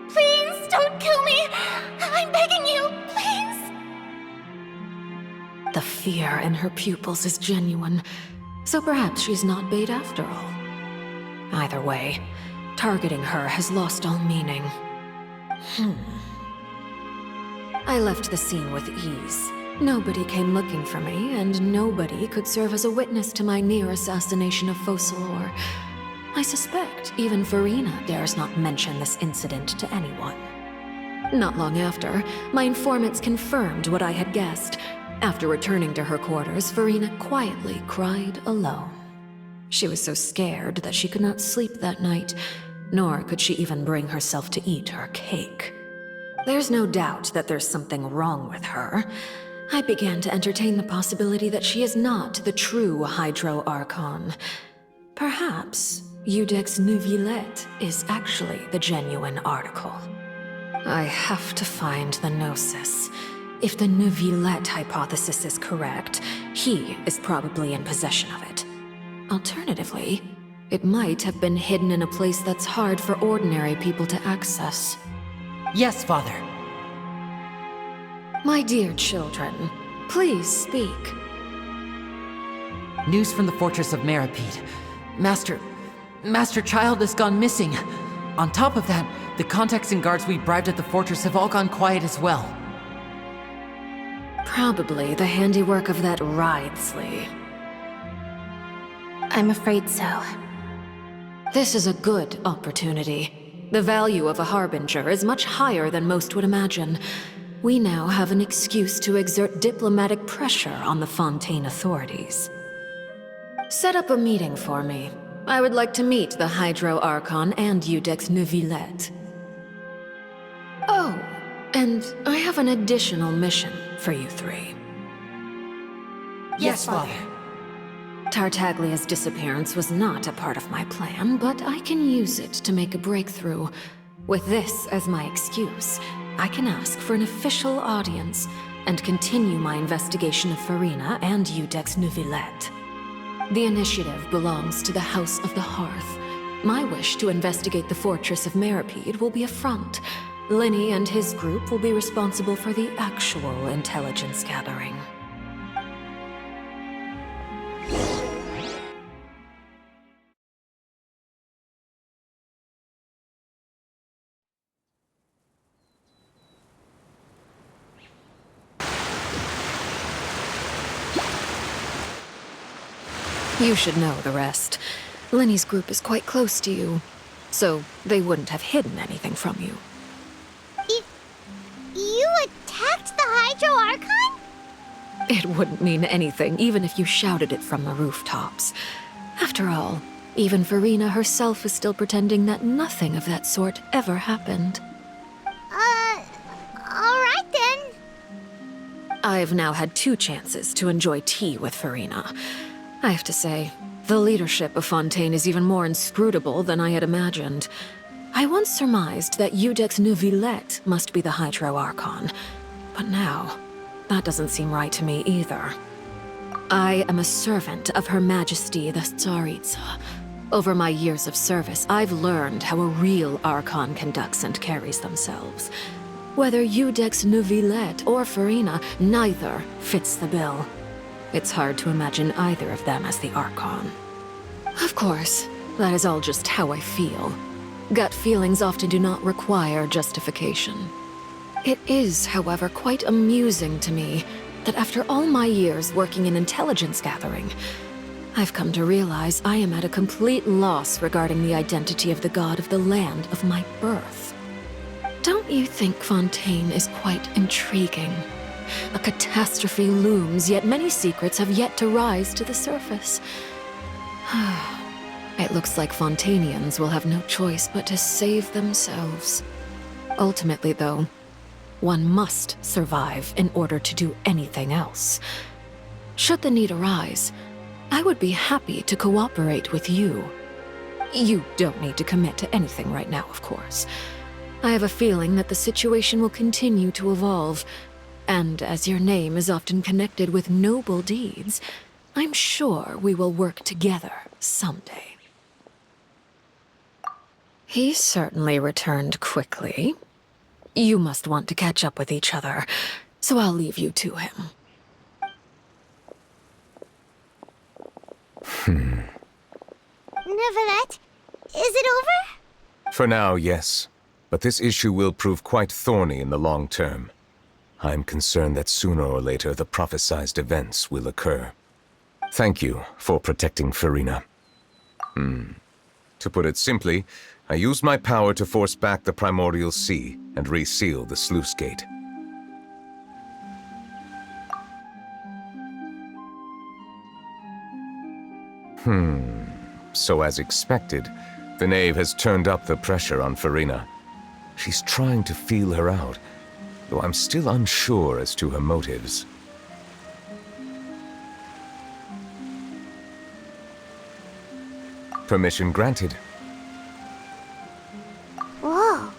Please don't kill me! I'm begging you, please! The fear in her pupils is genuine, so perhaps she's not bait after all. Either way, targeting her has lost all meaning. I left the scene with ease. Nobody came looking for me, and nobody could serve as a witness to my near assassination of Focalor. I suspect even Farina dares not mention this incident to anyone. Not long after, my informants confirmed what I had guessed. After returning to her quarters, Farina quietly cried alone. She was so scared that she could not sleep that night, nor could she even bring herself to eat her cake. There's no doubt that there's something wrong with her. I began to entertain the possibility that she is not the true Hydro Archon. Perhaps Iudex Neuvillette is actually the genuine article. I have to find the Gnosis. If the Neuvillette hypothesis is correct, he is probably in possession of it. Alternatively, it might have been hidden in a place that's hard for ordinary people to access. Yes, Father. My dear children, please speak. News from the fortress of Meripede. Master Child has gone missing. On top of that, the contacts and guards we bribed at the fortress have all gone quiet as well. Probably the handiwork of that Ridesley. I'm afraid so. This is a good opportunity. The value of a Harbinger is much higher than most would imagine. We now have an excuse to exert diplomatic pressure on the Fontaine authorities. Set up a meeting for me. I would like to meet the Hydro Archon and Iudex Neuvillette. Oh, and I have an additional mission for you three. Yes, Father. Tartaglia's disappearance was not a part of my plan, but I can use it to make a breakthrough. With this as my excuse, I can ask for an official audience and continue my investigation of Farina and Iudex Neuvillette. The initiative belongs to the House of the Hearth. My wish to investigate the fortress of Meripede will be a front. Linny and his group will be responsible for the actual intelligence gathering. You should know the rest. Linny's group is quite close to you, so they wouldn't have hidden anything from you. You attacked the Hydro Archon? It wouldn't mean anything, even if you shouted it from the rooftops. After all, even Farina herself is still pretending that nothing of that sort ever happened. Alright then. I've now had 2 chances to enjoy tea with Farina. I have to say, The leadership of Fontaine is even more inscrutable than I had imagined. I once surmised that Iudex Neuvillette must be the Hydro Archon, but now, that doesn't seem right to me either. I am a servant of Her Majesty the Tsaritsa. Over my years of service, I've learned how a real Archon conducts and carries themselves. Whether Iudex Neuvillette or Farina, neither fits the bill. It's hard to imagine either of them as the Archon. Of course, that is all just how I feel. Gut feelings often do not require justification. It is, however, quite amusing to me that after all my years working in intelligence gathering, I've come to realize I am at a complete loss regarding the identity of the god of the land of my birth. Don't you think Fontaine is quite intriguing? A catastrophe looms, yet many secrets have yet to rise to the surface. It looks like Fontainians will have no choice but to save themselves. Ultimately, though, one must survive in order to do anything else. Should the need arise, I would be happy to cooperate with you. You don't need to commit to anything right now, of course. I have a feeling that the situation will continue to evolve, and as your name is often connected with noble deeds, I'm sure we will work together someday. He certainly returned quickly. You must want to catch up with each other, so I'll leave you to him. Neuvillette, is it over? For now, yes. But this issue will prove quite thorny in the long term. I'm concerned that sooner or later the prophesized events will occur. Thank you for protecting Farina. To put it simply, I used my power to force back the Primordial Sea and reseal the sluice gate. So as expected, the Knave has turned up the pressure on Farina. She's trying to feel her out, though I'm still unsure as to her motives. Permission granted. Whoa.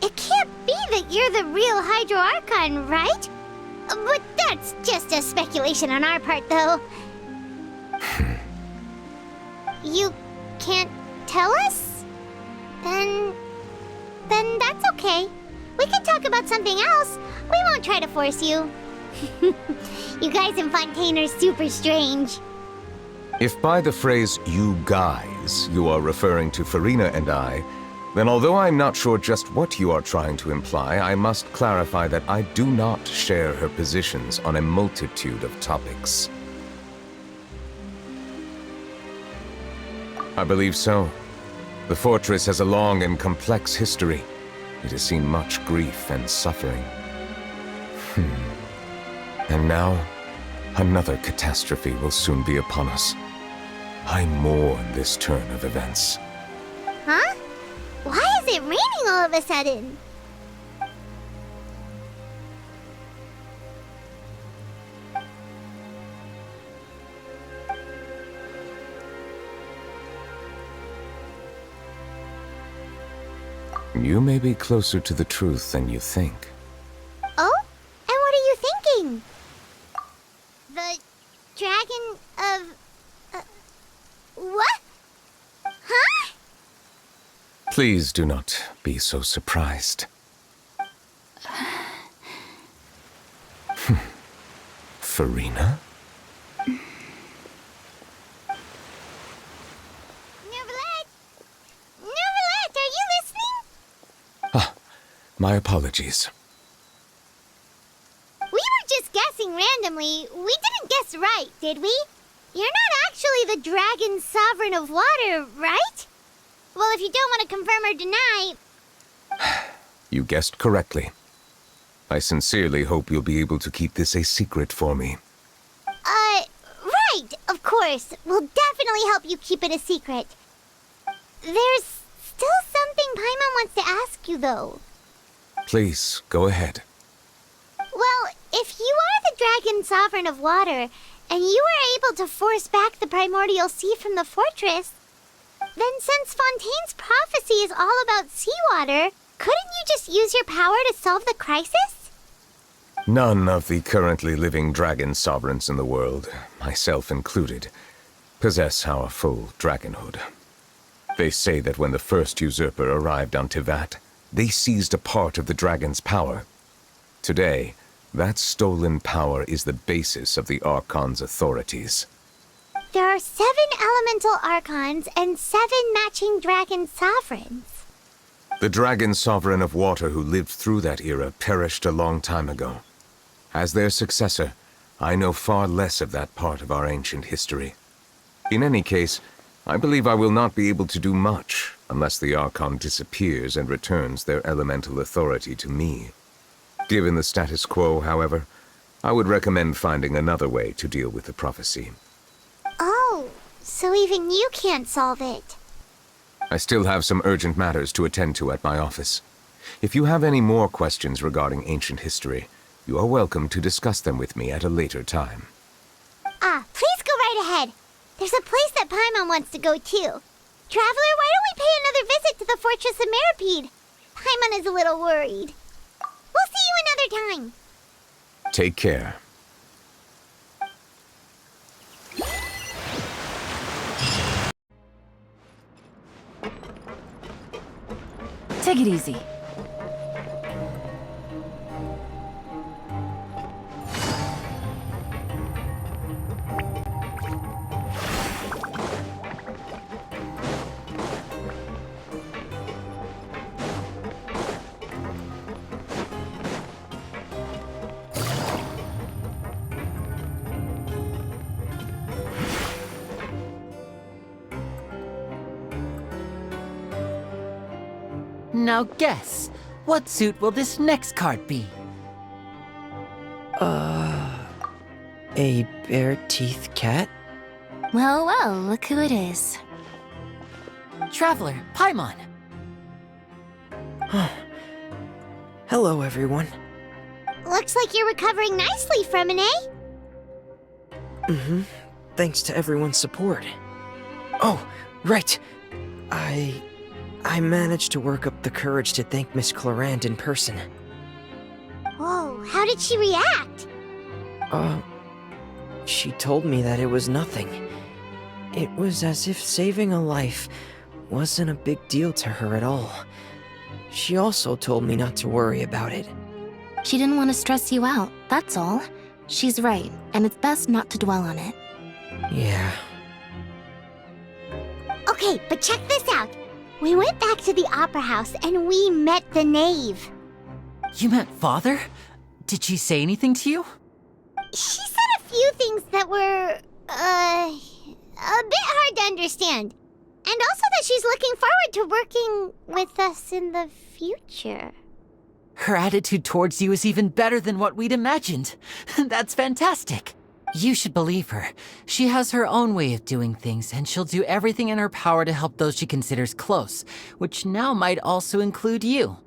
It can't be that you're the real Hydro Archon, right? But that's just a speculation on our part, though. You can't tell us? Then that's okay. We can talk about something else. We won't try to force you. You guys in Fontaine are super strange. If by the phrase, "you guys," you are referring to Farina and I, then although I'm not sure just what you are trying to imply, I must clarify that I do not share her positions on a multitude of topics. I believe so. The fortress has a long and complex history. It has seen much grief and suffering. And now, another catastrophe will soon be upon us. I mourn this turn of events. Huh? Why is it raining all of a sudden? You may be closer to the truth than you think. Oh? And what are you thinking? The dragon of... what? Huh? Please do not be so surprised. Farina? My apologies. We were just guessing randomly. We didn't guess right, did we? You're not actually the dragon sovereign of water, right? Well, if you don't want to confirm or deny... You guessed correctly. I sincerely hope you'll be able to keep this a secret for me. Right, of course. We'll definitely help you keep it a secret. There's still something Paimon wants to ask you, though. Please, go ahead. Well, if you are the dragon sovereign of water, and you were able to force back the primordial sea from the fortress, then since Fontaine's prophecy is all about seawater, couldn't you just use your power to solve the crisis? None of the currently living dragon sovereigns in the world, myself included, possess our full dragonhood. They say that when the first usurper arrived on Tivat, they seized a part of the dragon's power. Today, that stolen power is the basis of the Archon's authorities. There are 7 elemental archons and 7 matching dragon sovereigns. The dragon sovereign of water who lived through that era perished a long time ago. As their successor, I know far less of that part of our ancient history. In any case, I believe I will not be able to do much unless the Archon disappears and returns their elemental authority to me. Given the status quo, however, I would recommend finding another way to deal with the prophecy. Oh, so even you can't solve it. I still have some urgent matters to attend to at my office. If you have any more questions regarding ancient history, you are welcome to discuss them with me at a later time. Please go right ahead. There's a place that Paimon wants to go too. Traveler, why don't we pay another visit to the Fortress of Meripede? Paimon is a little worried. We'll see you another time. Take care. Take it easy. Now guess, what suit will this next card be? A bare-teeth cat? Well, well, look who it is. Traveler, Paimon. Hello, everyone. Looks like you're recovering nicely from it, eh? Mm-hmm. Thanks to everyone's support. Oh, right. I managed to work up the courage to thank Miss Clarant in person. Whoa, how did she react? She told me that it was nothing. It was as if saving a life wasn't a big deal to her at all. She also told me not to worry about it. She didn't want to stress you out, that's all. She's right, and it's best not to dwell on it. Yeah. Okay, but check this out. We went back to the Opera House and we met the knave. You met Father? Did she say anything to you? She said a few things that were, a bit hard to understand. And also that she's looking forward to working with us in the future. Her attitude towards you is even better than what we'd imagined. That's fantastic. You should believe her. She has her own way of doing things, and she'll do everything in her power to help those she considers close, which now might also include you.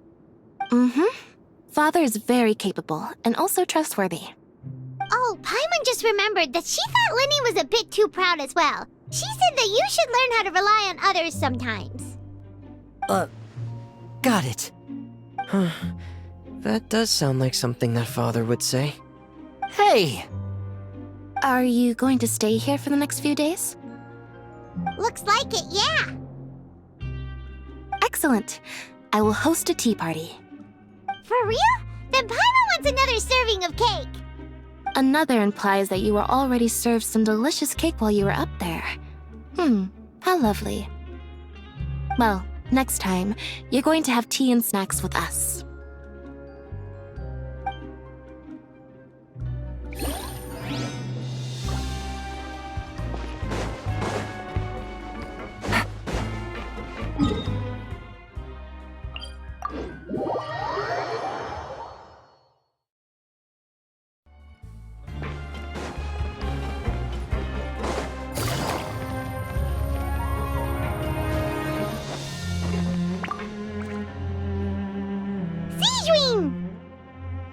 Mm-hmm. Father is very capable, and also trustworthy. Oh, Paimon just remembered that she thought Linny was a bit too proud as well. She said that you should learn how to rely on others sometimes. Got it. Huh. That does sound like something that Father would say. Hey! Are you going to stay here for the next few days? Looks like it, yeah. Excellent. I will host a tea party. For real? Then Paimon wants another serving of cake. Another implies that you were already served some delicious cake while you were up there. How lovely. Well, next time, you're going to have tea and snacks with us.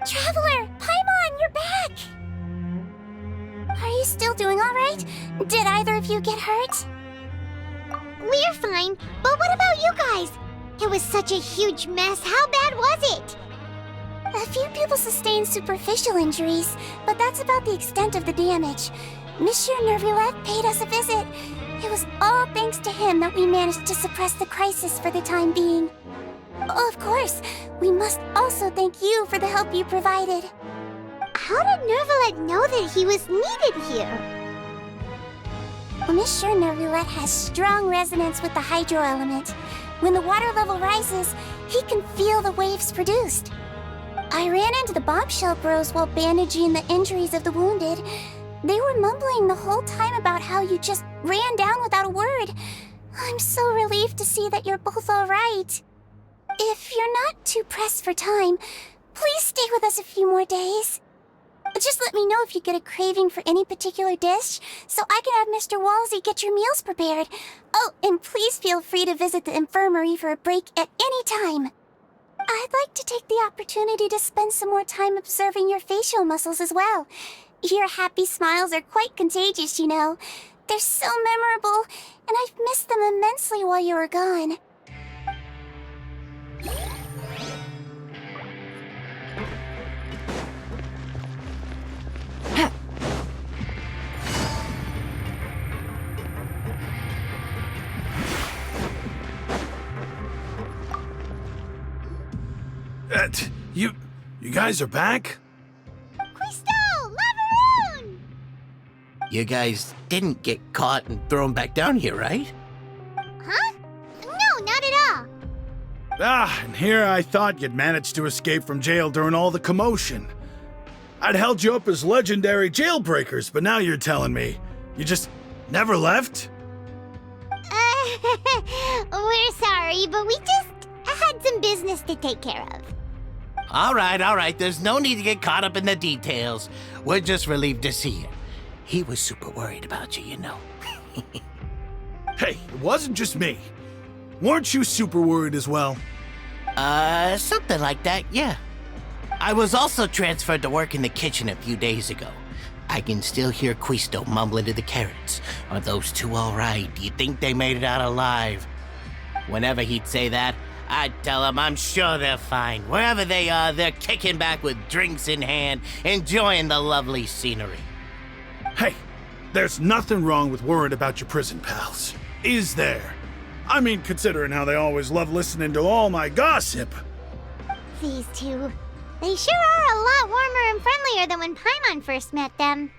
Traveler, Paimon, you're back! Are you still doing all right? Did either of you get hurt? We're fine, but what about you guys? It was such a huge mess. How bad was it? A few people sustained superficial injuries, but that's about the extent of the damage. Monsieur Nervulette paid us a visit. It was all thanks to him that we managed to suppress the crisis for the time being. Of course, we must also thank you for the help you provided. How did Nervulette know that he was needed here? Well, Monsieur Nervulette has strong resonance with the hydro element. When the water level rises, he can feel the waves produced. I ran into the bombshell bros while bandaging the injuries of the wounded. They were mumbling the whole time about how you just ran down without a word. I'm so relieved to see that you're both all right. If you're not too pressed for time, please stay with us a few more days. Just let me know if you get a craving for any particular dish, so I can have Mr. Wolsey get your meals prepared. Oh, and please feel free to visit the infirmary for a break at any time. I'd like to take the opportunity to spend some more time observing your facial muscles as well. Your happy smiles are quite contagious, you know. They're so memorable, and I've missed them immensely while you were gone. You guys are back? You guys didn't get caught and thrown back down here, right? Huh? No, not at all. And here I thought you'd managed to escape from jail during all the commotion. I'd held you up as legendary jailbreakers, but now you're telling me you just never left? We're sorry, but we just had some business to take care of. All right. There's no need to get caught up in the details. We're just relieved to see you. He was super worried about you, you know. Hey, it wasn't just me. Weren't you super worried as well? Something like that, yeah. I was also transferred to work in the kitchen a few days ago. I can still hear Quisto mumbling to the carrots. Are those two all right? Do you think they made it out alive? Whenever he'd say that, I'd tell him I'm sure they're fine. Wherever they are, they're kicking back with drinks in hand, enjoying the lovely scenery. Hey, there's nothing wrong with worrying about your prison pals, is there? I mean, considering how they always love listening to all my gossip. These two, they sure are a lot warmer and friendlier than when Paimon first met them.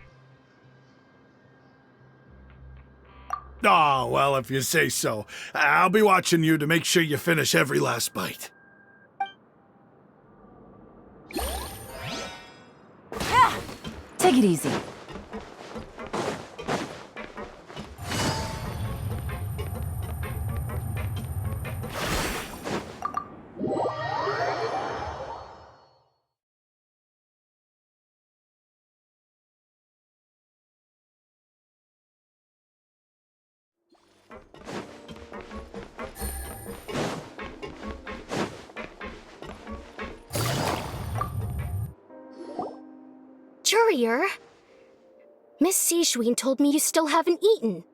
Oh, well, if you say so. I'll be watching you to make sure you finish every last bite. Take it easy. Courier, Miss Sijween told me you still haven't eaten.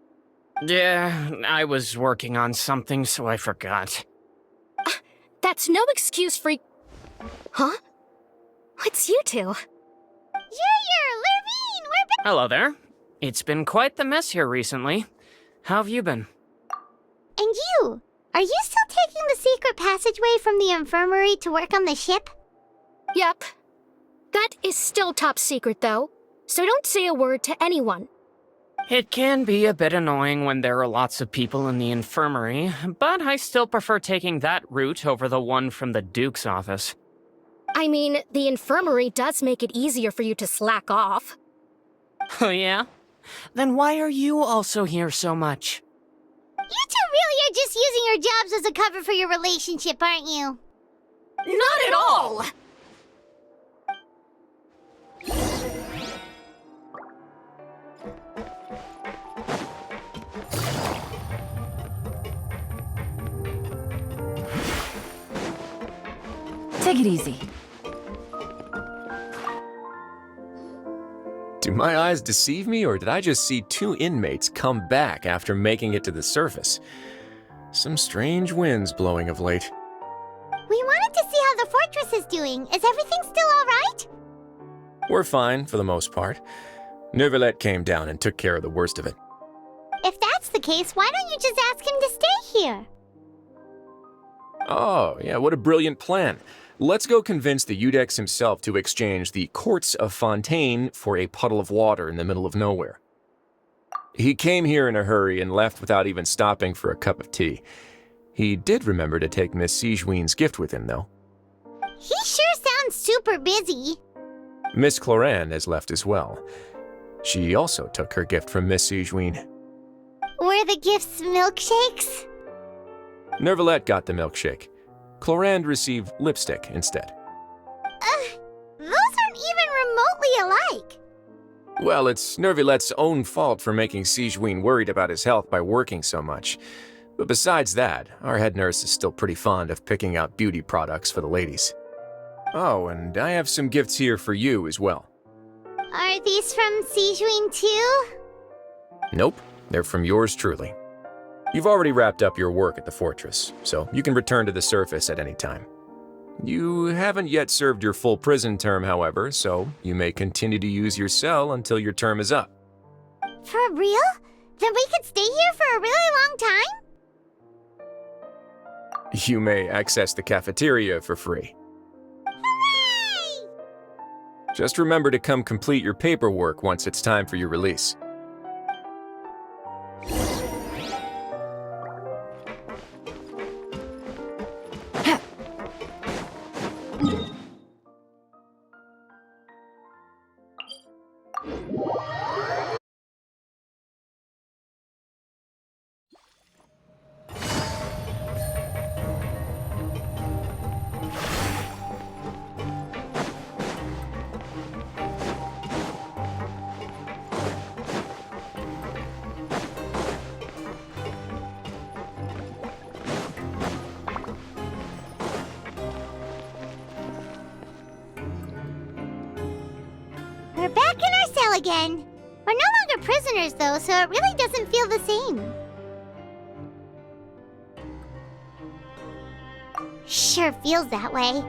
Yeah, I was working on something, so I forgot. That's no excuse for... Huh? It's you two. Lurvine, we're back! Hello there. It's been quite the mess here recently. How have you been? And you? Are you still taking the secret passageway from the infirmary to work on the ship? Yep. That is still top secret, though, so don't say a word to anyone. It can be a bit annoying when there are lots of people in the infirmary, but I still prefer taking that route over the one from the Duke's office. I mean, the infirmary does make it easier for you to slack off. Oh yeah? Then why are you also here so much? You two really are just using your jobs as a cover for your relationship, aren't you? Not at all! Take it easy. Do my eyes deceive me, or did I just see 2 inmates come back after making it to the surface? Some strange winds blowing of late. We wanted to see how the fortress is doing. Is everything still all right? We're fine, for the most part. Neuvillette came down and took care of the worst of it. If that's the case, why don't you just ask him to stay here? Oh, yeah, what a brilliant plan. Let's go convince the Eudex himself to exchange the courts of Fontaine for a puddle of water in the middle of nowhere. He came here in a hurry and left without even stopping for a cup of tea. He did remember to take Miss Sigewinne's gift with him, though. He sure sounds super busy. Miss Cloran has left as well. She also took her gift from Miss Sigewinne. Were the gifts milkshakes? Neuvillette got the milkshake. Clorand received lipstick instead. Those aren't even remotely alike. Well, it's Neuvillette's own fault for making Sigewinne worried about his health by working so much. But besides that, our head nurse is still pretty fond of picking out beauty products for the ladies. Oh, and I have some gifts here for you as well. Are these from Sigewinne too? Nope, they're from yours truly. You've already wrapped up your work at the fortress, so you can return to the surface at any time. You haven't yet served your full prison term, however, so you may continue to use your cell until your term is up. For real? Then we could stay here for a really long time? You may access the cafeteria for free. Hooray! Just remember to come complete your paperwork once it's time for your release. We're back in our cell again. We're no longer prisoners, though, so it really doesn't feel the same. Sure feels that way.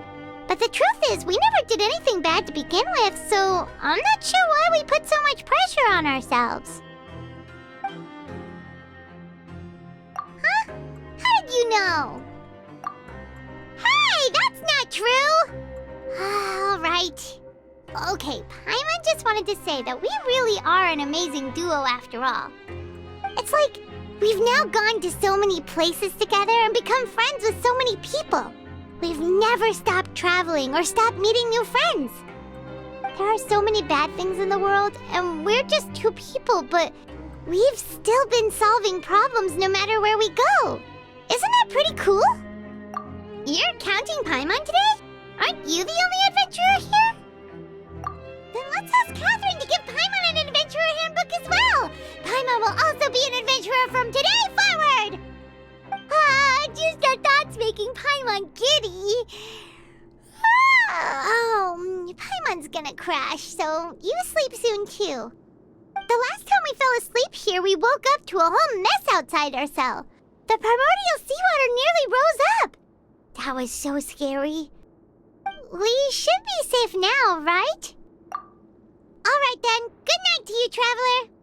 But the truth is, we never did anything bad to begin with, so I'm not sure why we put so much pressure on ourselves. Huh? How did you know? Hey, that's not true! All right. Okay, Paimon just wanted to say that we really are an amazing duo after all. It's like we've now gone to so many places together and become friends with so many people. We've never stopped traveling or stopped meeting new friends. There are so many bad things in the world, and we're just 2 people, but we've still been solving problems no matter where we go. Isn't that pretty cool? You're counting Paimon today? Aren't you the only adventurer here? Then let's ask Catherine to give Paimon an adventurer handbook as well! Paimon will also be an adventurer from today forward! Just our thoughts making Paimon giddy. Paimon's gonna crash, so you sleep soon too. The last time we fell asleep here, we woke up to a whole mess outside our cell. The primordial seawater nearly rose up. That was so scary. We should be safe now, right? All right then. Good night to you, traveler.